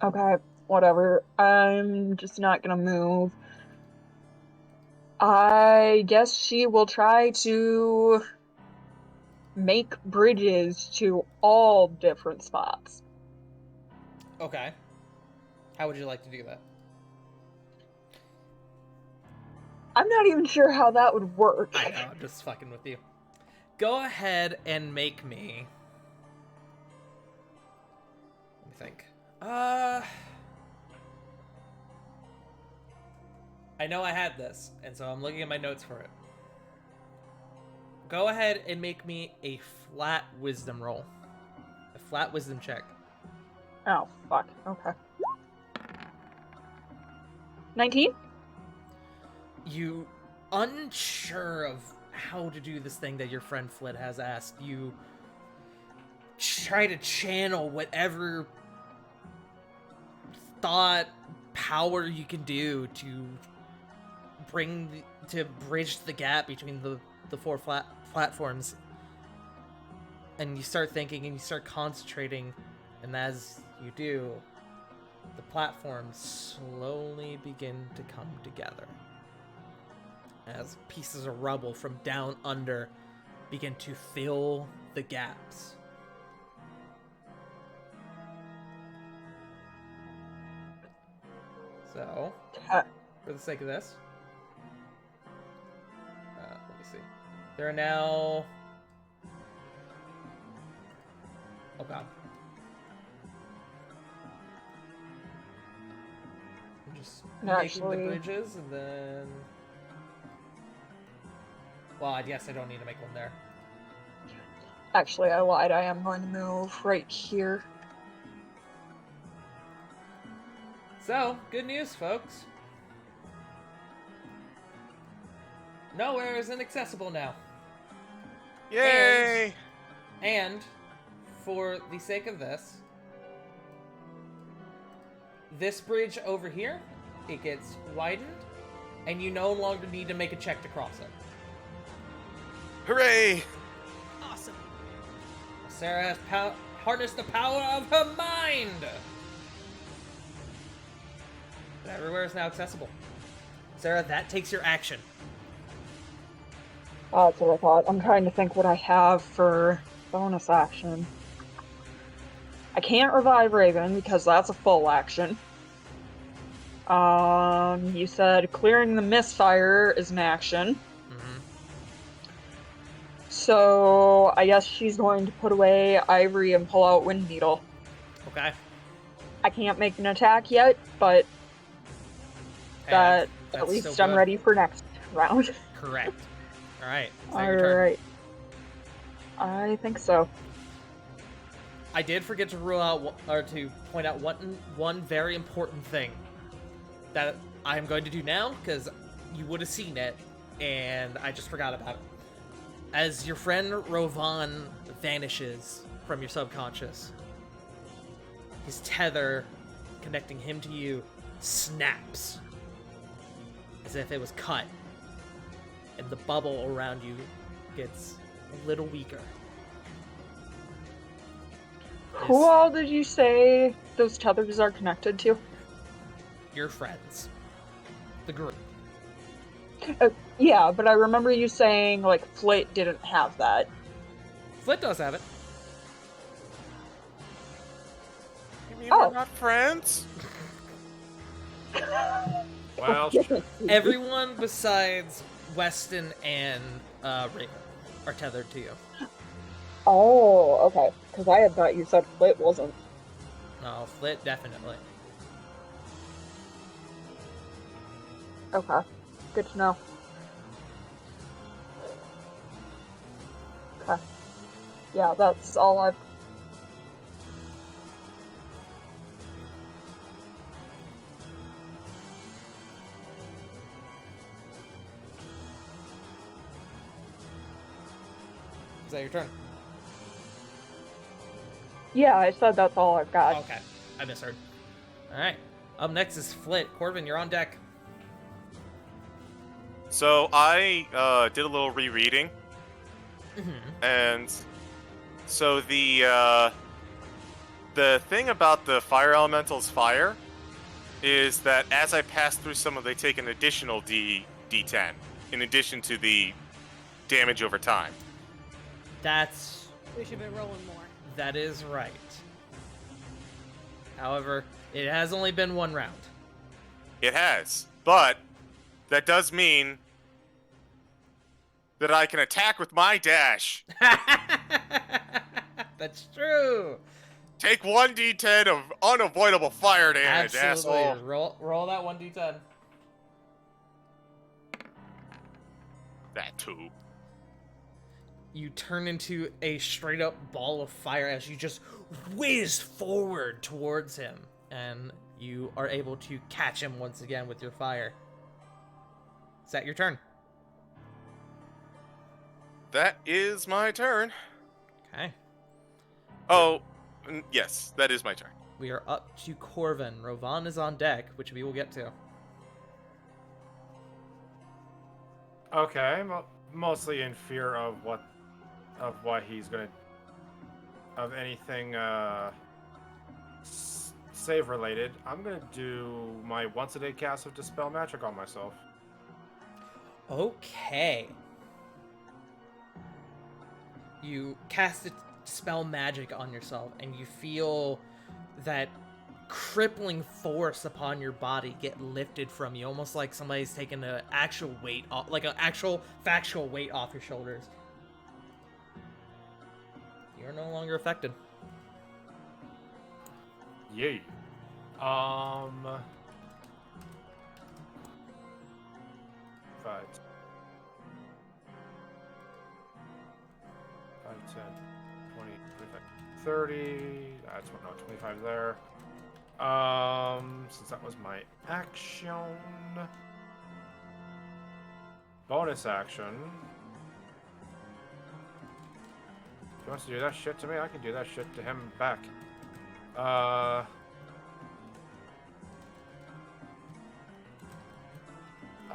Okay, whatever. I'm just not gonna move. I guess she will try to make bridges to all different spots. Okay. How would you like to do that? I'm not even sure how that would work. I know, I'm just fucking with you. Go ahead and make me... Let me think. I know I had this, and so I'm looking at my notes for it. Go ahead and make me a flat wisdom roll. A flat wisdom check. Oh, fuck. Okay. 19? You, unsure of how to do this thing that your friend Flint has asked, you try to channel whatever thought power you can do to bridge the gap between the 4 platforms. And you start thinking and you start concentrating, and as you do, the platforms slowly begin to come together as pieces of rubble from down under begin to fill the gaps. So, for the sake of this, let me see. There are now... Oh god. I'm just making the bridges and then... Well, I guess I don't need to make one there. Actually, I lied. I am going to move right here. So, good news, folks. Nowhere is inaccessible now. Yay! And for the sake of this bridge over here, it gets widened, and you no longer need to make a check to cross it. Hooray! Awesome. Sarah has harnessed the power of her mind! Everywhere is now accessible. Sarah, that takes your action. Oh, that's what I thought. I'm trying to think what I have for bonus action. I can't revive Raven because that's a full action. You said clearing the misfire is an action. Mm-hmm. So I guess she's going to put away Ivory and pull out Wind Needle. Okay. I can't make an attack yet, but Hey, that that's at least still I'm good. ready for next round. Correct. All right. Is that your turn? Alright. I think so. I did forget to rule out or to point out one very important thing that I'm going to do now because you would have seen it and I just forgot about it. As your friend Rovan vanishes from your subconscious, his tether connecting him to you snaps as if it was cut, and the bubble around you gets a little weaker. Who all did you say those tethers are connected to? Your friends. The group. Yeah, but I remember you saying, like, Flint didn't have that. Flint does have it. You mean Oh. we're not friends? Well, Everyone besides Weston and Raven are tethered to you. Oh, okay. Because I had thought you said Flint wasn't. No, Flint definitely. Okay. Good to know. Okay. Yeah, that's all I've... Is that your turn? Yeah, I said that's all I've got. Okay, I misheard. All right. Up next is Flint. Corbin, you're on deck. So I did a little rereading, Mm-hmm. and so the thing about the fire elemental's fire is that as I pass through some of, they take an additional D10 in addition to the damage over time. That's We should be rolling more. that is right. However, it has only been one round. It has, but that does mean that I can attack with my dash. That's true. Take 1d10 of unavoidable fire damage, Absolutely. asshole. Roll that 1d10. That too. You turn into a straight up ball of fire as you just whiz forward towards him, and you are able to catch him once again with your fire. Is that your turn? That is my turn. Okay. Oh, yes, that is my turn. We are up to Corvin. Rovan is on deck, which we will get to. okay, mostly in fear of what he's gonna, of anything save related. I'm gonna do my once a day cast of Dispel Magic on myself. Okay. You cast a spell magic on yourself, and you feel that crippling force upon your body get lifted from you, almost like somebody's taken an actual weight off, like an actual factual weight off your shoulders. You're no longer affected. Yay. 5, 10, 20, 25, 30. That's what, no, 25 there. Since that was my action. Bonus action. If he wants to do that shit to me, I can do that shit to him back.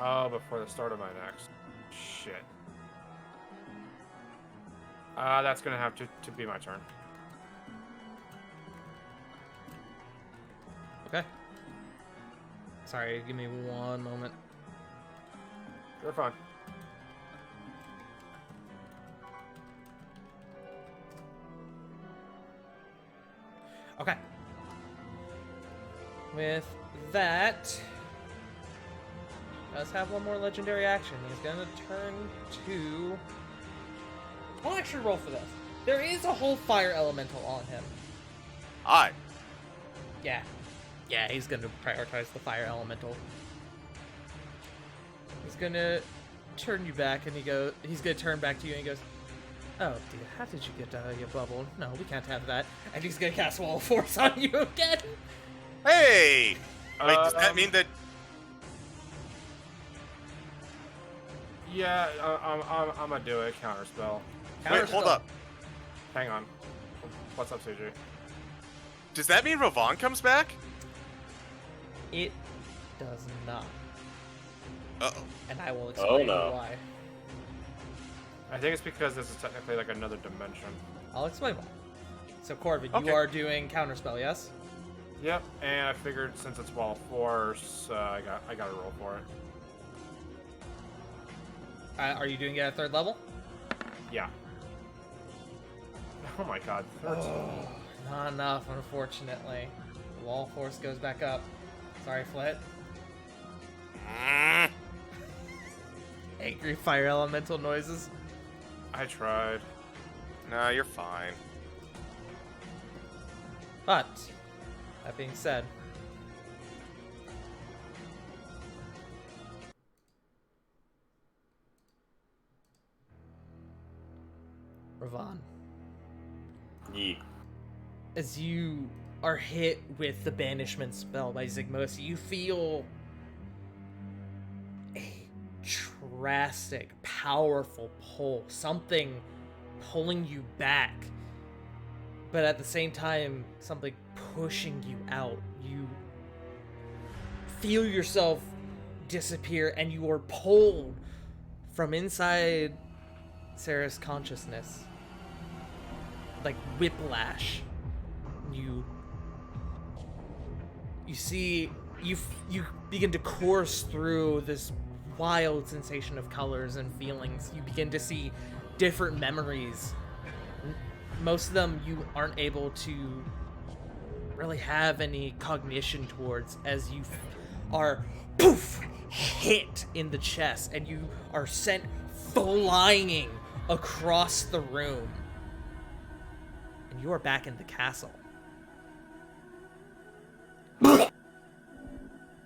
Oh, before the start of my next. Shit. That's gonna have to be my turn. Okay. Sorry, give me one moment. You're fine. Okay. With that, does have one more legendary action. He's gonna turn to... I'll actually roll for this. There is a whole fire elemental on him. Aye. Yeah. Yeah, he's gonna prioritize the fire elemental. He's gonna turn you back and he's gonna turn back to you and he goes, "Oh dear, how did you get out of your bubble? No, we can't have that." And he's gonna cast Wall of Force on you again. Hey! Wait, does that mean that... Yeah, I'm gonna do a counter spell. Wait, hold up. Hang on. What's up, CJ? Does that mean Ravon comes back? It does not. Uh-oh. And I will explain no. why. I think it's because this is technically like another dimension. I'll explain why. So Corvid, Okay. you are doing counterspell, yes? Yep, and I figured since it's Wall of Force, I gotta roll for it. Are you doing it at 3rd level? Yeah. Oh my god. 13. Oh, not enough, unfortunately. The Wall of Force goes back up. Sorry, Flint. Angry fire elemental noises. I tried. Nah, you're fine. But, that being said, Ravon, Yee. as you are hit with the banishment spell by Tsig'Motus, you feel a drastic, powerful pull, something pulling you back, but at the same time, something pushing you out. You feel yourself disappear, and you are pulled from inside Sarah's consciousness, like whiplash. You see, you begin to course through this wild sensation of colors and feelings. You begin to see different memories. Most of them you aren't able to really have any cognition towards, as you are poof hit in the chest and you are sent flying across the room, and you are back in the castle.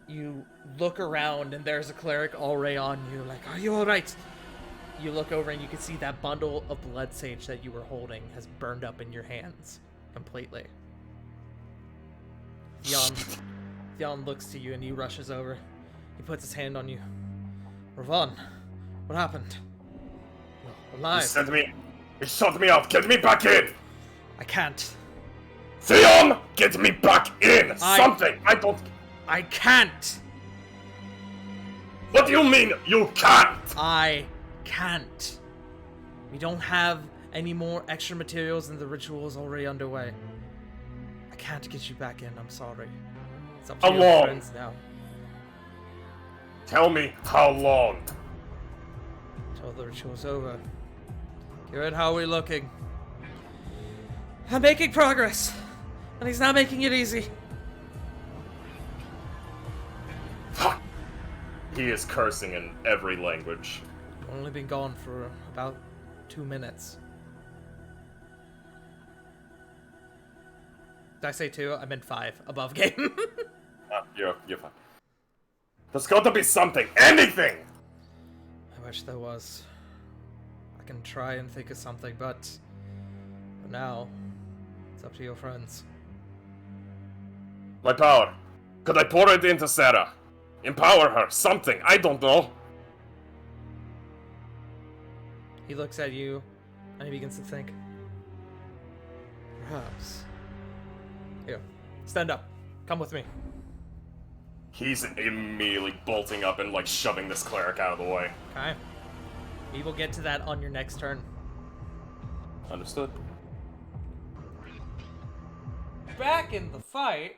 You look around and there's a cleric already on you, like, "Are you alright?" You look over and you can see that bundle of blood sage that you were holding has burned up in your hands completely. Theon looks to you and he rushes over. He puts his hand on you. "Ravon, what happened? You're alive." He shut me out. Get me back in. "I can't. Theon, get me back in. Something. I can't. What do you mean you can't? I can't. We don't have any more extra materials and the ritual is already underway. I can't get you back in. I'm sorry. It's up to How your long? friends now. Tell me how long. Till the ritual's over. Good, how are we looking? I'm making progress, and he's not making it easy. Fuck. He is cursing in every language. Only been gone for about 2 minutes. Did I say 2? I meant 5. Above game. You're fine. There's got to be something. Anything! I wish there was. I can try and think of something, but for now, it's up to your friends. My power. Could I pour it into Sarah? Empower her. Something. I don't know. He looks at you, and he begins to think. Perhaps. Here, stand up. Come with me. He's immediately bolting up and, like, shoving this cleric out of the way. Okay. We will get to that on your next turn. Understood. Back in the fight.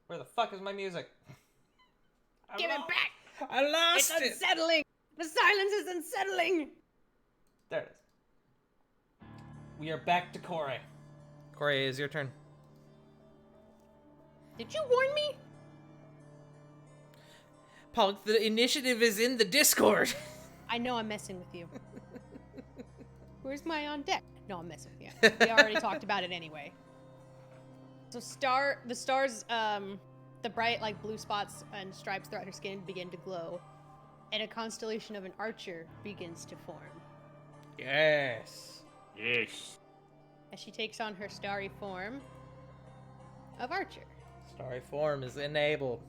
Where the fuck is my music? Give it back! I lost It's it! unsettling! The silence is unsettling! There it is. We are back to Corey. Corey, it is your turn. Did you warn me? Punk, the initiative is in the Discord. I know I'm messing with you. Where's my on deck? No, I'm messing with you. We already talked about it anyway. So the stars, the bright like blue spots and stripes throughout her skin begin to glow, and a constellation of an archer begins to form. Yes. Yes. As she takes on her starry form of archer. Starry form is enabled.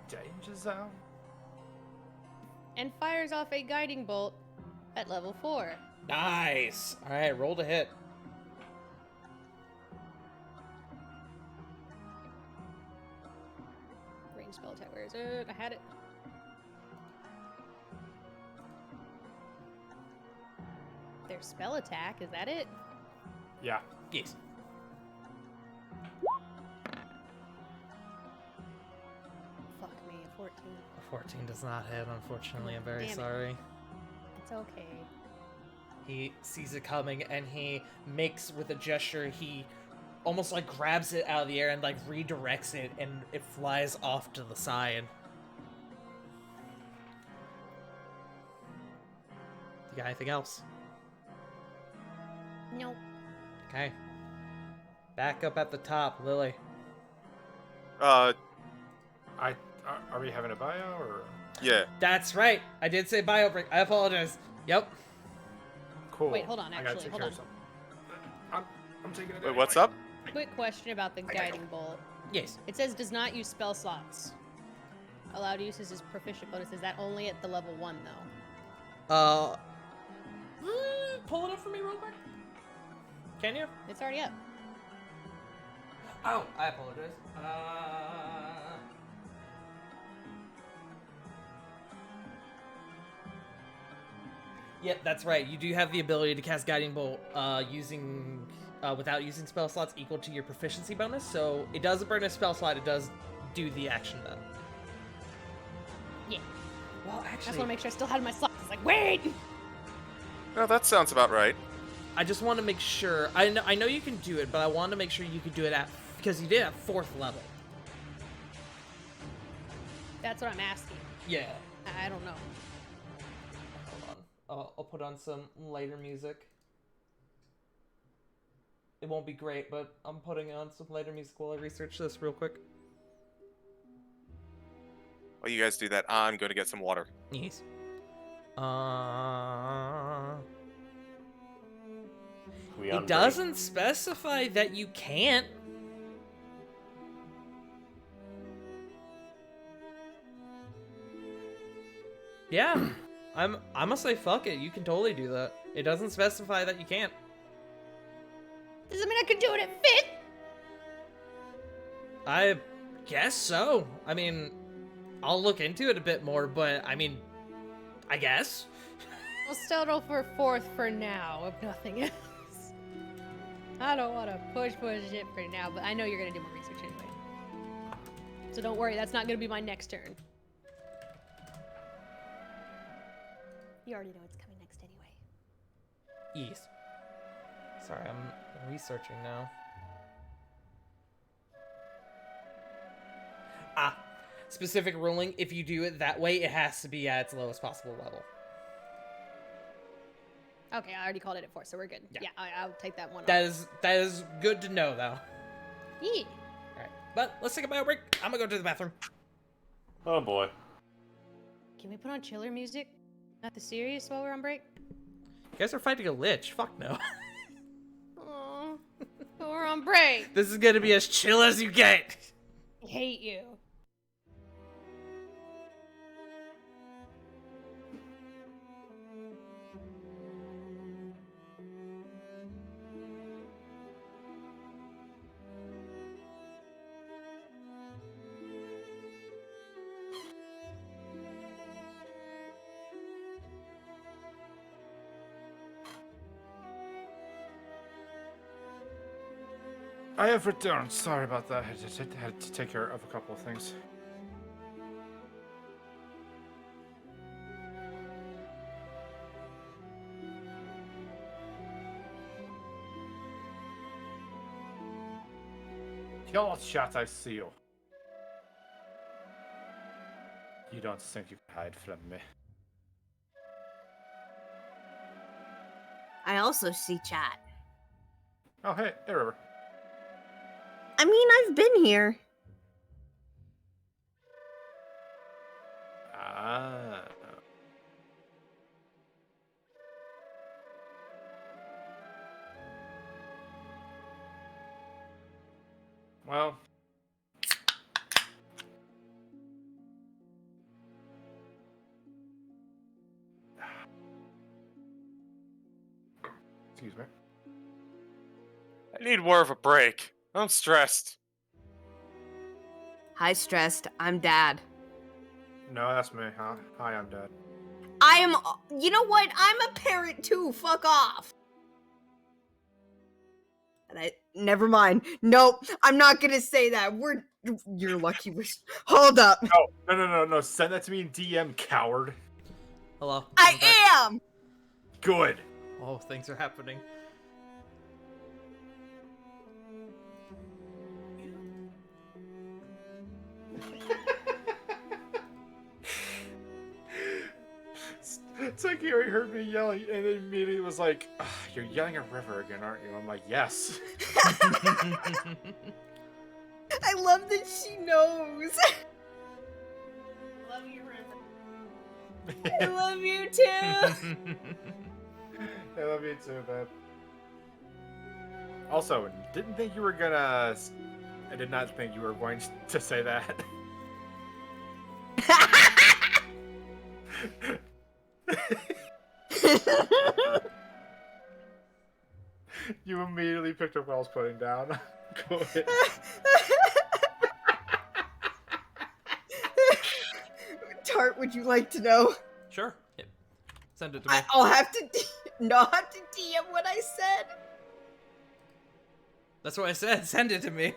Danger zone. And fires off a guiding bolt at level 4. Nice. All right, roll to hit. Range spell attack. Where is it? I had it. Their spell attack, is that it? Yeah. Yes. Fuck me, a 14. 14 does not hit, unfortunately. I'm very Damn it. sorry. It's okay. He sees it coming and he makes with a gesture, he almost like grabs it out of the air and like redirects it and it flies off to the side. You got anything else? Nope. Okay. Back up at the top, Lily. Are we having a bio or? Yeah. That's right. I did say bio break. I apologize. Yep. Cool. Wait, hold on, I gotta actually, take hold care on. of something. I'm taking it. Wait, what's up? Quick question about the guiding bolt. Yes. It says does not use spell slots. Allowed uses is proficient bonus. Is that only at the level 1 though? Pull it up for me real quick. Can you? It's already up. Oh, I apologize. Yep, that's right. You do have the ability to cast Guiding Bolt without using spell slots equal to your proficiency bonus. So it doesn't burn a spell slot. It does do the action though. Yeah. Well, I just actually, want to make sure I still had my slots. It's like, wait! No, that sounds about right. I just want to make sure. I know you can do it, but I want to make sure you could do it at because you did at 4th level. That's what I'm asking. Yeah. I don't know. Hold on. I'll put on some later music. It won't be great, but I'm putting on some later music while I research this real quick. While you guys do that, I'm going to get some water. Yes. It doesn't specify that you can't. Yeah. I'm gonna say fuck it. You can totally do that. It doesn't specify that you can't. Does it mean I could do it at 5th? I guess so. I mean, I'll look into it a bit more, but I mean, I guess. We'll settle for 4th for now, if nothing else. I don't want to push it for now, but I know you're going to do more research anyway. So don't worry, that's not going to be my next turn. You already know it's coming next anyway. Yes. Sorry, I'm researching now. Specific ruling, if you do it that way, it has to be at its lowest possible level. Okay, I already called it at 4, so we're good. Yeah. Yeah, I'll take that one That off. is good to know, though. Yeah. Alright, but let's take a bio break. I'm gonna go to the bathroom. Oh boy. Can we put on chiller music? Not the serious while we're on break? You guys are fighting a lich. Fuck no. Aw, but we're on break. This is gonna be as chill as you get. I hate you. I have returned. Sorry about that. I had to take care of a couple of things. Your chat, I see you. You don't think you can hide from me. I also see chat. Oh, hey, River. I mean, I've been here. Ah. Well. Excuse me. I need more of a break. I'm stressed. Hi, stressed. I'm Dad. No, that's me. Huh? Hi, I'm Dad. I am. You know what? I'm a parent too. Fuck off. And never mind. Nope. I'm not gonna say that. You're lucky. Hold up. Oh, no. Send that to me in DM, coward. Hello. I am. Good. Oh, things are happening. It's like he heard me yelling and then immediately was like, "You're yelling at River again, aren't you?" I'm like, yes. I love that she knows. Love you, River. I love you too. I love you too, babe. Also, didn't think you were gonna. I did not think you were going to say that. You immediately picked up what I was putting down. Go ahead. Tart, would you like to know? Sure. Yep. Send it to me. I'll have to not have to DM what I said. That's what I said. Send it to me.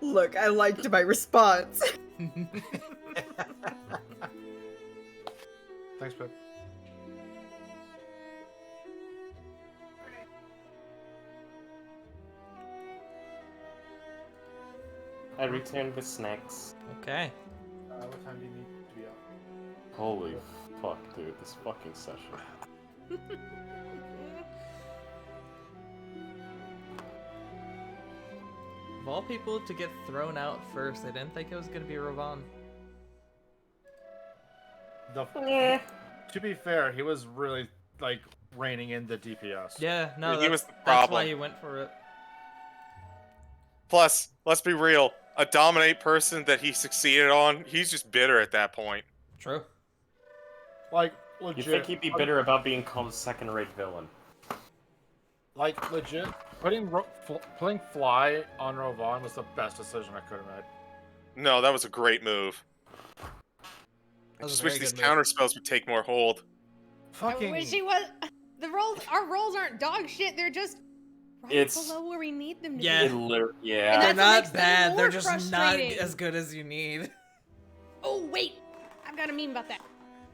Look, I liked my response. Thanks, babe. I returned the snacks. Okay. What time do you need to be out? Holy fuck, dude, this fucking session. Of all people to get thrown out first, I didn't think it was gonna be Ravon. To be fair, he was really like reining in the DPS. Yeah, no, He was the that's why problem. he went for it. Plus, let's be real. A dominate person that he succeeded on, he's just bitter at that point. True. Like You legit. think he'd be bitter about being called a second-rate villain? Like legit. Putting Fly on Rovon was the best decision I could have made. No, that was a great move. I That was just a wish very these good move. counter spells would take more hold. Fucking. I wish he was. The rolls, our rolls aren't dog shit. They're just right It's- below where we need them to Yeah. It be. yeah. And They're that's what not makes them bad. They're more just not frustrating. as good as you need. Oh wait, I've got a meme about that.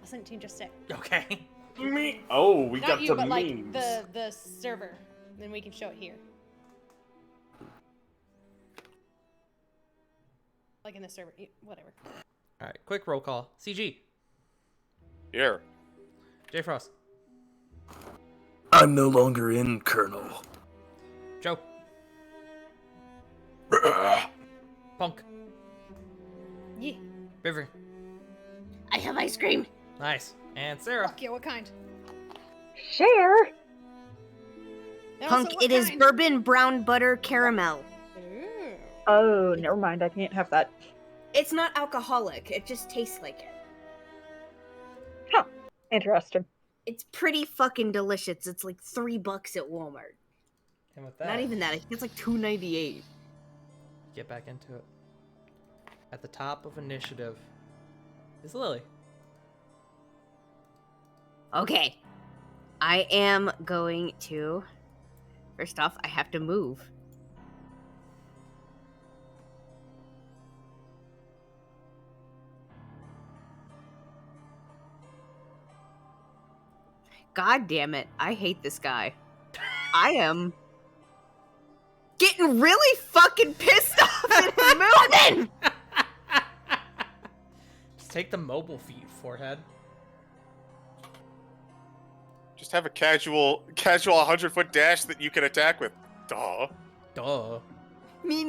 I'll send it to you in just a sec. Okay. Me. Oh, we Not got you, the but like memes. the server. Then we can show it here. Like in the server, whatever. All right. Quick roll call. CG. Here. J Frost. I'm no longer in, Colonel. Joe. Punk. Yeah. River. I have ice cream. Nice. And Sarah. Fuck yeah, what kind? Share. And Punk, also, what it is kind? bourbon brown butter caramel. Ooh. Oh, never mind. I can't have that. It's not alcoholic. It just tastes like it. Interesting. It's pretty fucking delicious. It's like $3 at Walmart. And with that. Not even that. I think it's like $2.98. get back into it. At the top of initiative is Lily. Okay. I am going to... First off, I have to move. God damn it. I hate this guy. I am getting really fucking pissed off at him moving! Just take the mobile feet, forehead. Just have a casual 100-foot dash that you can attack with. Duh. Duh. Me.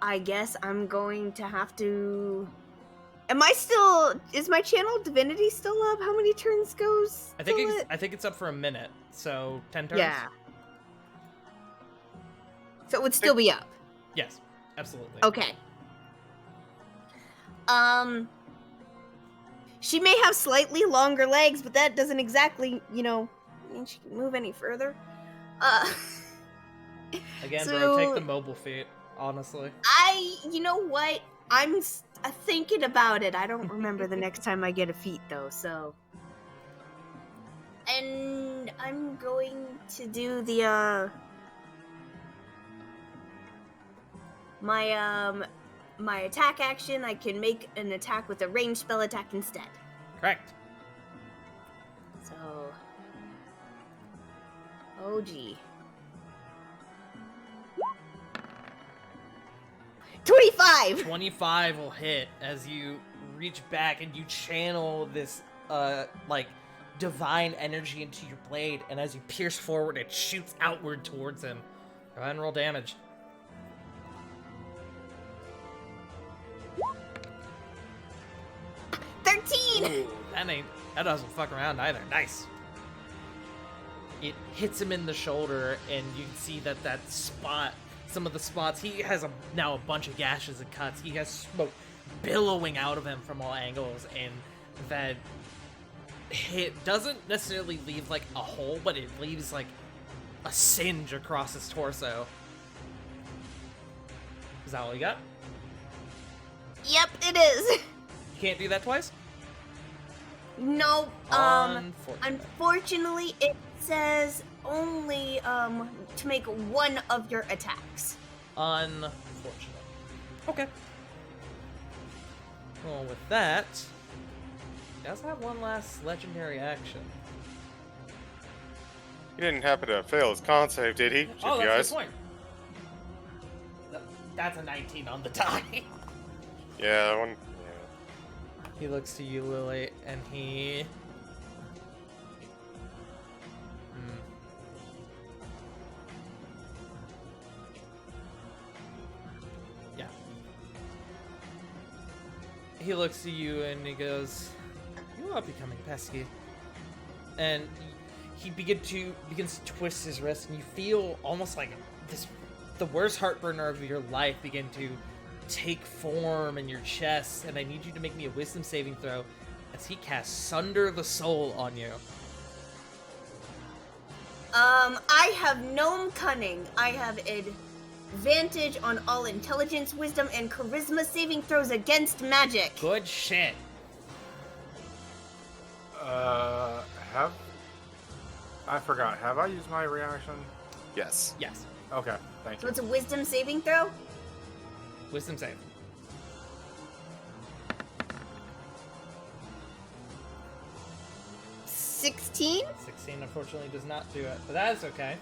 I guess I'm going to have to... is my channel divinity still up? How many turns goes? I think it's up for a minute, so 10 turns? Yeah. So it would still be up. Yes, absolutely. Okay. She may have slightly longer legs, but that doesn't exactly, mean she can move any further. Again, so, bro, take the mobile feet, honestly. You know what? I'm thinking about it. I don't remember the next time I get a feat, though, so... And I'm going to do the, my attack action. I can make an attack with a ranged spell attack instead. Correct. So... Oh, gee. 25! 25 will hit as you reach back and you channel this, divine energy into your blade, and as you pierce forward, it shoots outward towards him. Go ahead and roll damage. Ooh, that doesn't fuck around either. Nice. It hits him in the shoulder, and you can see that spot, some of the spots, he has now a bunch of gashes and cuts. He has smoke billowing out of him from all angles, and that hit doesn't necessarily leave like a hole, but it leaves like a singe across his torso. Is that all you got? Yep, it is. You can't do that twice? No, Unfortunately. unfortunately, it says only, to make one of your attacks. Unfortunate. Okay. Well, with that, he does have one last legendary action. He didn't happen to fail his con save, did he? Oh, GPIs? that's a good point. That's a 19 on the die. Yeah, that one. Yeah. He looks to you, Lily, and he... Yeah. He looks to you and he goes, "You are becoming pesky." And he begins to twist his wrist, and you feel almost like the worst heartburner of your life begin to take form in your chest, and I need you to make me a wisdom saving throw as he casts Sunder the Soul on you. I have gnome cunning. I have advantage on all intelligence, wisdom, and charisma saving throws against magic. Good shit. I forgot. Have I used my reaction? Yes. Yes. Okay, thank So you. it's a wisdom saving throw? Wisdom save. $16? 16 unfortunately does not do it, but that is okay.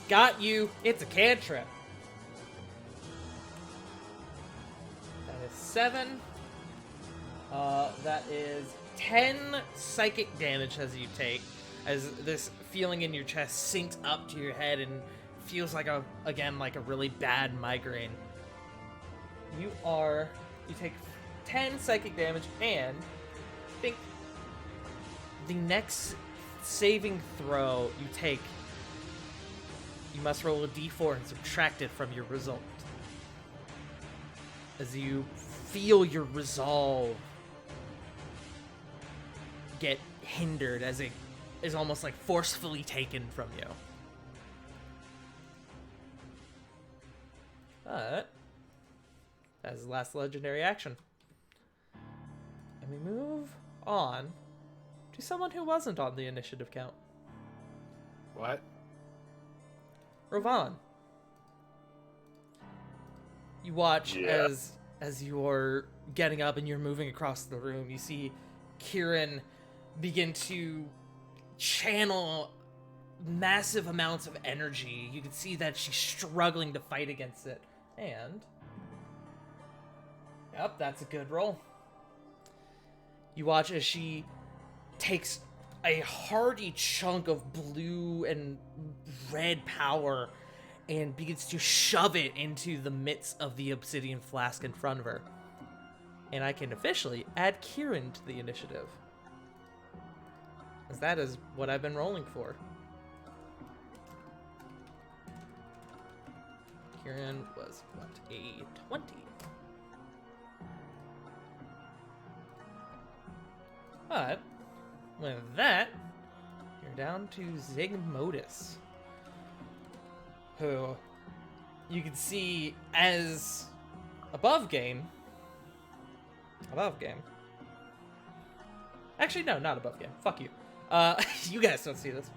Got you. It's a cantrip. That is 7. That is 10 psychic damage as you take, as this feeling in your chest sinks up to your head and feels like a really bad migraine. You take 10 psychic damage, and I think the next saving throw you take, you must roll a d4 and subtract it from your result. As you feel your resolve get hindered, as it is almost like forcefully taken from you. But that is the last legendary action. And we move on to someone who wasn't on the initiative count. What? Rovan. You watch as you're getting up and you're moving across the room. You see Kieran begin to channel massive amounts of energy. You can see that she's struggling to fight against it. And yep, that's a good roll. You watch as she takes a hearty chunk of blue and red power and begins to shove it into the midst of the obsidian flask in front of her. And I can officially add Kieran to the initiative, as that is what I've been rolling for. Kieran was, what, a 20. But with that, you're down to Tsig'Motus, who you can see as above game. Actually, no, not above game. Fuck you. You guys don't see this.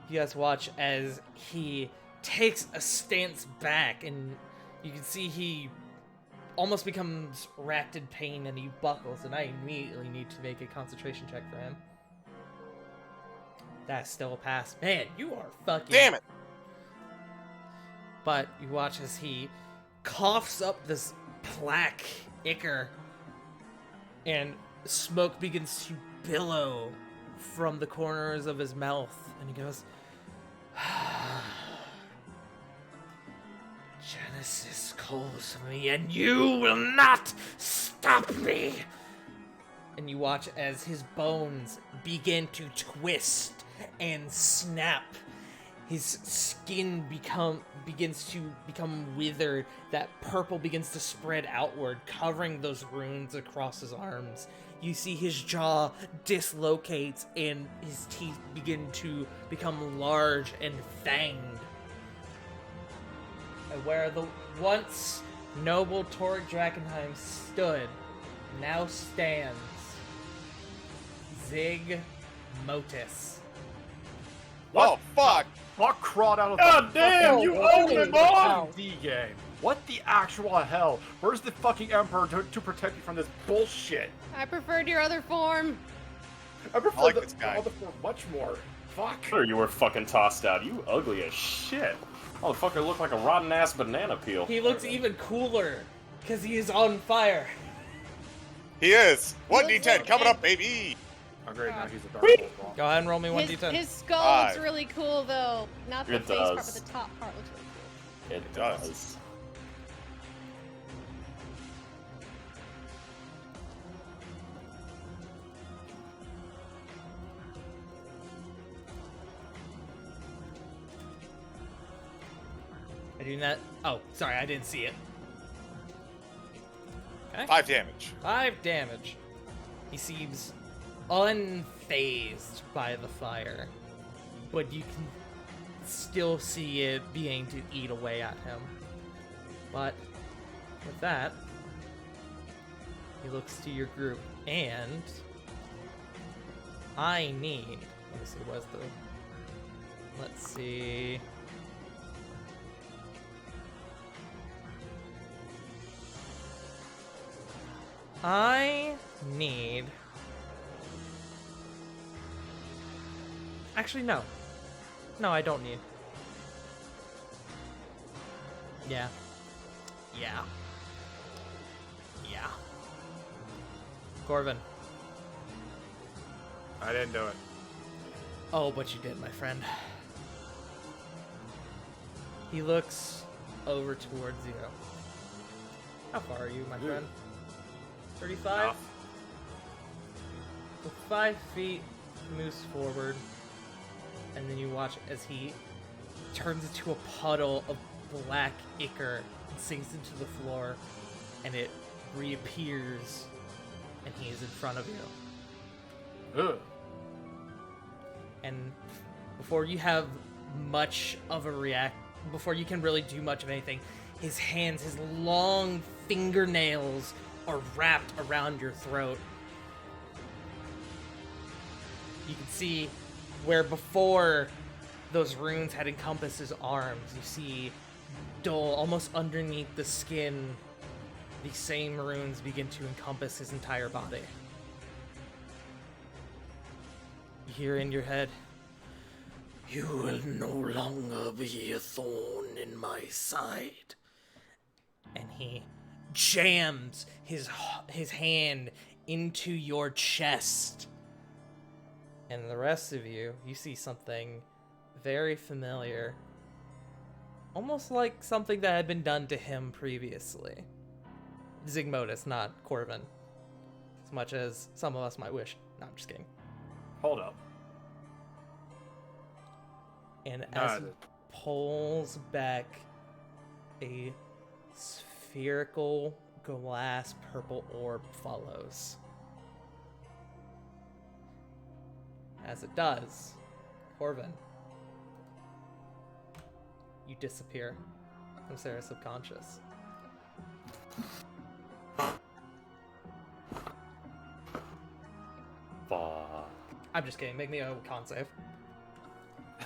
You guys watch as he takes a stance back, and you can see he almost becomes racked in pain, and he buckles, and I immediately need to make a concentration check for him. That's still a pass. Man, you are fucking... Damn it! But you watch as he coughs up this black ichor, and smoke begins to billow from the corners of his mouth, and he goes, Genesis calls me, and you will not stop me! And you watch as his bones begin to twist and snap. His skin begins to become withered. That purple begins to spread outward, covering those runes across his arms. You see his jaw dislocates, and his teeth begin to become large and fanged. And where the once noble Torg Drakenheim stood, now stands Tsig'Motus. Oh, fuck! Fuck crawled out of God damn, you own it, boy! D game. What the actual hell? Where's the fucking Emperor to protect you from this bullshit? I preferred your other form. I prefer like the this guy. other form much more. Fuck. Sure, you were fucking tossed out. You ugly as shit. Motherfucker looked like a rotten ass banana peel. He looks even cooler, because he is on fire. He is! looks 1d10 like coming it. up, baby! Oh great, now he's a Dark Souls ball. Go ahead and roll me 1d10. His skull looks 5. really cool, though. Not the It face part, does. but the top part looks really cool. It does. does. I do not. Oh, sorry, I didn't see it. Okay. 5 damage. 5 damage. He seems unfazed by the fire, but you can still see it beginning to eat away at him. But with that, he looks to your group, and I need. Let me see. What's the? Let's see. I need... Actually, no. No, I don't need. Yeah. Yeah. Yeah. Corvin. I didn't do it. Oh, but you did, my friend. He looks over towards you. How far are you, my friend? 35? Enough. With 5 feet, moves forward. and then you watch as he turns into a puddle of black ichor and sinks into the floor, and it reappears, and he is in front of you. Ugh. And before you have much of a before you can really do much of anything, his hands, his long fingernails are wrapped around your throat. You can see where before those runes had encompassed his arms, you see dull, almost underneath the skin, the same runes begin to encompass his entire body. You hear in your head, "You will no longer be a thorn in my side." And he jams his hand into your chest. And the rest of you see something very familiar. Almost like something that had been done to him previously. Tsig'Motus, not Corvin. As much as some of us might wish. No, I'm just kidding. Hold up. And as he pulls back, a spherical glass purple orb follows. As it does, Corvin, you disappear from Sarah's subconscious. Fuck. I'm just kidding. Make me a con save.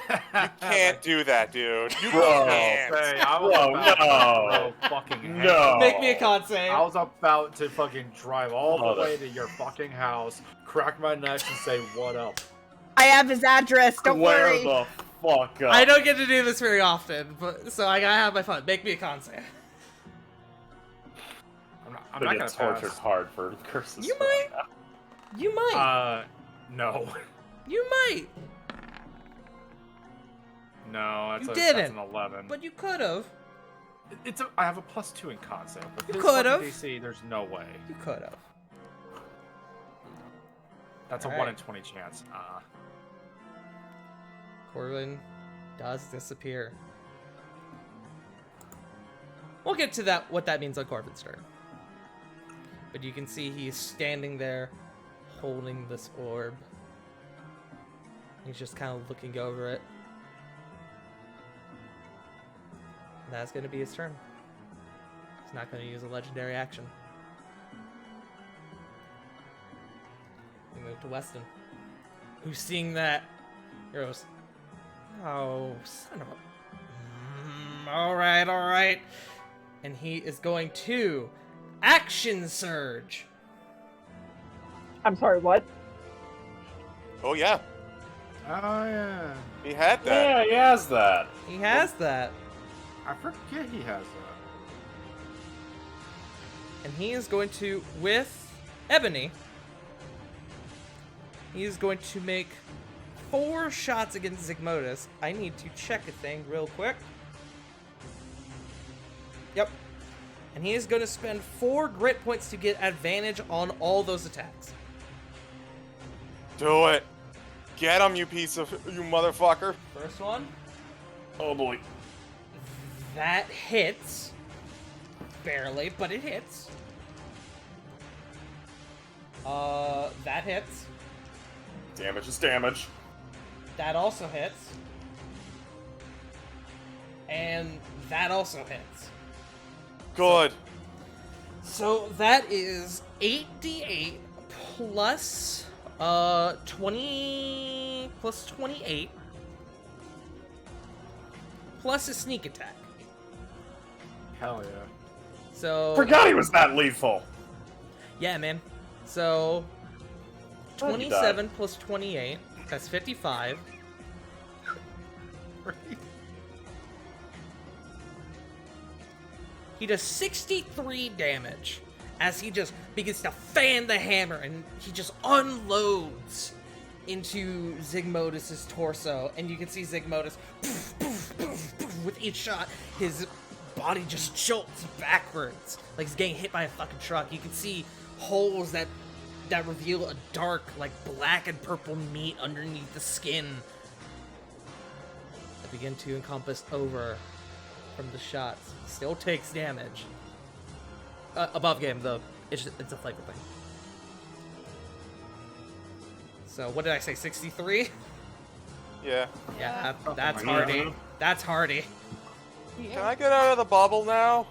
You can't do that, dude. You Bro. can't. Hey, I was Whoa, about to no. throw fucking hands. No. Make me a con save. I was about to fucking drive all Hold the it. way to your fucking house, crack my neck, and say, "What up?" I have his address. Don't Square worry. the fuck up. I don't get to do this very often, but so I gotta have my fun. Make me a con save. I'm I'm not gonna gonna get tortured pass. hard for curses. You might. You might. No. You might. No, that's, You that's didn't. an 11. But you could have. I have a +2 in concept, but You this could've. fucking DC, there's no way. You could have. That's a Alright. 1 in 20 chance. Corvin does disappear. We'll get to that. What that means on Corvin's turn. But you can see he's standing there, holding this orb. He's just kind of looking over it. And that's going to be his turn. He's not going to use a legendary action. We move to Weston, who's seeing that. He goes, "Oh, son of a... all right. And he is going to action surge. I'm sorry, what? Oh yeah, Oh, yeah. he had that. Yeah, he has that. He has that. I forget he has that. And he is going to, with Ebony, he is going to make 4 shots against Tsig'Motus. I need to check a thing real quick. Yep. And he is going to spend 4 grit points to get advantage on all those attacks. Do it. Get him, you motherfucker. First one, Oh boy. that hits. Barely, but it hits. That hits. Damage is damage. That also hits. And that also hits. Good. So that is 8d8 plus 20 plus 28 plus a sneak attack. Hell yeah. So Forgot he was that lethal. yeah, man. So Glad you 27 plus 28, that's 55. He does 63 damage as he just begins to fan the hammer, and he just unloads into Tsig'Motus' torso, and you can see Tsig'Motus with each shot, his body just jolts backwards like he's getting hit by a fucking truck. You can see holes that reveal a dark, like black and purple meat underneath the skin. begin to encompass over from the shots. Still takes damage. Above game, though, it's a flavor thing. So, what did I say, 63? Yeah. Yeah, that's Something like hardy. that. That's hardy. Can I get out of the bubble now?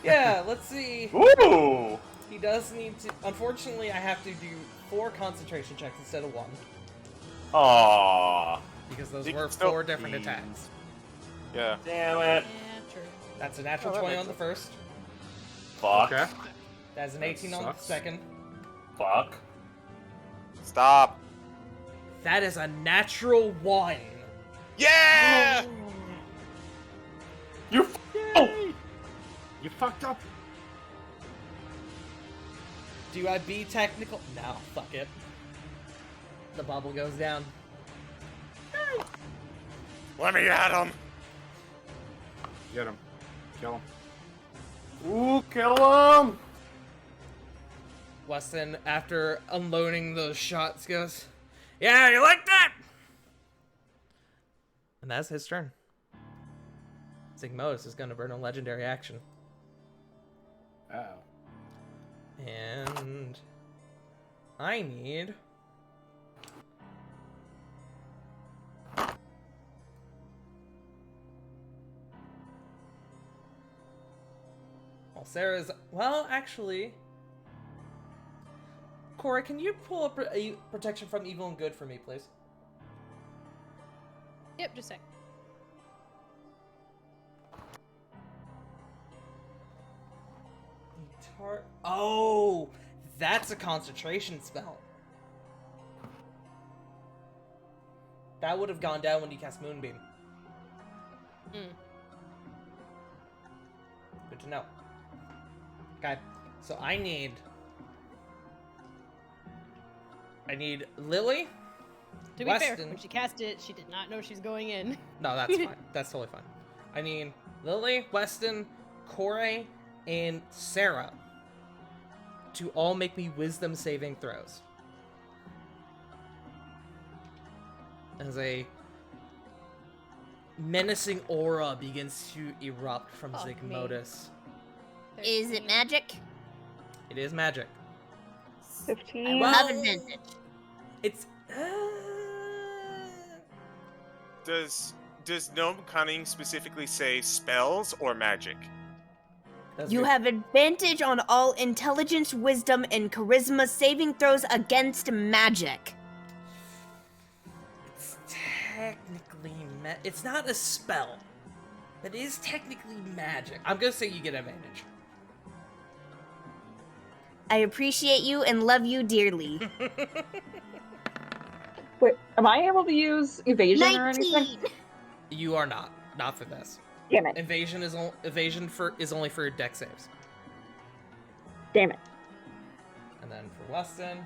Yeah, let's see. Ooh! He does need to... Unfortunately, I have to do 4 concentration checks instead of 1. Aww. Because those You were can still- 4 different attacks. Yeah. Damn it. Yeah, true. That's a natural Oh, that 20 makes on the first. Fuck. Okay. That's an That 18 on the sucks. second. Fuck. Stop. That is a natural 1. Yeah! You oh! You fucked up. Do I be technical? No, fuck it. The bubble goes down. Let me at him. Get him. Kill him. Ooh, kill him! Weston, after unloading those shots, goes, "Yeah, you like that?" And that's his turn. Tsig'Motus is going to burn a legendary action. Uh-oh. And I need... Well, Sarah's... Well, actually... Cora, can you pull up a protection from evil and good for me, please? Yep, just a sec. Oh, that's a concentration spell. That would have gone down when you cast Moonbeam. Mm. Good to know. Okay, so I need Lily. To be fair, Weston. when she cast it, she did not know she's going in. No, that's fine. That's totally fine. I need Lily, Weston, Corey, and Sarah to all make me wisdom saving throws. As a menacing aura begins to erupt from Fuck me. Tsig'Motus. Is it 13. magic? It is magic. 15. I will Well- have advantage. It's Does Gnome Cunning specifically say spells or magic? that's You good. have advantage on all intelligence, wisdom, and charisma saving throws against magic. It's technically it's not a spell, but it is technically magic. I'm gonna say you get advantage. I appreciate you and love you dearly. Wait, am I able to use evasion or anything? 19! You are not. Not for this. Damn it. Evasion is only for deck saves. Damn it. And then for Weston.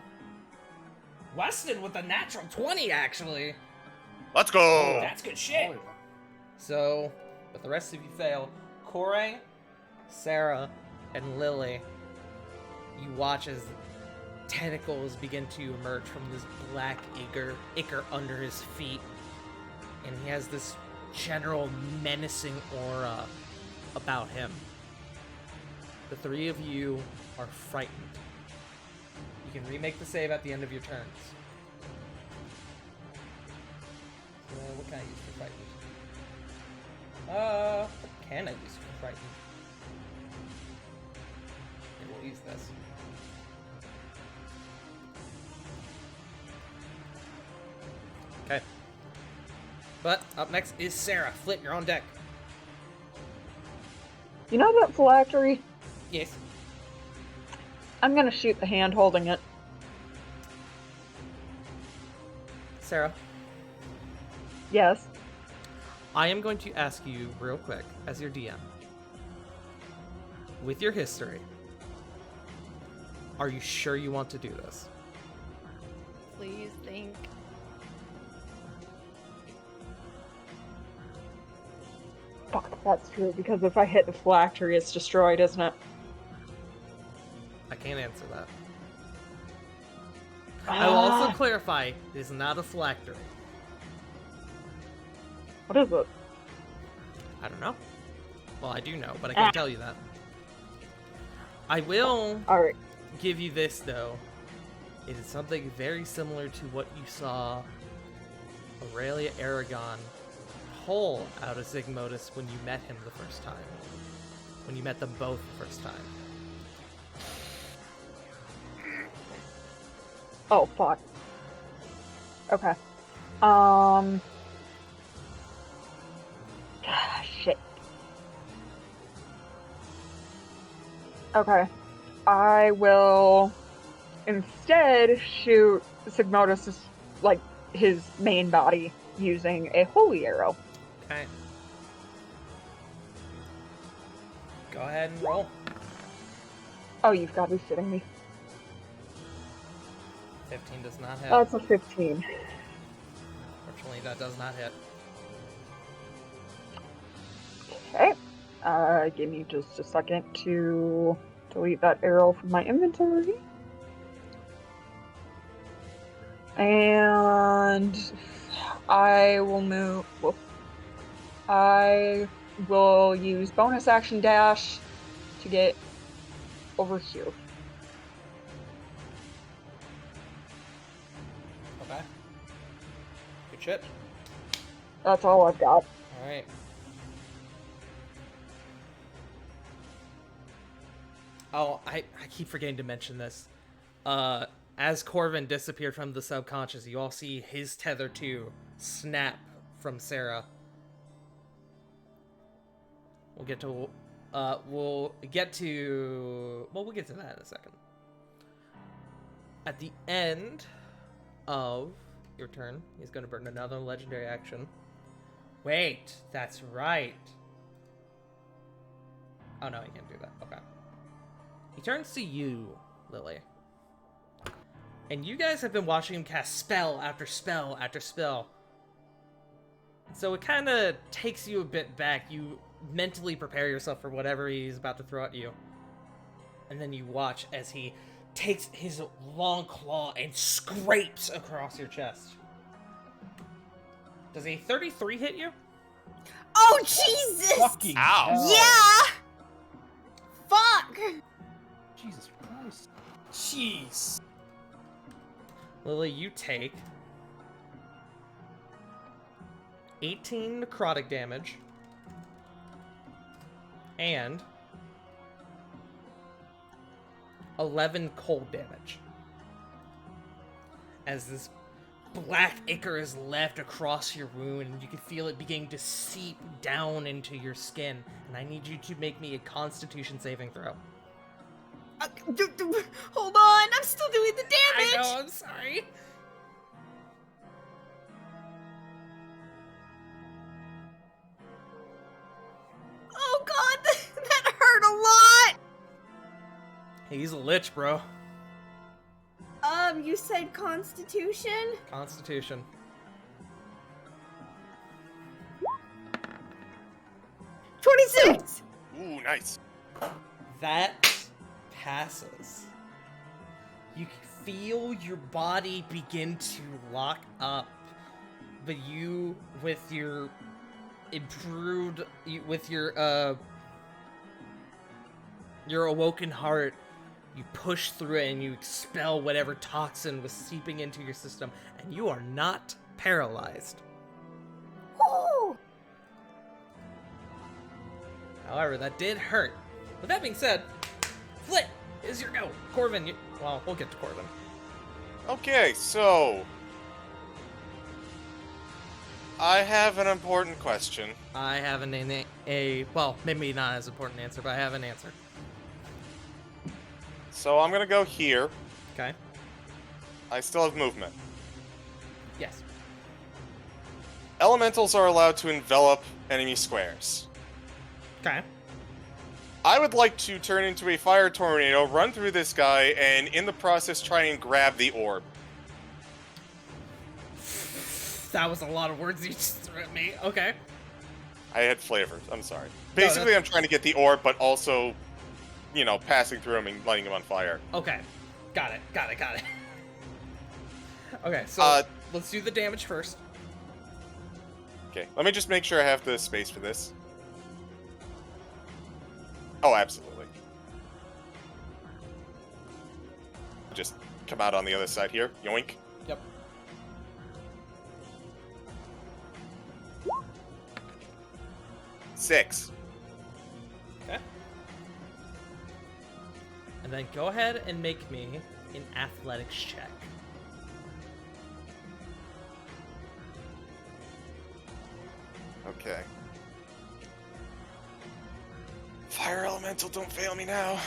Weston with a natural 20, actually. Let's go. That's good shit. So, but the rest of you fail. Corey, Sarah, and Lily. You watch as tentacles begin to emerge from this black ichor under his feet. And he has this general menacing aura about him. The 3 of you are frightened. You can remake the save at the end of your turns. So, what can I use for frightened? What can I use for frightened? Okay, we'll use this. Okay. But up next is Sarah. Flint, you're on deck. You know that phylactery? Yes. I'm gonna shoot the hand holding it. Sarah, Yes. I am going to ask you real quick, as your DM, with your history, are you sure you want to do this? Please think. Fuck, that's true, because if I hit the phylactery, it's destroyed, isn't it? I can't answer that. I will also clarify, it is not a phylactery. What is it? I don't know. Well, I do know, but I can't tell you that. I will Alright. give you this, though. It is something very similar to what you saw Aurelia Aragon pull out of Tsig'Motus when you met him the first time. When you met them both the first time. Oh, fuck. Okay. Shit. Okay. I will instead shoot Tsig'Motus' like his main body using a holy arrow. Okay. Go ahead and roll. Oh, you've got to be shitting me. 15 does not hit. That's a 15. Fortunately, that does not hit. Okay. Give me just a second to delete that arrow from my inventory. And I will move. Whoop. I will use bonus action dash to get over here. Okay. Good shit. That's all I've got. Alright. Oh, I keep forgetting to mention this. As Corvin disappeared from the subconscious, you all see his tether too snap from Sarah. We'll get to that in a second. At the end of your turn, he's going to burn another legendary action. Wait, that's right. Oh no, he can't do that. Okay. He turns to you, Lily. And you guys have been watching him cast spell after spell after spell. So it kind of takes you a bit back. You mentally prepare yourself for whatever he's about to throw at you. And then you watch as he takes his long claw and scrapes across your chest. Does a 33 hit you? Oh, Jesus! Fucking Ow. hell. Yeah! Fuck! Jesus Christ. Jeez. Lily, you take 18 necrotic damage and 11 cold damage. As this black ichor is left across your wound, and you can feel it beginning to seep down into your skin. And I need you to make me a Constitution saving throw. Hold on, I'm still doing the damage! I know, I'm sorry. Oh god, that hurt a lot! He's a lich, bro. You said Constitution? Constitution. 26! Ooh, nice. That passes. You can feel your body begin to lock up, but you, with your improved, with your awoken heart, you push through it and you expel whatever toxin was seeping into your system, and you are not paralyzed. Ooh. However, that did hurt. With that being said, Flint is your go. Corvin, well, we'll get to Corvin. Okay, so I have an important question. I have well, maybe not as important an answer, but I have an answer. So I'm gonna go here. Okay. I still have movement. Yes. Elementals are allowed to envelop enemy squares. Okay. I would like to turn into a fire tornado, run through this guy, and in the process try and grab the orb. That was a lot of words you just threw at me. Okay. I had flavors, I'm sorry. Basically, I'm trying to get the orb, but also, you know, passing through him and lighting him on fire. Okay. Got it. Okay, so let's do the damage first. Okay, let me just make sure I have the space for this. Oh, absolutely. Just come out on the other side here. Yoink. Yep. Six. Okay. And then go ahead and make me an athletics check. Okay. Fire elemental, don't fail me now.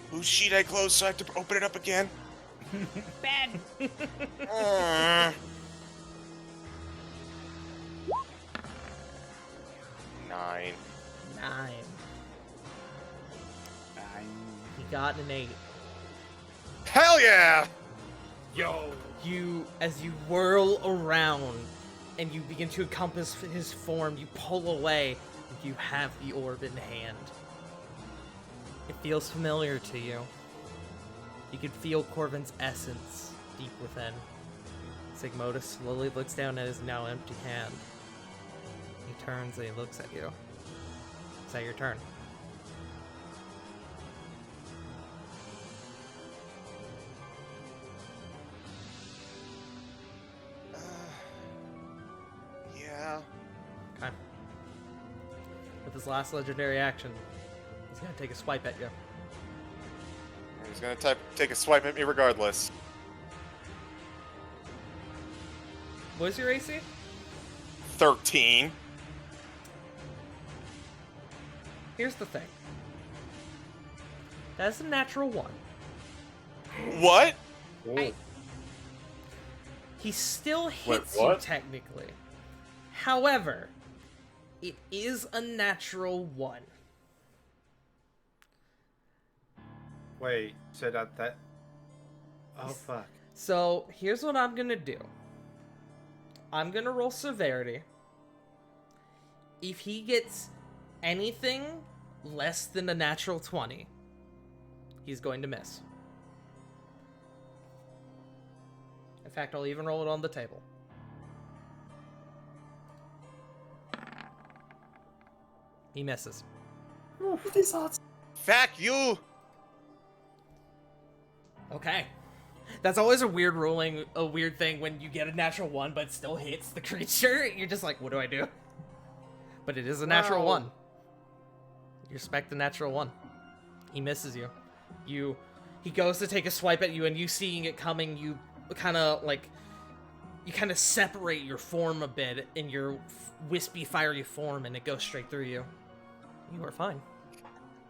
Whose sheet I closed so I have to open it up again? Bad. Uh, 9. 9. He got an 8. Hell yeah! Yo! As you whirl around and you begin to encompass his form, you pull away and you have the orb in hand. It feels familiar to you. You can feel Corvin's essence deep within. Tsig'Motus slowly looks down at his now empty hand. He turns and he looks at you. Is that your turn? Yeah. Okay. With his last legendary action, he's gonna take a swipe at you. He's gonna take a swipe at me regardless. What's your AC? 13. Here's the thing. That's a natural 1. What? Oh. He still hits you what? technically. However, it is a natural 1. Wait, so that... Oh, fuck. So, here's what I'm gonna do. I'm gonna roll severity. If he gets anything less than a natural 20, he's going to miss. In fact, I'll even roll it on the table. He misses. Fuck you! Okay. That's always a weird thing when you get a natural 1 but it still hits the creature. You're just like, what do I do? But it is a natural 1. You respect the natural 1. He misses you. He goes to take a swipe at you, and you seeing it coming, you kind of separate your form a bit in your wispy, fiery form, and it goes straight through you. You are fine.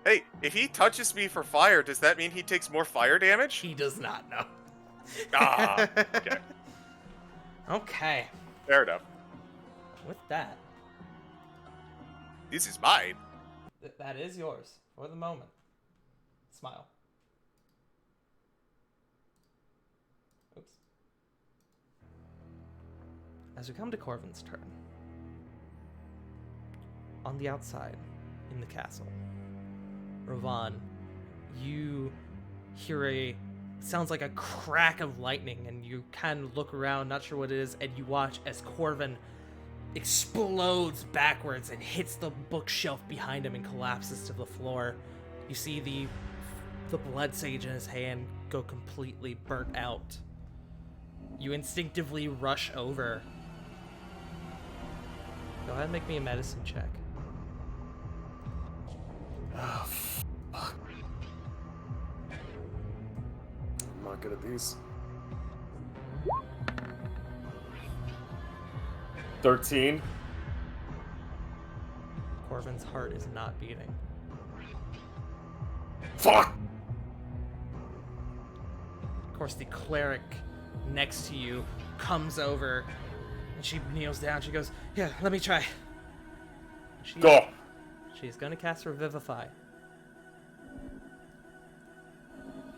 Hey, if he touches me for fire, does that mean he takes more fire damage? He does not know. Ah, okay. Okay. Fair enough. With that, This is mine. that is yours for the moment. Smile. Oops. As we come to Corvin's turn, on the outside, in the castle, Rovan, you hear sounds like a crack of lightning, and you kind of look around, not sure what it is, and you watch as Corvin explodes backwards and hits the bookshelf behind him and collapses to the floor. You see the blood sage in his hand go completely burnt out. You instinctively rush over. Go ahead and make me a medicine check. Oh, fuck. I'm not good at these. 13. Corvin's heart is not beating. Fuck! Of course, the cleric next to you comes over, and she kneels down. She goes, "Yeah, let me try." Go! She's gonna cast Revivify.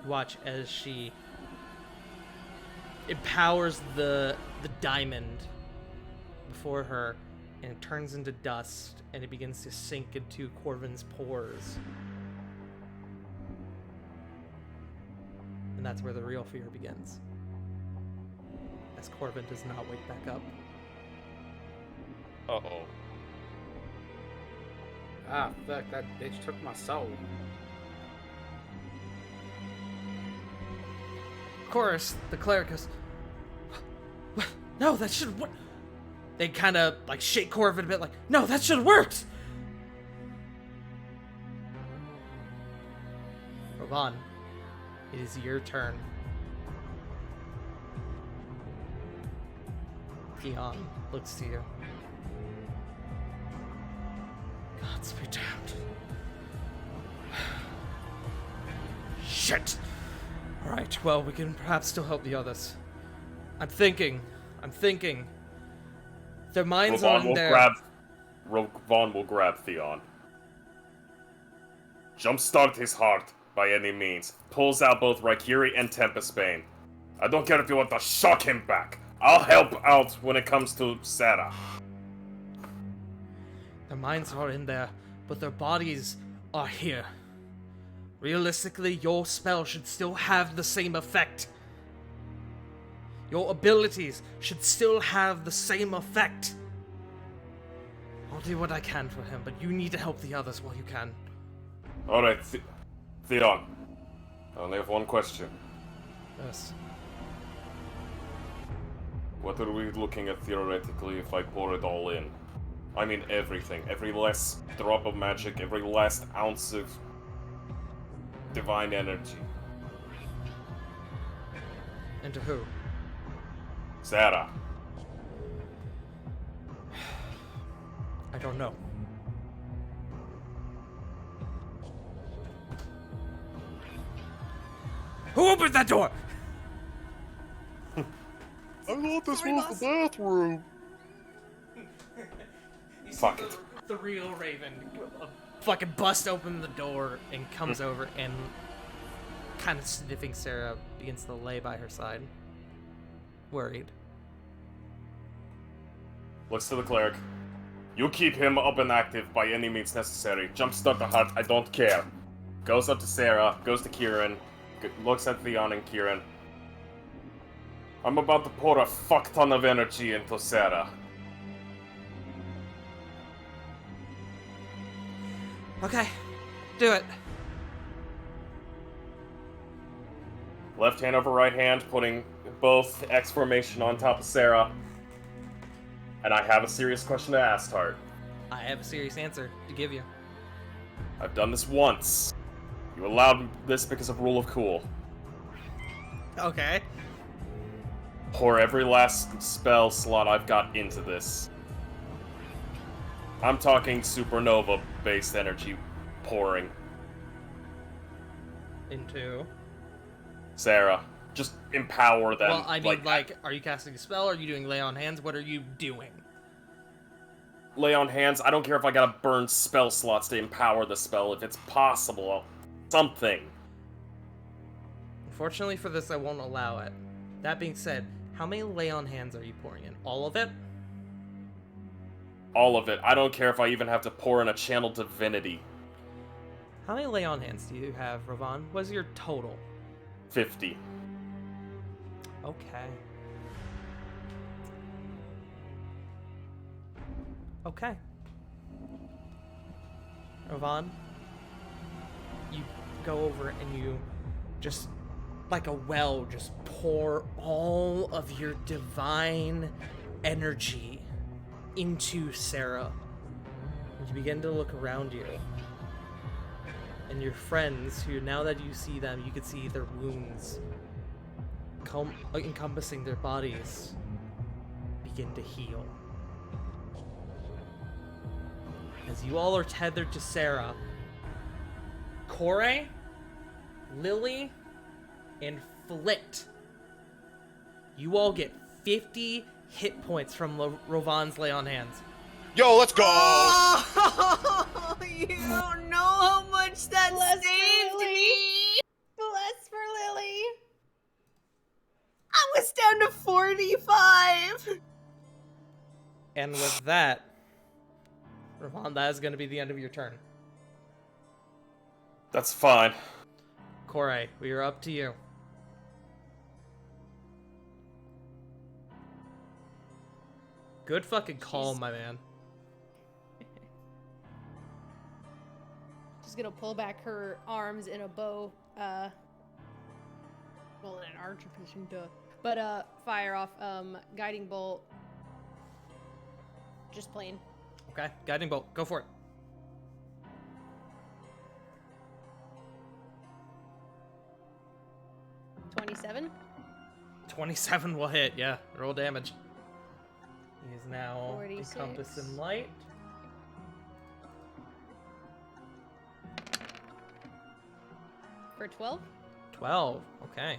Watch as she empowers the diamond before her, and it turns into dust, and it begins to sink into Corvin's pores. And that's where the real fear begins. as Corbin does not wake back up. Uh-oh. Ah, fuck, that bitch took my soul. Of course, the cleric goes, "What? No, that should work." They kind of like shake Corbin a bit, like, "No, that should have worked." Ravon, it is your turn. Theon looks to you. Gods be damned. Shit! Alright, well, we can perhaps still help the others. I'm thinking. Their minds are in there. Ravon will grab Theon. Jumpstart his heart by any means. Pulls out both Raikiri and Tempest Bane. I don't care if you want to shock him back. I'll help out when it comes to Sarah. Their minds are in there, but their bodies are here. Realistically, your spell should still have the same effect. Your abilities should still have the same effect. I'll do what I can for him, but you need to help the others while you can. Alright, Theon. I only have one question. Yes. What are we looking at theoretically if I pour it all in? I mean everything. Every last drop of magic, every last ounce of divine energy. And to who? Sarah. I don't know. Who opened that door? I thought this was the bathroom. Fuck it. The real Raven fucking busts open the door and comes over and kind of sniffing Sarah, begins to lay by her side. Worried. Looks to the cleric. You keep him up and active by any means necessary. Jumpstart the hut, I don't care. Goes up to Sarah, goes to Kieran, looks at Theon and Kieran. I'm about to pour a fuck ton of energy into Sarah. Okay, do it. Left hand over right hand, putting both X formation on top of Sarah. And I have a serious question to ask, Tart. I have a serious answer to give you. I've done this once. You allowed this because of rule of cool. Okay. Pour every last spell slot I've got into this. I'm talking supernova-based energy pouring. Into? Sarah, just empower them. Well, I mean, like, are you casting a spell? Are you doing lay on hands? What are you doing? Lay on hands. I don't care if I gotta burn spell slots to empower the spell. If it's possible, something. Unfortunately for this, I won't allow it. That being said, how many lay on hands are you pouring in? All of it? All of it. I don't care if I even have to pour in a channel divinity. How many lay on hands do you have, Ravon? What's your total? 50. Okay. Okay. Ravon, you go over and you just, like a well, just pour all of your divine energy into Sarah. And you begin to look around you. And your friends, who now that you see them, you can see their wounds encompassing their bodies, begin to heal. As you all are tethered to Sarah, Corey, Lily, and Flint, you all get 50 hit points from Ravon's lay on hands. Yo, let's go! Oh, you don't know how much that Bless saved Lily. me! Bless for Lily. I was down to 45! And with that, Ravon, that is going to be the end of your turn. That's fine. Corey, we are up to you. Good fucking call, She's- my man. She's gonna pull back her arms in a bow, well, in an archer position, duh. But, fire off, guiding bolt. Just plain. Okay, guiding bolt. Go for it. 27. 27 will hit. Yeah, roll damage. He is now 46. encompassed in light. For 12. 12. Okay.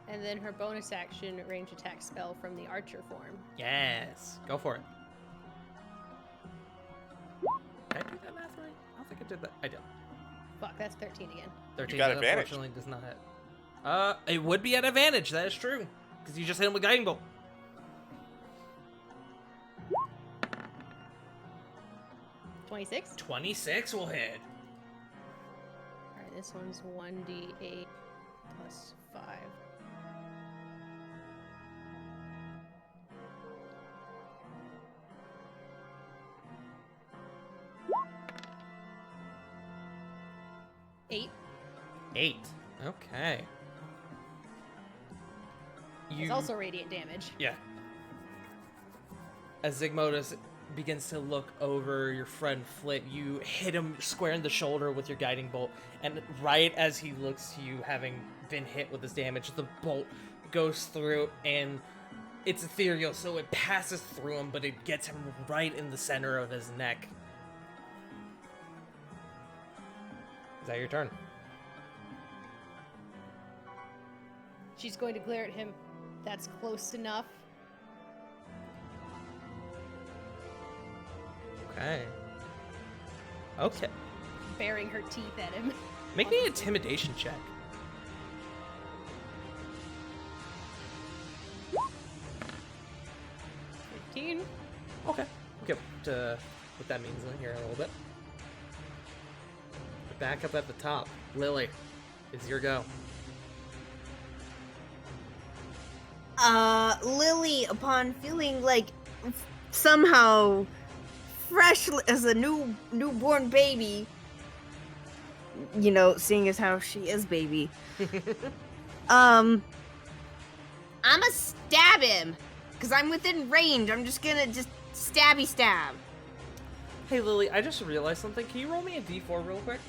And then her bonus action range attack spell from the archer form. Yes. Go for it. Did I do that math right? I don't think I did that. I did. Fuck, that's 13 again. 13 got advantage. unfortunately does not hit. It would be at advantage. That is true. Because you just hit him with guiding bolt. 26. 26 will hit. Alright, this one's 1d8 plus 5. Eight. 8. Okay. It's also radiant damage. Yeah. As Tsig'Motus begins to look over your friend Flint, you hit him square in the shoulder with your guiding bolt, and right as he looks to you, having been hit with this damage, the bolt goes through, and it's ethereal, so it passes through him, but it gets him right in the center of his neck. Is that your turn? She's going to glare at him. That's close enough. Okay. Okay. Baring her teeth at him. Make me an intimidation check. 15. Okay. We'll get to what that means in here in a little bit. Back up at the top. Lily, it's your go. Lily, upon feeling like somehow fresh as a newborn baby, you know, seeing as how she is baby, I'ma stab him because I'm within range. I'm just gonna stabby stab. Hey Lily, I just realized something. Can you roll me a d4 real quick?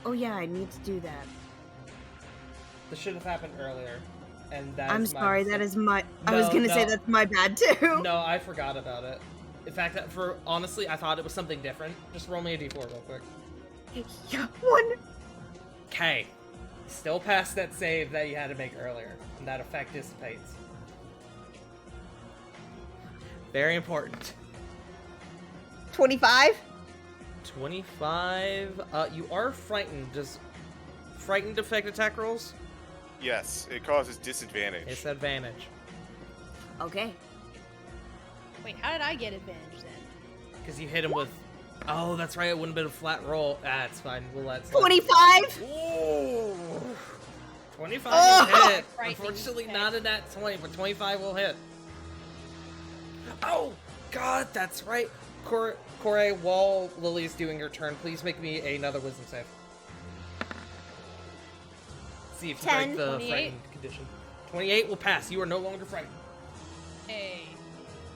Oh yeah, I need to do that. This should have happened earlier. And that's I'm my sorry, that mistake. is my. I was gonna say No. that's my bad too. No, I forgot about it. In fact, honestly, I thought it was something different. Just roll me a d4 real quick. Yeah, 1. Okay. Still past that save that you had to make earlier. And that effect dissipates. Very important. 25. 25. You are frightened. Does frightened affect attack rolls? Yes, it causes disadvantage. It's advantage. Okay. Wait, how did I get advantage then? Because you hit him with... Oh, that's right. It wouldn't have been a flat roll. Ah, it's fine. We'll let it slide. 25. Ooh. 25 Oh! will hit. Frightening Unfortunately, effect. not in that 20, but 25 will hit. Oh, God, that's right. Corey, while Lily's doing her turn, please make me another wisdom save. See if you 10. break the 28. frightened condition. 28 will pass. You are no longer frightened. Hey.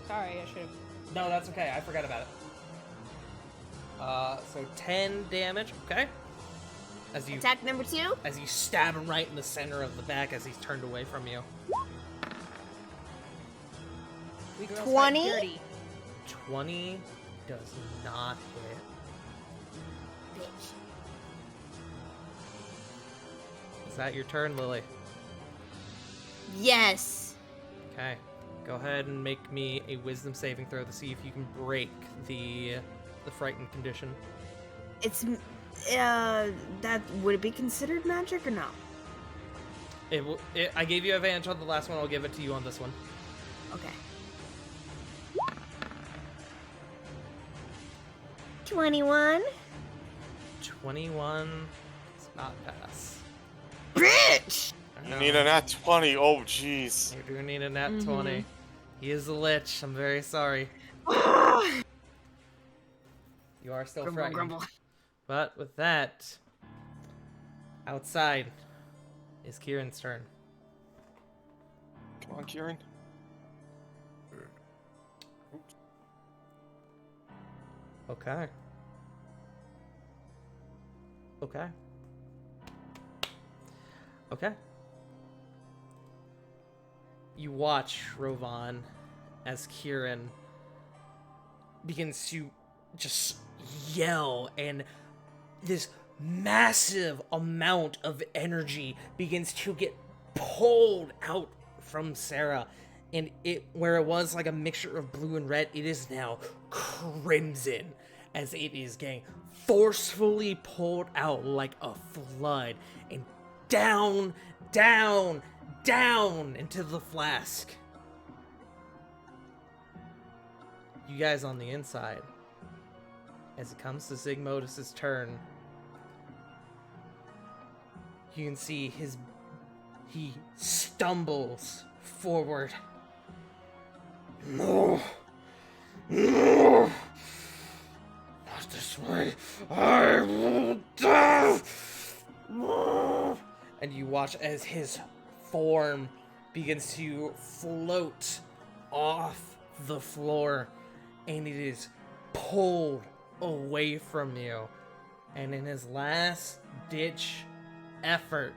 Sorry, I should have. No, that's okay. I forgot about it. So 10 damage. Okay. As you Attack number 2. as you stab him right in the center of the back as he's turned away from you. We girls 20? fight dirty. 20 does not hit. Bitch. Is that your turn, Lily? Yes. Okay. Go ahead and make me a wisdom saving throw to see if you can break the frightened condition. It's that would it be considered magic or no? I gave you advantage on the last one. I'll give it to you on this one. Okay. 21. 21 does not pass. Bitch. All You need a nat 20. Oh, jeez. You do need a nat 20. He is a lich. I'm very sorry. You are still Grumble, frightened. grumble. But with that, outside is Kieran's turn. Come on, Kieran. Okay. Okay. Okay. You watch Rovan as Kieran begins to just yell, and this massive amount of energy begins to get pulled out from Sarah, and it, where it was like a mixture of blue and red, it is now crimson as it is getting forcefully pulled out like a flood and down, down, down into the flask. You guys on the inside, as it comes to Tsig'Motus' turn, you can see he stumbles forward. No! No! Not this way! I will die! No! And you watch as his form begins to float off the floor, and it is pulled away from you. And in his last ditch effort,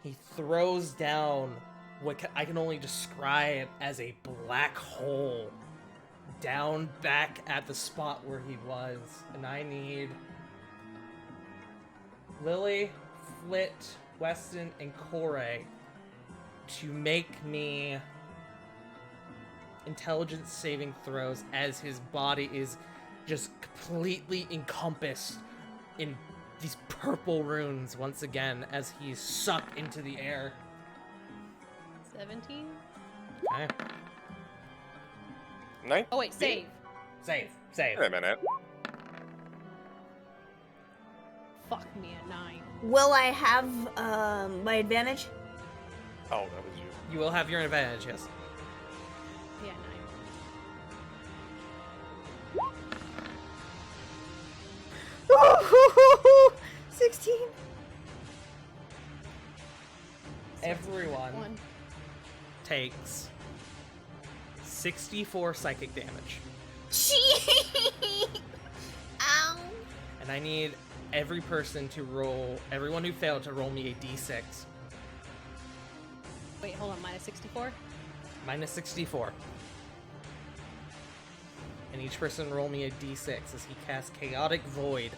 he throws down what I can only describe as a black hole down back at the spot where he was. And I need Lily, Flint, Weston, and Corey to make me intelligence saving throws as his body is just completely encompassed in these purple runes once again as he's sucked into the air. 17? Okay. Oh wait, save. Save. Wait a minute. Fuck me at 9. Will I have my advantage? Oh, that was you. You will have your advantage, yes. Yeah, 16. 9. Everyone One. takes 64 psychic damage. Ow. And I need every person to roll, everyone who failed to roll me a d6. Wait, hold on, minus 64? Minus 64. And each person roll me a d6 as he casts Chaotic Void.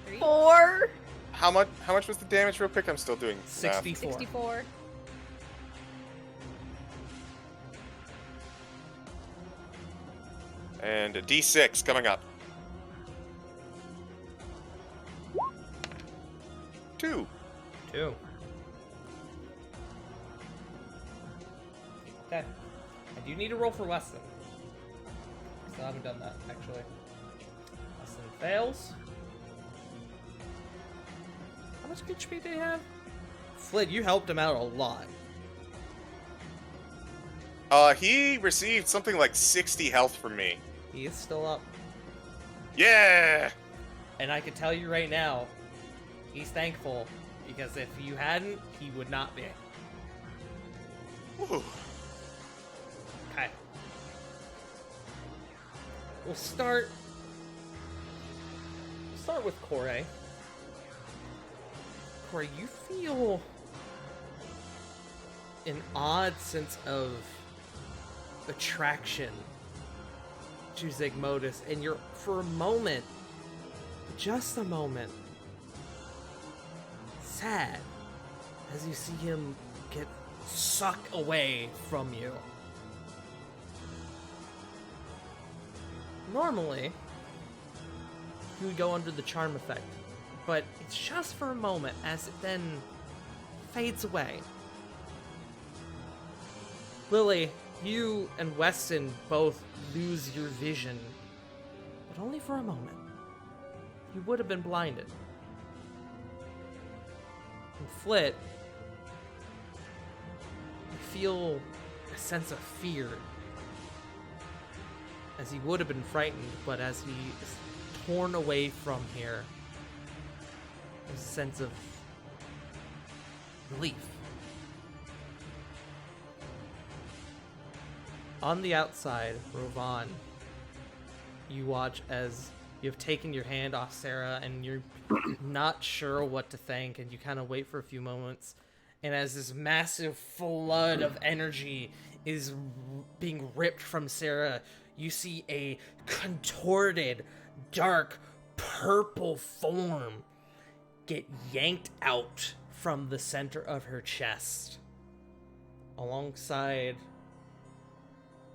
3? 4. How much was the damage real quick? I'm still doing math. 64. 64. And a D6 coming up. 2. 2. Okay. I do need to roll for Weston. Still haven't done that, actually. Weston fails. How much HP did he have? Flint, you helped him out a lot. He received something like 60 health from me. He is still up. Yeah! And I can tell you right now, he's thankful, because if you hadn't, he would not be. Whew. Okay. We'll start with Corey. Corey, you feel an odd sense of attraction to Tsig'Motus, and you're, for a moment, just a moment, sad as you see him get sucked away from you. Normally, you would go under the charm effect, but it's just for a moment as it then fades away. Lily, you and Weston both lose your vision, but only for a moment. You would have been blinded. And Flit, you feel a sense of fear. As he would have been frightened, but as he is torn away from here, there's a sense of relief. On the outside, Rovan, you watch as you've taken your hand off Sarah and you're not sure what to think, and you kind of wait for a few moments, and as this massive flood of energy is being ripped from Sarah, you see a contorted, dark, purple form get yanked out from the center of her chest. Alongside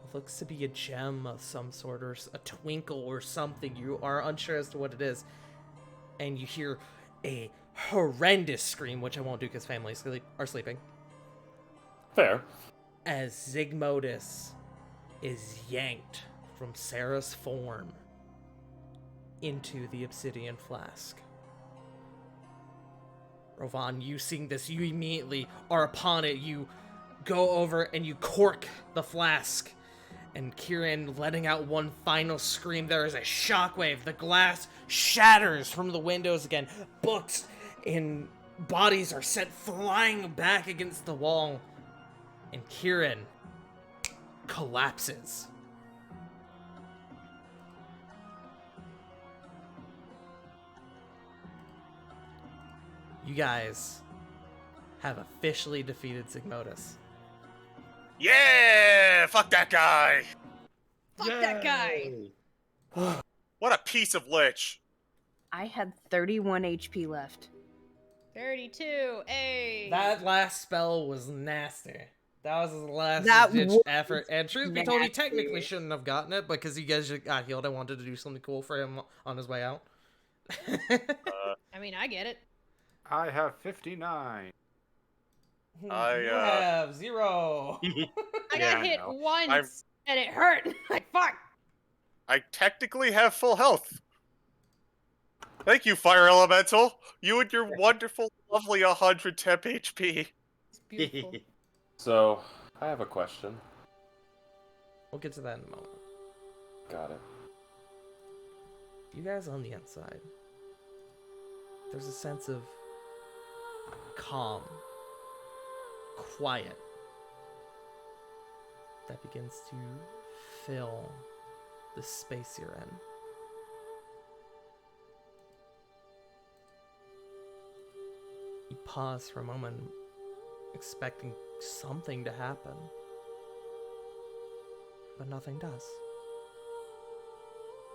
what looks to be a gem of some sort, or a twinkle or something. You are unsure as to what it is. And you hear a horrendous scream, which I won't do because families are sleeping. Fair. As Tsig'Motus is yanked from Sarah's form into the obsidian flask. Rovan, you seeing this, you immediately are upon it. You go over and you cork the flask. And Kieran letting out one final scream. There is a shockwave. The glass shatters from the windows again. Books and bodies are sent flying back against the wall. And Kieran collapses. You guys have officially defeated Tsig'Motus. Yeah! Fuck that guy! Fuck that guy. What a piece of lich! I had 31 HP left. 32. Hey. That last spell was nasty. That was his last That ditch was effort. And truth be told, he nasty. technically shouldn't have gotten it because you guys just got healed. I wanted to do something cool for him on his way out. I mean, I get it. I have 59. You I, have 0. I Yeah, got I hit know. once, and it hurt. Like, fuck. I technically have full health. Thank you, Fire Elemental. You and your wonderful, lovely 100 temp HP. It's beautiful. So, I have a question. We'll get to that in a moment. Got it. You guys on the inside, there's a sense of calm, quiet that begins to fill the space you're in. You pause for a moment, expecting something to happen, but nothing does.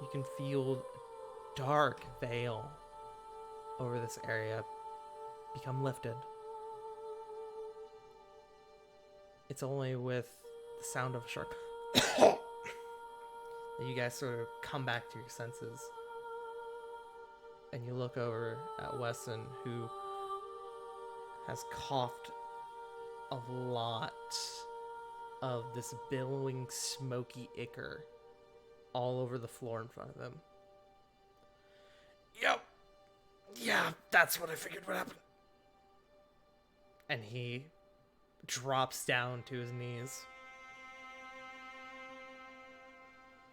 You can feel a dark veil over this area become lifted. It's only with the sound of a sharp that you guys sort of come back to your senses. And you look over at Weston, who has coughed a lot of this billowing, smoky ichor all over the floor in front of him. Yep. Yeah, that's what I figured would happen. And he drops down to his knees.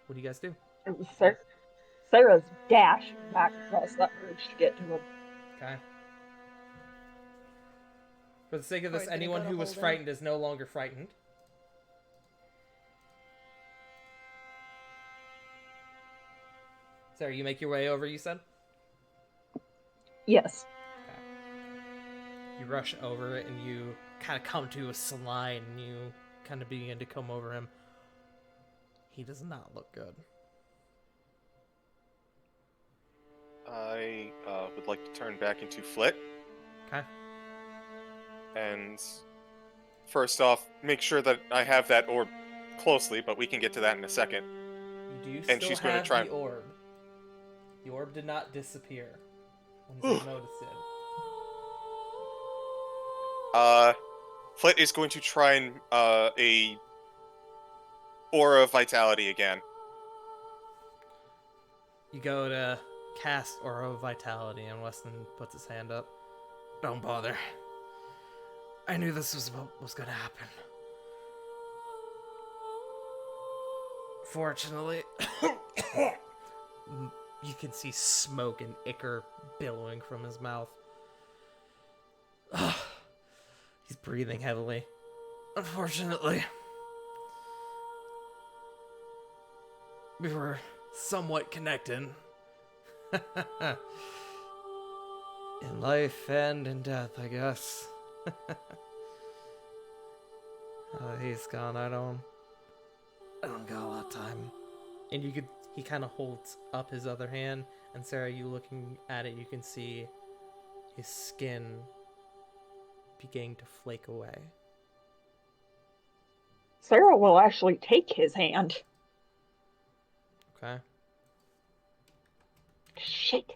What do you guys do? It was Sarah's dash back across that bridge to get to him. Okay. For the sake of this, Corey's gonna anyone go to who was hold him. frightened is no longer frightened. Sarah, you make your way over, you said? Yes. You rush over and you kind of come to a slide and you kind of begin to come over him. He does not look good. I would like to turn back into Flit. Okay. And first off, make sure that I have that orb closely, but we can get to that in a second. You do And still she's gonna have try the orb. The orb did not disappear when you noticed it. Flit is going to try and a Aura of Vitality again. You go to cast Aura of Vitality, and Weston puts his hand up. Don't bother. I knew this was what was gonna happen. Fortunately, you can see smoke and ichor billowing from his mouth. He's breathing heavily. Unfortunately, we were somewhat connected. In life and in death, I guess. He's gone. I don't got a lot of time. And he kind of holds up his other hand, and Sarah, you looking at it, you can see his skin beginning to flake away. Sarah will actually take his hand. Okay. Shit.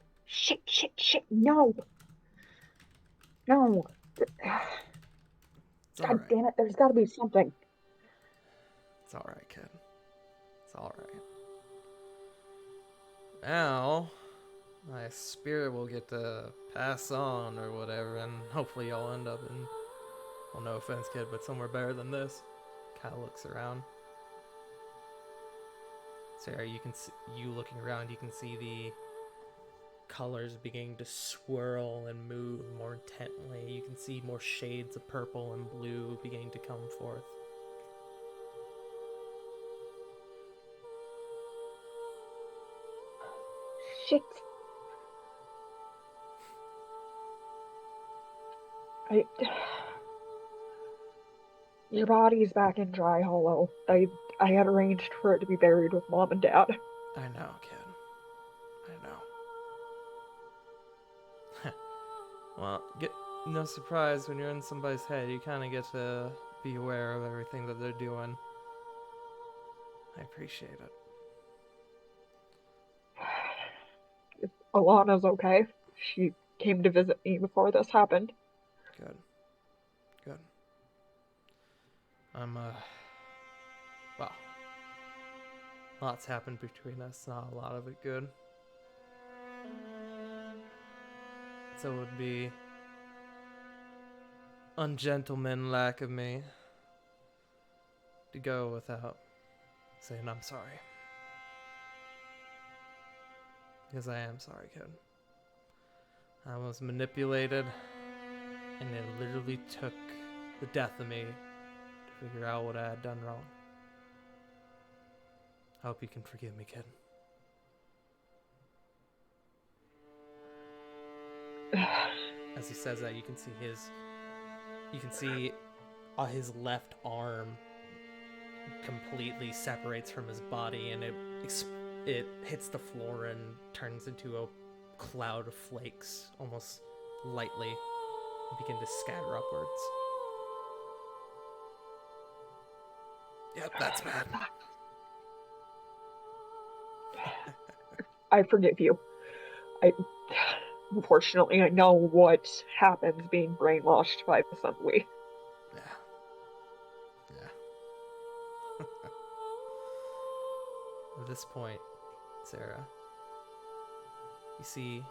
No. No. It's God alright. damn it, there's gotta be something. It's alright, kid. It's alright. Now, my spirit will get to pass on or whatever, and hopefully y'all end up in, well, no offense, kid, but somewhere better than this. Kind of looks around. Sarah, you can see, you looking around, you can see the colors beginning to swirl and move more intently. You can see more shades of purple and blue beginning to come forth. Shit. Your body's back in Dry Hollow. I had arranged for it to be buried with Mom and Dad. I know, kid. I know. Well, no surprise when you're in somebody's head, you kind of get to be aware of everything that they're doing. I appreciate it. Alana's okay. She came to visit me before this happened. Good. Well, lots happened between us, not a lot of it good. So it would be ungentlemanlike of me to go without saying I'm sorry. Because I am sorry, kid. I was manipulated, and it literally took the death of me to figure out what I had done wrong. I hope you can forgive me, kid. As he says that, you can see his left arm completely separates from his body, and it hits the floor and turns into a cloud of flakes, almost lightly, and begin to scatter upwards. Yep, that's bad. I forgive you. Unfortunately, I know what happens being brainwashed by the assembly. Yeah. At this point, Sarah, you see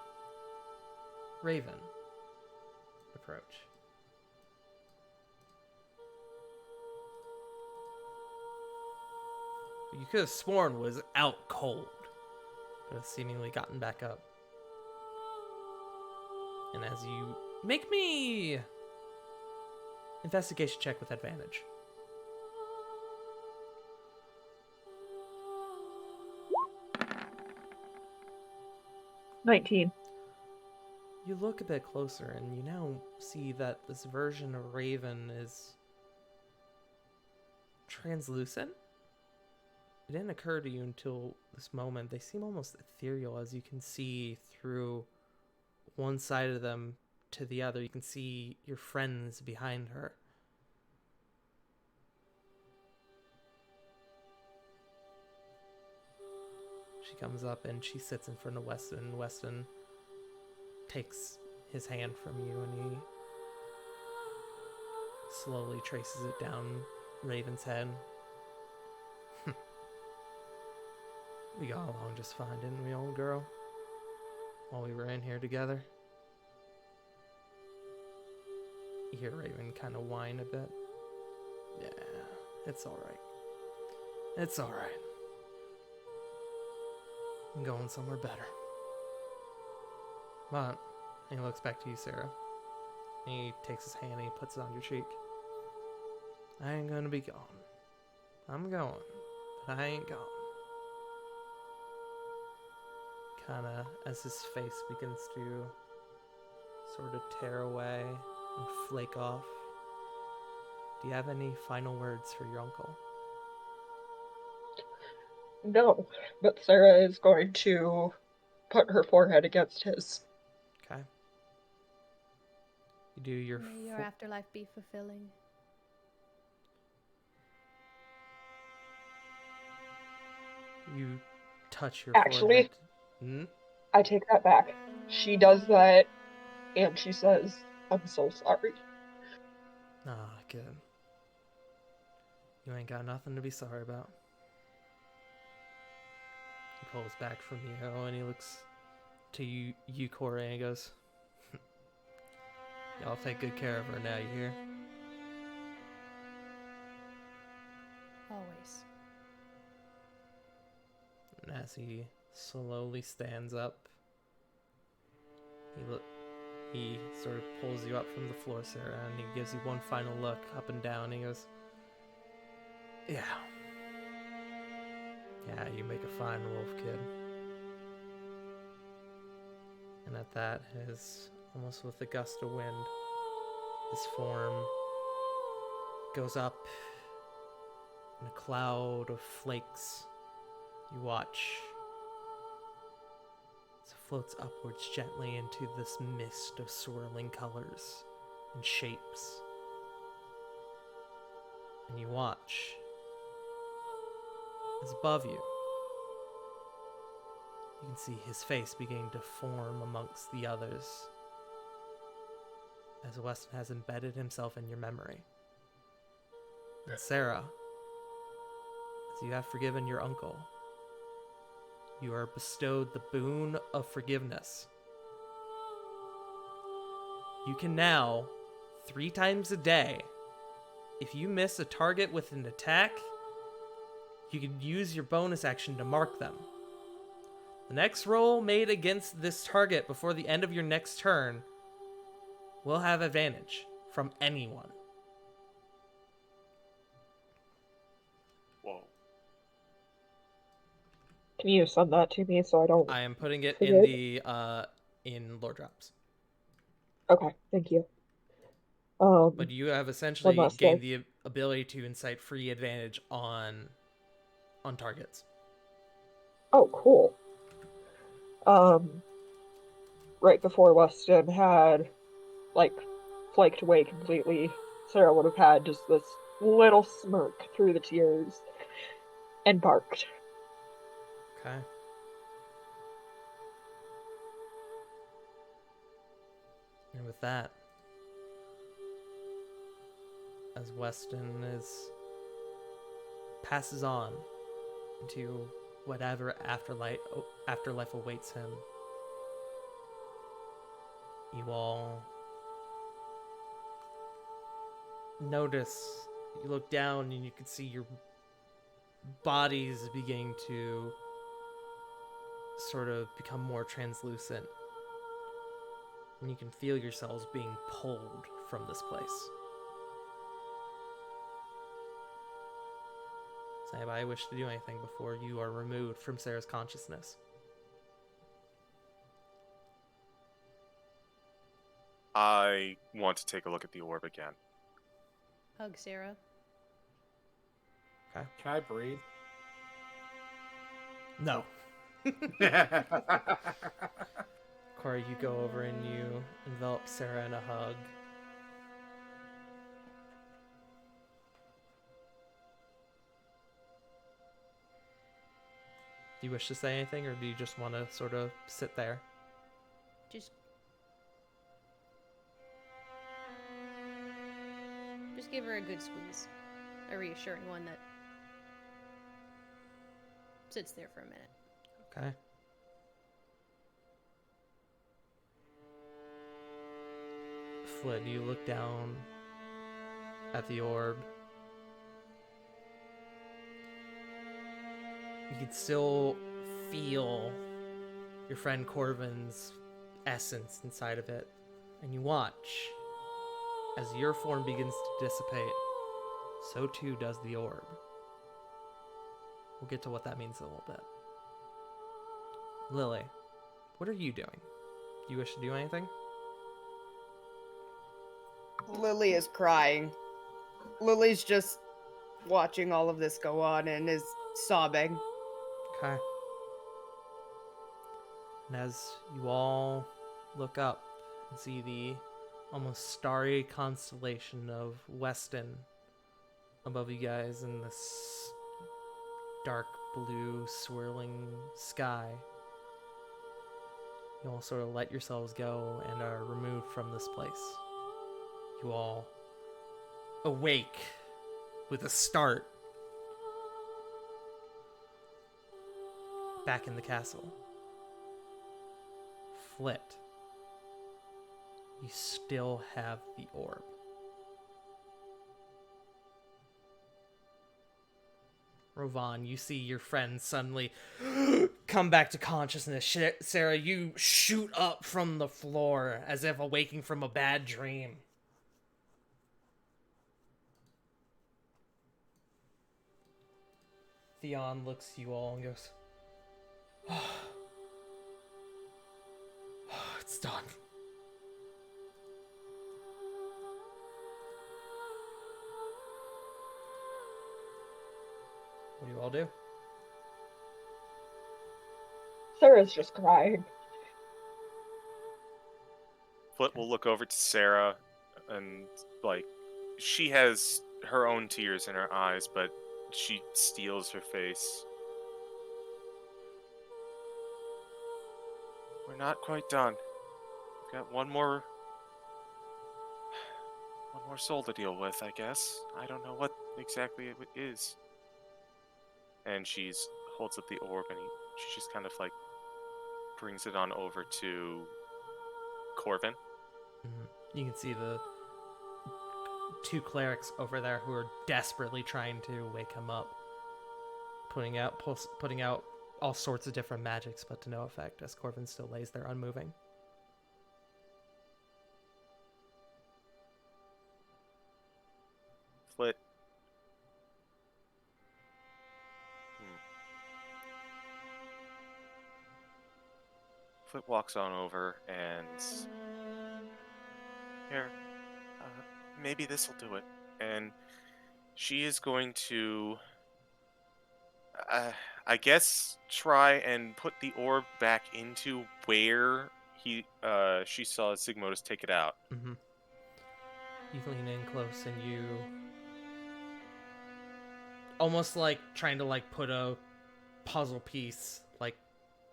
Raven approach. You could have sworn was out cold, but has seemingly gotten back up. And as you make me investigation check with advantage. $19. You look a bit closer and you now see that this version of Raven is translucent. It didn't occur to you until this moment. They seem almost ethereal, as you can see through one side of them to the other. You can see your friends behind her. She comes up and she sits in front of Weston. Weston takes his hand from you and he slowly traces it down Raven's head. We got along just fine, didn't we, old girl? While we were in here together. You hear Raven kind of whine a bit. Yeah, it's alright. It's alright. I'm going somewhere better. But, and he looks back to you, Sarah. And he takes his hand and he puts it on your cheek. I ain't gonna be gone. I'm going, but I ain't gone. Kinda, as his face begins to sort of tear away and flake off. Do you have any final words for your uncle? No, but Sarah is going to put her forehead against his. Okay. You do your... May your afterlife be fulfilling. You touch your Actually, forehead. Hmm? I take that back. She does that, and she says, I'm so sorry. Ah, good. You ain't got nothing to be sorry about. He pulls back from you and he looks to you, Corey, and he goes, y'all take good care of her now, you hear? Always. And as he slowly stands up, he sort of pulls you up from the floor, Sarah, and he gives you one final look up and down, and he goes, yeah. Yeah, you make a fine wolf, kid. And at that, almost with a gust of wind, his form goes up in a cloud of flakes. You watch as it floats upwards gently into this mist of swirling colors and shapes. And you watch as above you, you can see his face beginning to form amongst the others as Weston has embedded himself in your memory. And Sarah, as you have forgiven your uncle, you are bestowed the boon of forgiveness. You can now, 3 times a day, if you miss a target with an attack, you can use your bonus action to mark them. The next roll made against this target before the end of your next turn will have advantage from anyone. Whoa. Can you send that to me so I don't I am putting it forget? in the in lore drops. Okay, thank you. But you have one essentially last gained thing. the ability to incite free advantage on targets. Oh, cool. Right before Weston had, like, flaked away completely, Sarah would have had just this little smirk through the tears and barked. Okay. And with that, as Weston passes on into whatever afterlife awaits him, you all notice, you look down and you can see your bodies beginning to sort of become more translucent. And you can feel yourselves being pulled from this place. Does anybody wish to do anything before you are removed from Sarah's consciousness? I want to take a look at the orb again. Hug Sarah. Can I breathe? No. Corey, you go over and you envelop Sarah in a hug. Do you wish to say anything, or do you just want to sort of sit there? Just give her a good squeeze. A reassuring one that sits there for a minute. Okay. Flint, you look down at the orb. You can still feel your friend Corvin's essence inside of it. And you watch as your form begins to dissipate, so too does the orb. We'll get to what that means in a little bit. Lily, what are you doing? Do you wish to do anything? Lily is crying. Lily's just watching all of this go on and is sobbing. Okay. And as you all look up and see the almost starry constellation of Weston above you guys in this dark blue swirling sky, you all sort of let yourselves go and are removed from this place. You all awake with a start back in the castle. Flit, you still have the orb. Rovan, you see your friend suddenly come back to consciousness. Sarah, you shoot up from the floor as if awaking from a bad dream. Theon looks at you all and goes, oh, it's done. What do you all do? Sarah's just crying. Flit will look over to Sarah and, like, she has her own tears in her eyes, but she steels her face. We're not quite done. We've got one more soul to deal with, I guess. I don't know what exactly it is. And she holds up the orb and she just kind of like brings it on over to Corvin. Mm-hmm. You can see the two clerics over there who are desperately trying to wake him up, putting out all sorts of different magics, but to no effect as Corvin still lays there unmoving. Flit. Flit walks on over and here, maybe this will do it. And she is going to, I guess, try and put the orb back into where she saw Tsig'Motus take it out. Mm-hmm. You lean in close and you almost like trying to like put a puzzle piece like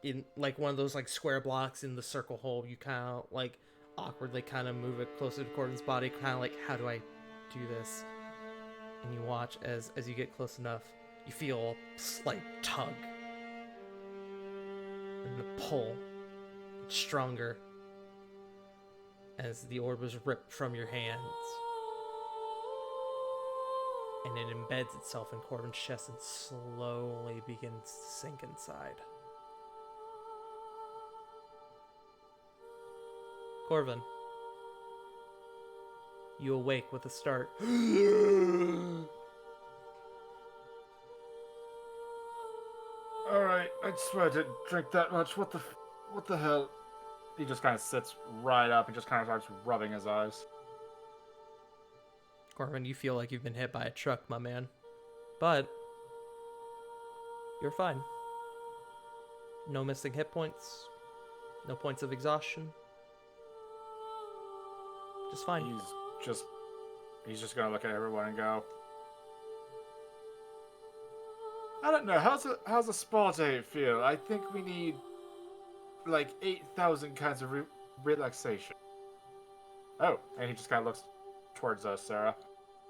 in like one of those like square blocks in the circle hole. You kind of like awkwardly kind of move it closer to Gordon's body, kind of like, how do I do this? And you watch as you get close enough, you feel a slight tug and the pull gets stronger as the orb is ripped from your hands. And it embeds itself in Corbin's chest and slowly begins to sink inside. Corvin, you awake with a start. Alright, I swear I didn't drink that much. What the hell? He just kind of sits right up and just kind of starts rubbing his eyes. Corvin, you feel like you've been hit by a truck, my man. But you're fine. No missing hit points. No points of exhaustion. Just fine. He's just gonna look at everyone and go, I don't know, how's a spa day feel? I think we need like 8,000 kinds of relaxation. Oh, and he just kind of looks towards us, Sarah.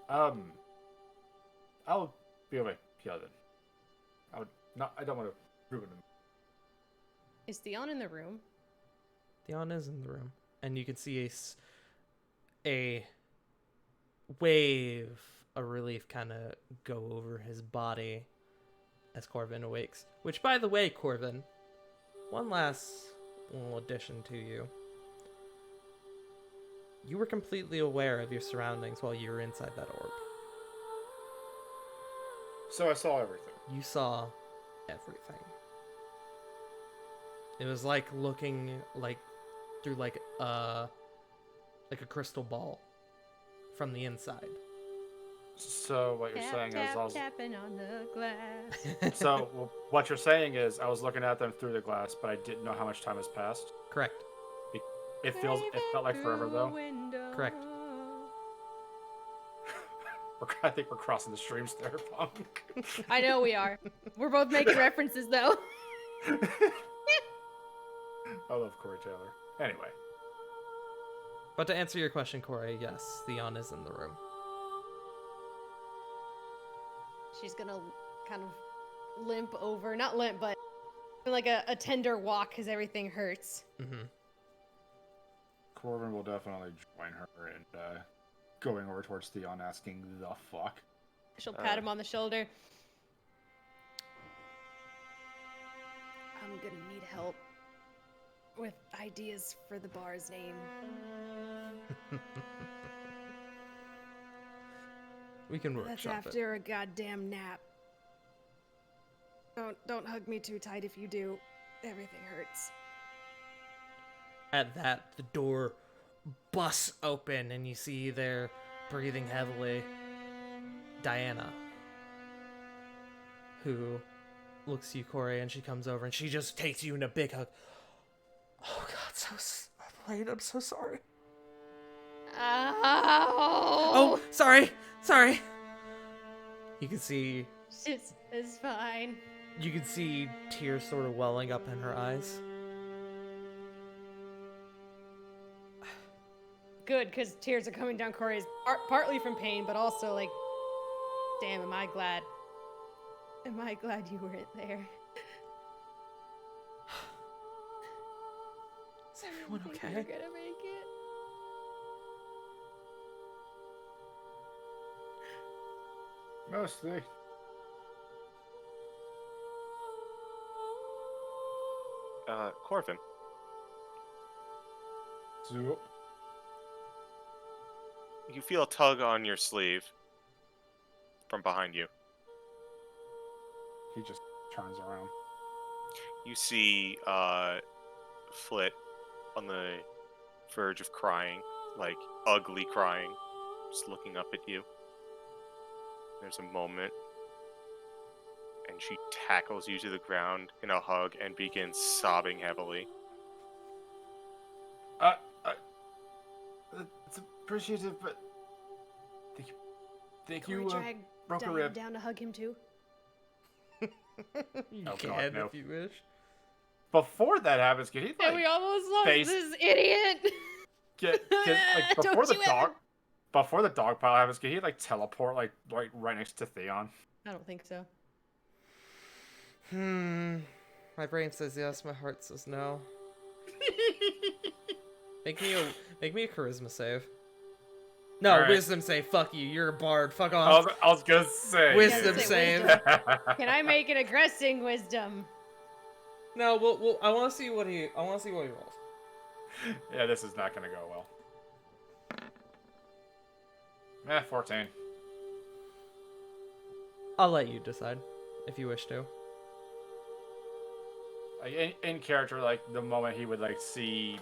I'll be over here then. I don't want to ruin him. Is Theon in the room? Theon is in the room, and you can see a wave of relief kind of go over his body as Corvin awakes. Which, by the way, Corvin, one last little addition to you. You were completely aware of your surroundings while you were inside that orb. So I saw everything. You saw everything. It was like looking like through like a crystal ball from the inside. So what you're saying is, I was. Tapping on the glass. So what you're saying is, I was looking at them through the glass, but I didn't know how much time has passed. Correct. It felt like forever though. Correct. I think we're crossing the streams there, Punk. I know we are. We're both making references though. I love Corey Taylor. Anyway, But to answer your question, Corey, yes, Theon is in the room. She's gonna kind of limp over, not limp, but like a tender walk because everything hurts. Mm-hmm. Corbin will definitely join her in going over towards Theon, asking the fuck. She'll pat him on the shoulder. I'm gonna need help with ideas for the bar's name. We can That's workshop it. after a goddamn nap. Don't hug me too tight if you do. Everything hurts. At that, the door busts open and you see there, breathing heavily, Diana, who looks at you, Corey, and she comes over and she just takes you in a big hug. Oh God, Blaine, I'm so sorry. Ow! Oh, sorry. You can see It's fine. tears sort of welling up in her eyes. Good, because tears are coming down Corey's partly from pain, but also like, damn, am I glad? Am I glad you weren't there? Is everyone I think okay? you're gonna make it. Mostly. Corvin, Zoop. you feel a tug on your sleeve from behind you. He just turns around. You see Flit on the verge of crying, like ugly crying, just looking up at you. There's a moment, and she tackles you to the ground in a hug and begins sobbing heavily. It's appreciative, but thank Can we you. drag broke a Diane rib. down to hug him too? You Oh, can God, no. if you wish. Before that happens, can he And we like almost lost face- this idiot. get like Don't before the you dog ever- before the dog pile happens? Can he like teleport like right next to Theon? I don't think so. My brain says yes, my heart says no. Make me a charisma save. No, All right. wisdom save. Fuck you. You're a bard. Fuck off. I was gonna say Wisdom Yes, save. wisdom. Can I make an aggressing wisdom? No, we'll I want to see what he rolls. Yeah, this is not gonna go well. 14. I'll let you decide if you wish to. Like, in character, like the moment he would like see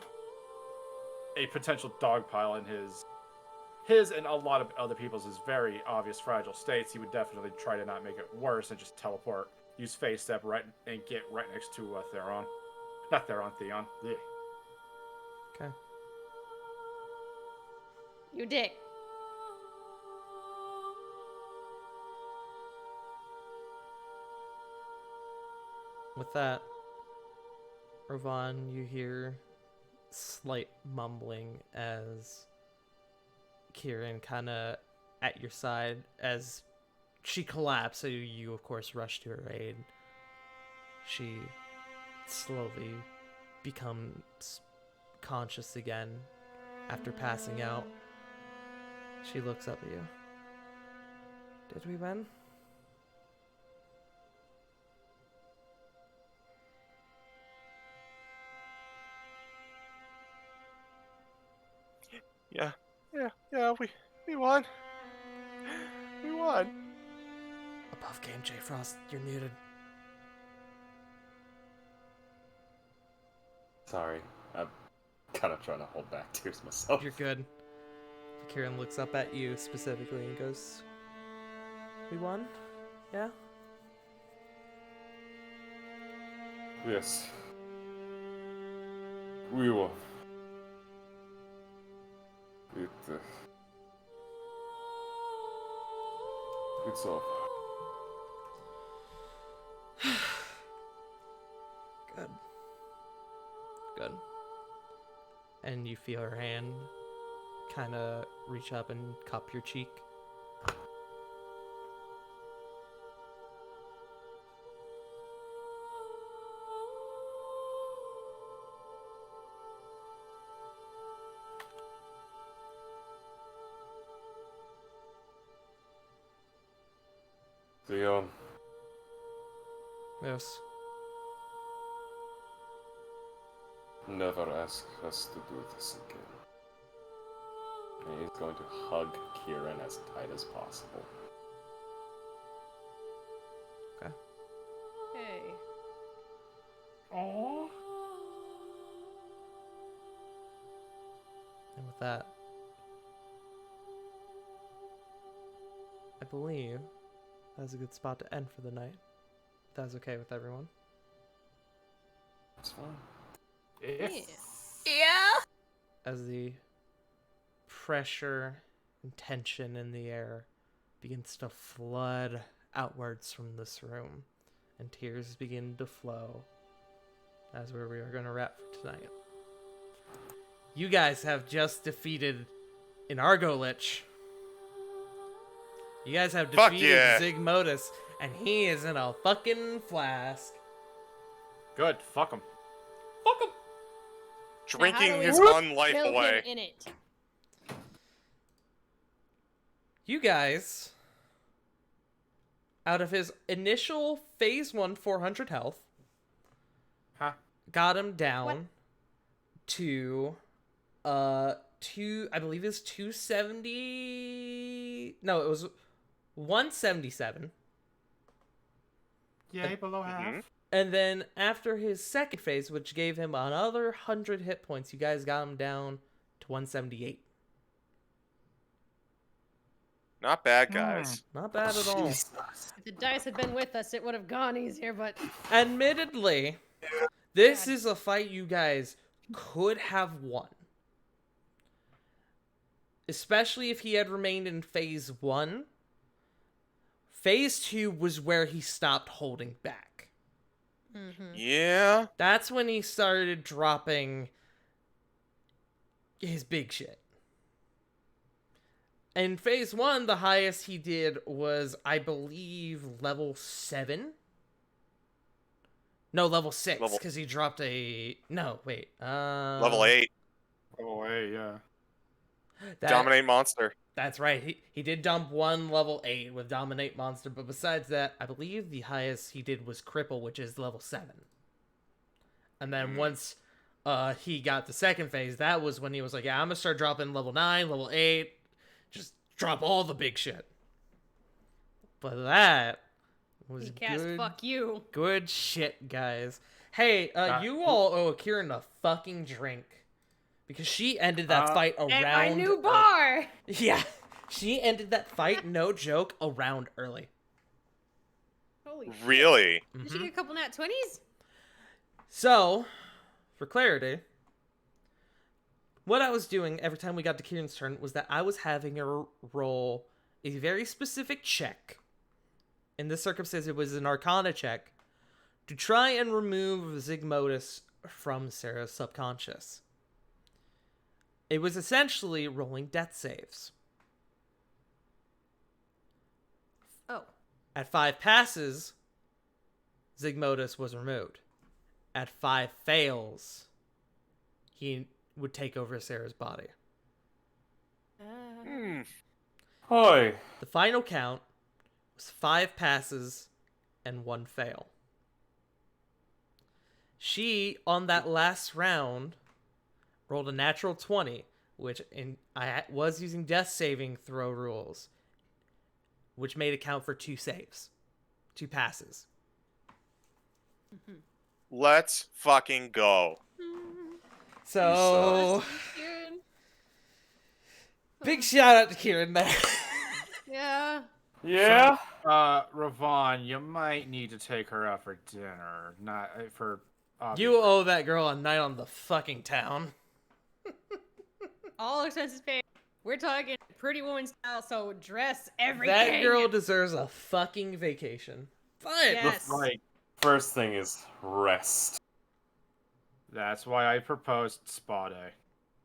a potential dog pile in his and a lot of other people's is very obvious fragile states, he would definitely try to not make it worse and just teleport, use phase step right and get right next to Theron. Not Theron, Theon. Yeah. Okay. You dick. With that, Ravon, you hear slight mumbling as Kieran kind of at your side as she collapsed, so you of course rush to her aid. She slowly becomes conscious again after passing out. She looks up at you. Did we win? Yeah, we won. We won. Above game, J Frost, you're muted. Sorry, I'm kind of trying to hold back tears myself. You're good. Kieran looks up at you specifically and goes, "We won? Yeah?" Yes. We won. It's over. Good. Good. And you feel her hand kind of reach up and cup your cheek. Theon, Yes. never ask us to do this again. And he's going to hug Kieran as tight as possible. Hey. Aww. And with that, I believe that's a good spot to end for the night. If that's okay with everyone. It's fine. Yeah. As the pressure and tension in the air begins to flood outwards from this room, and tears begin to flow, that's where we are going to wrap for tonight. You guys have just defeated an Argolich. You guys have Fuck defeated yeah. Tsig'Motus, and he is in a fucking flask. Good. Fuck him. Fuck him! Drinking Now how do his we own life kill him away. in it. You guys, out of his initial phase 1 400 health, Huh? got him down What? to I believe it's 270. No, it was 177. Yay, below half. And then after his second phase, which gave him another 100 hit points, you guys got him down to 178. Not bad, guys. Not bad at all. If the dice had been with us, it would have gone easier, but Admittedly, this is a fight you guys could have won. Especially if he had remained in phase 1. Phase 2 was where he stopped holding back. Yeah. That's when he started dropping his big shit. In phase 1, the highest he did was, I believe, level 7. No, level 6, Level- because he dropped a... No, wait. Level 8. Oh, hey, yeah. Dominate monster. That's right. He did dump one level 8 with Dominate Monster, but besides that, I believe the highest he did was Cripple, which is level 7. And then once he got the second phase, that was when he was like, yeah, I'm going to start dropping level 9, level 8, just drop all the big shit. But that was he cast good, fuck you. good shit, guys. Hey, you all owe Kieran a fucking drink. Because she ended that fight around... At my new bar! Yeah, she ended that fight, no joke, around early. Holy shit. Really? Did she get a couple nat 20s? So, for clarity, what I was doing every time we got to Kieran's turn was that I was having her roll a very specific check. In this circumstance, it was an Arcana check to try and remove Tsig'Motus from Sarah's subconscious. It was essentially rolling death saves. Oh. At 5 passes, Tsig'Motus was removed. At 5 fails, he would take over Sarah's body. Hi. The final count was 5 passes and 1 fail. She, on that last round, rolled a natural 20, which I was using death saving throw rules, which made it count for 2 saves. 2 passes. Let's fucking go. So, big shout out to Kieran there. Yeah. Yeah? So, Ravon, you might need to take her out for dinner. Not for. You owe that girl a night on the fucking town. All expenses paid. We're talking pretty woman style, so dress everything. That girl deserves a fucking vacation. But Yes. Right. First thing is rest. That's why I proposed spa day.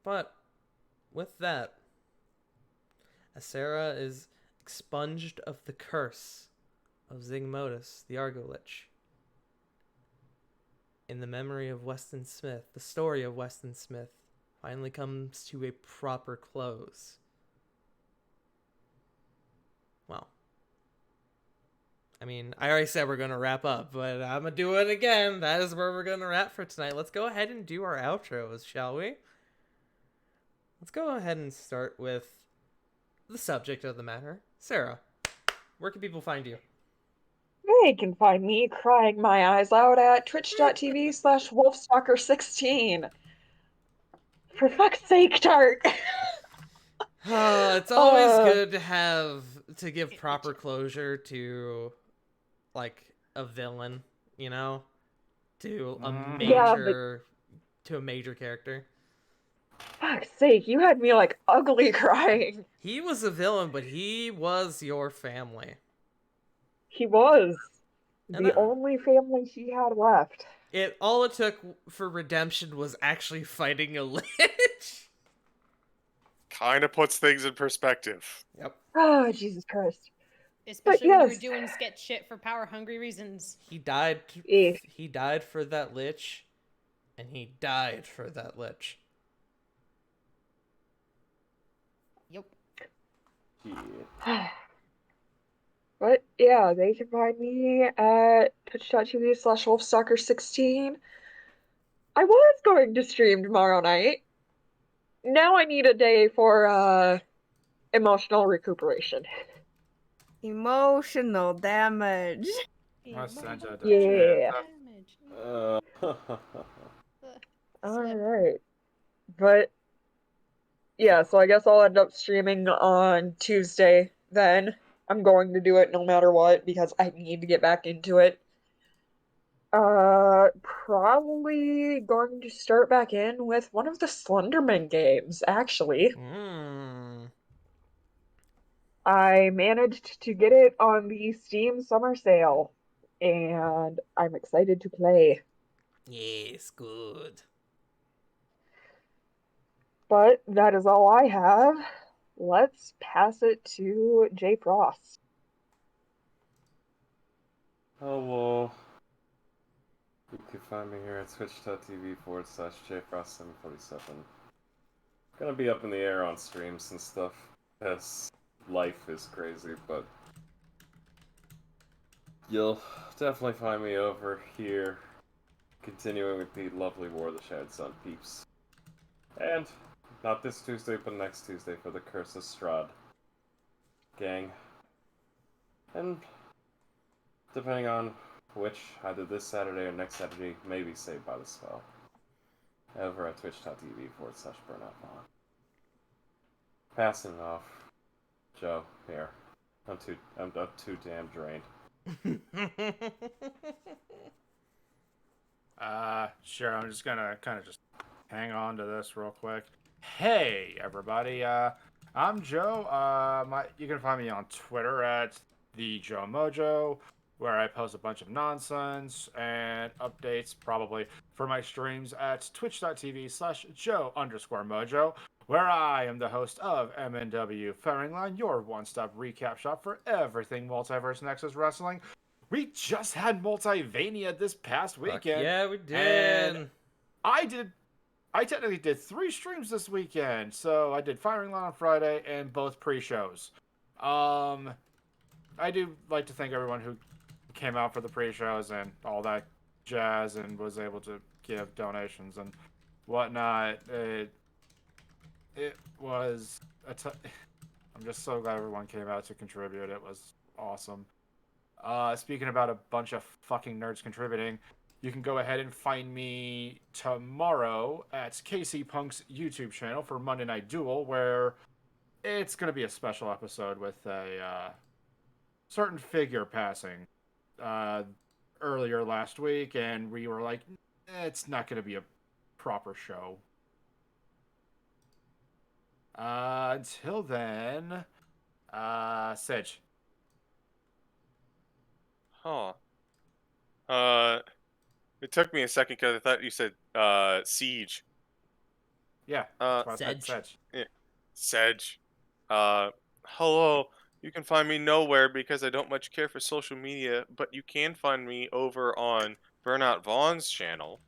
But with that, Asera is expunged of the curse of Tsig'Motus, the Argolich. In the memory of Weston Smith, the story of Weston Smith finally comes to a proper close. Well, I mean, I already said we're going to wrap up, but I'm going to do it again. That is where we're going to wrap for tonight. Let's go ahead and do our outros, shall we? Let's go ahead and start with the subject of the matter. Sarah, where can people find you? They can find me crying my eyes out at twitch.tv/wolfstalker16. For fuck's sake, Tart. It's always good to give proper closure to, like, a villain, you know, to a major character. Fuck's sake, you had me like ugly crying. He was a villain, but he was your family. He was And the only family she had left. All it took for redemption was actually fighting a lich. Kind of puts things in perspective. Yep. Oh, Jesus Christ. Especially when you were yes. doing sketch shit for power-hungry reasons. He died. Eh. He died for that lich, and he died for that lich. Yep. Yeah. But yeah, they can find me at twitch.tv/wolfstalker16. I was going to stream tomorrow night. Now I need a day for emotional recuperation. Emotional damage. Yeah. Alright. But yeah, so I guess I'll end up streaming on Tuesday then. I'm going to do it no matter what because I need to get back into it. Probably going to start back in with one of the Slenderman games, actually. I managed to get it on the Steam Summer Sale, and I'm excited to play. Yes, good. But that is all I have. Let's pass it to Jay Frost. Hello. You can find me here at twitch.tv/jfrost747. Gonna be up in the air on streams and stuff, as life is crazy, but you'll definitely find me over here, continuing with the lovely War of the Shattered Sun peeps. And not this Tuesday, but next Tuesday for the Curse of Strahd gang. And depending on which, either this Saturday or next Saturday, may be Saved by the Spell. Over at twitch.tv/burnoutmon. Passing off. Joe, here. I'm too damn drained. Sure, I'm just gonna kind of just hang on to this real quick. Hey, everybody, I'm Joe. You can find me on Twitter at @TheJoeMojo, where I post a bunch of nonsense and updates, probably, for my streams at twitch.tv/Joe_Mojo, where I am the host of MNW Firing Line, your one-stop recap shop for everything Multiverse Nexus Wrestling. We just had Multivania this past weekend. Yeah, we did. And I did I technically did 3 streams this weekend. So I did Firing Line on Friday and both pre-shows. I do like to thank everyone who came out for the pre-shows and all that jazz and was able to give donations and whatnot. It was I'm just so glad everyone came out to contribute. It was awesome. Speaking about a bunch of fucking nerds contributing, you can go ahead and find me tomorrow at KC Punk's YouTube channel for Monday Night Duel, where it's going to be a special episode with a certain figure passing earlier last week, and we were like, it's not going to be a proper show. Until then, Sedge. Huh. It took me a second because I thought you said siege. Yeah, that's why I said Sedge. Sedge. Sedge. Hello. You can find me nowhere because I don't much care for social media, but you can find me over on Burnout Vaughn's channel,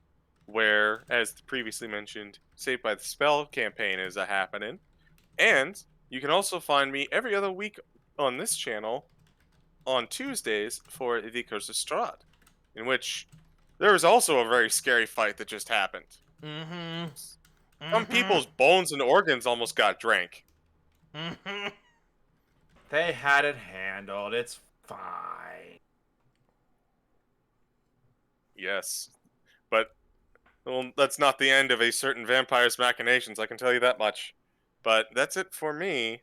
where, as previously mentioned, Saved by the Spell campaign is a happening. And you can also find me every other week on this channel on Tuesdays for the Curse of Strahd, in which there was also a very scary fight that just happened. Mm-hmm. Some people's bones and organs almost got drank. Mm-hmm. They had it handled. It's fine. Yes. But, well, that's not the end of a certain vampire's machinations, I can tell you that much. But that's it for me.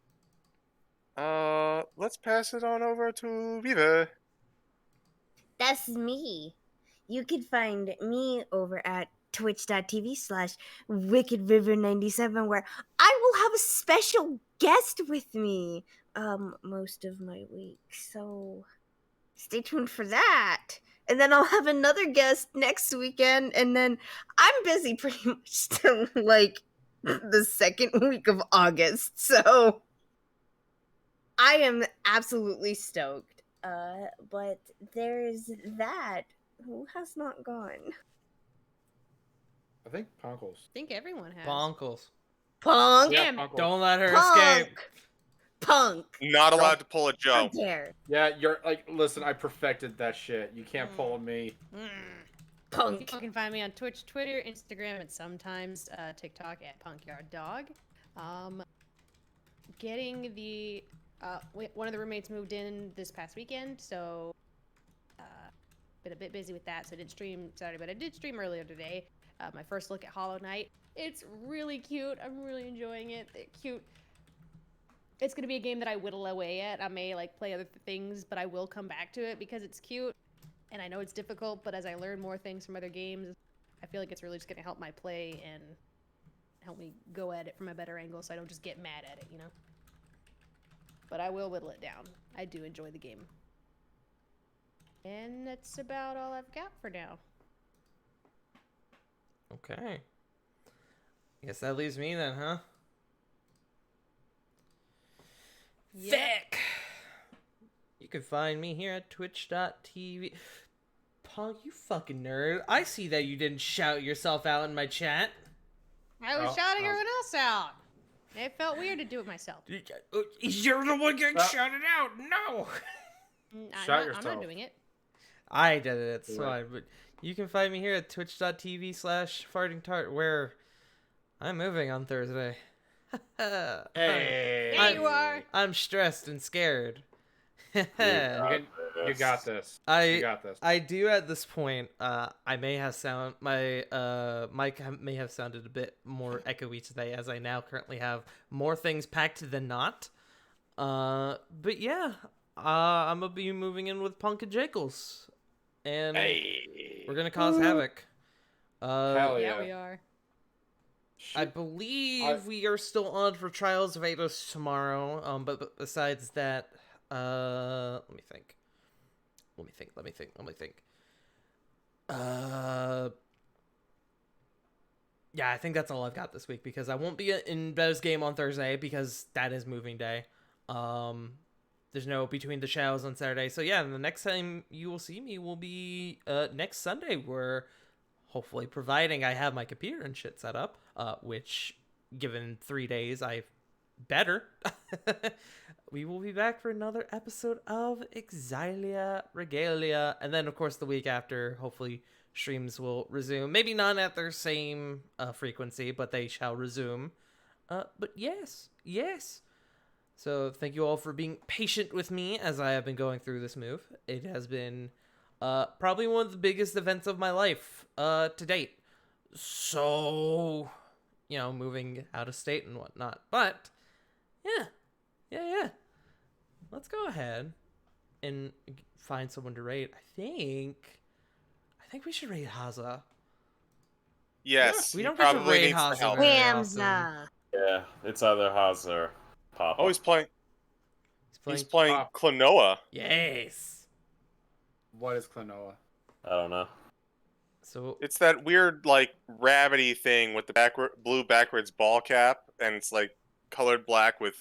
Let's pass it on over to Viva. That's me. You can find me over at twitch.tv/WickedRiver97, where I will have a special guest with me most of my week. So stay tuned for that. And then I'll have another guest next weekend, and then I'm busy pretty much till like the second week of August. So I am absolutely stoked. But there's that. Who has not gone? I think Punkles. I think everyone has. Bonkles. Punk. Yeah, Damn. Punkles. Don't let her Punk. escape. Punk. Not allowed to pull a How Joe. dare. Yeah, you're like, listen, I perfected that shit. You can't pull a me. Punk. You can find me on Twitch, Twitter, Instagram, and sometimes TikTok at PunkYardDog. Getting the one of the roommates moved in this past weekend, so been a bit busy with that. So I didn't stream Saturday, but I did stream earlier today. My first look at Hollow Knight. It's really cute. I'm really enjoying it. They're cute. It's gonna be a game that I whittle away at. I may like play other things, but I will come back to it because it's cute. And I know it's difficult, but as I learn more things from other games, I feel like it's really just gonna help my play and help me go at it from a better angle so I don't just get mad at it, you know? But I will whittle it down. I do enjoy the game. And that's about all I've got for now. Okay. Guess that leaves me then, huh? Yep. Thick. You can find me here at twitch.tv. Punk, you fucking nerd. I see that you didn't shout yourself out in my chat. I was shouting everyone else out. It felt weird to do it myself. You're the one getting shouted out. No. Shout I'm yourself. not doing it. I did it. It's Do it. fine. But you can find me here at twitch.tv/fartingtart, where I'm moving on Thursday. Hey, There you are. I'm stressed and scared. you got this. I You got this. I do at this point. I may have my mic may have sounded a bit more echoey today, as I now currently have more things packed than not. But yeah, I'm gonna be moving in with Punk and Jackals, and we're gonna cause havoc. Hell Yeah, yeah. we are. I believe we are still on for Trials of Eidos tomorrow. But besides that, let me think. Yeah, I think that's all I've got this week, because I won't be in Bez's game on Thursday because that is moving day. There's no Between the Shadows on Saturday. So yeah, the next time you will see me will be next Sunday, where hopefully, providing I have my computer and shit set up, which, given 3 days, I better. We will be back for another episode of Exilia Regalia, and then, of course, the week after, hopefully, streams will resume. Maybe not at their same frequency, but they shall resume. But yes. So thank you all for being patient with me as I have been going through this move. It has been probably one of the biggest events of my life to date. So, moving out of state and whatnot. But, yeah. Let's go ahead and find someone to raid. I think we should raid Haza. Yes. We don't he get to probably raid needs the Haza help. very often. Hamza. Yeah, it's either Haz or Papa. Oh, he's playing He's Pop. Klonoa. Yes. What is Klonoa? I don't know. So It's that weird, like, rabbity thing with the blue backwards ball cap, and it's, like, colored black with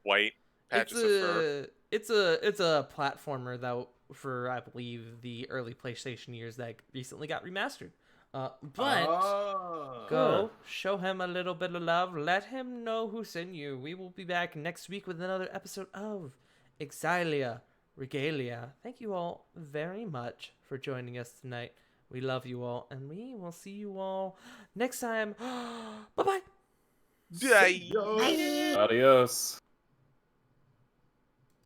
white patches of fur. it's a platformer that for I believe the early PlayStation years that recently got remastered. But Oh. go show him a little bit of love. Let him know who sent you. We will be back next week with another episode of Exilia Regalia. Thank you all very much for joining us tonight. We love you all, and we will see you all next time. Bye bye. Bye. Adios.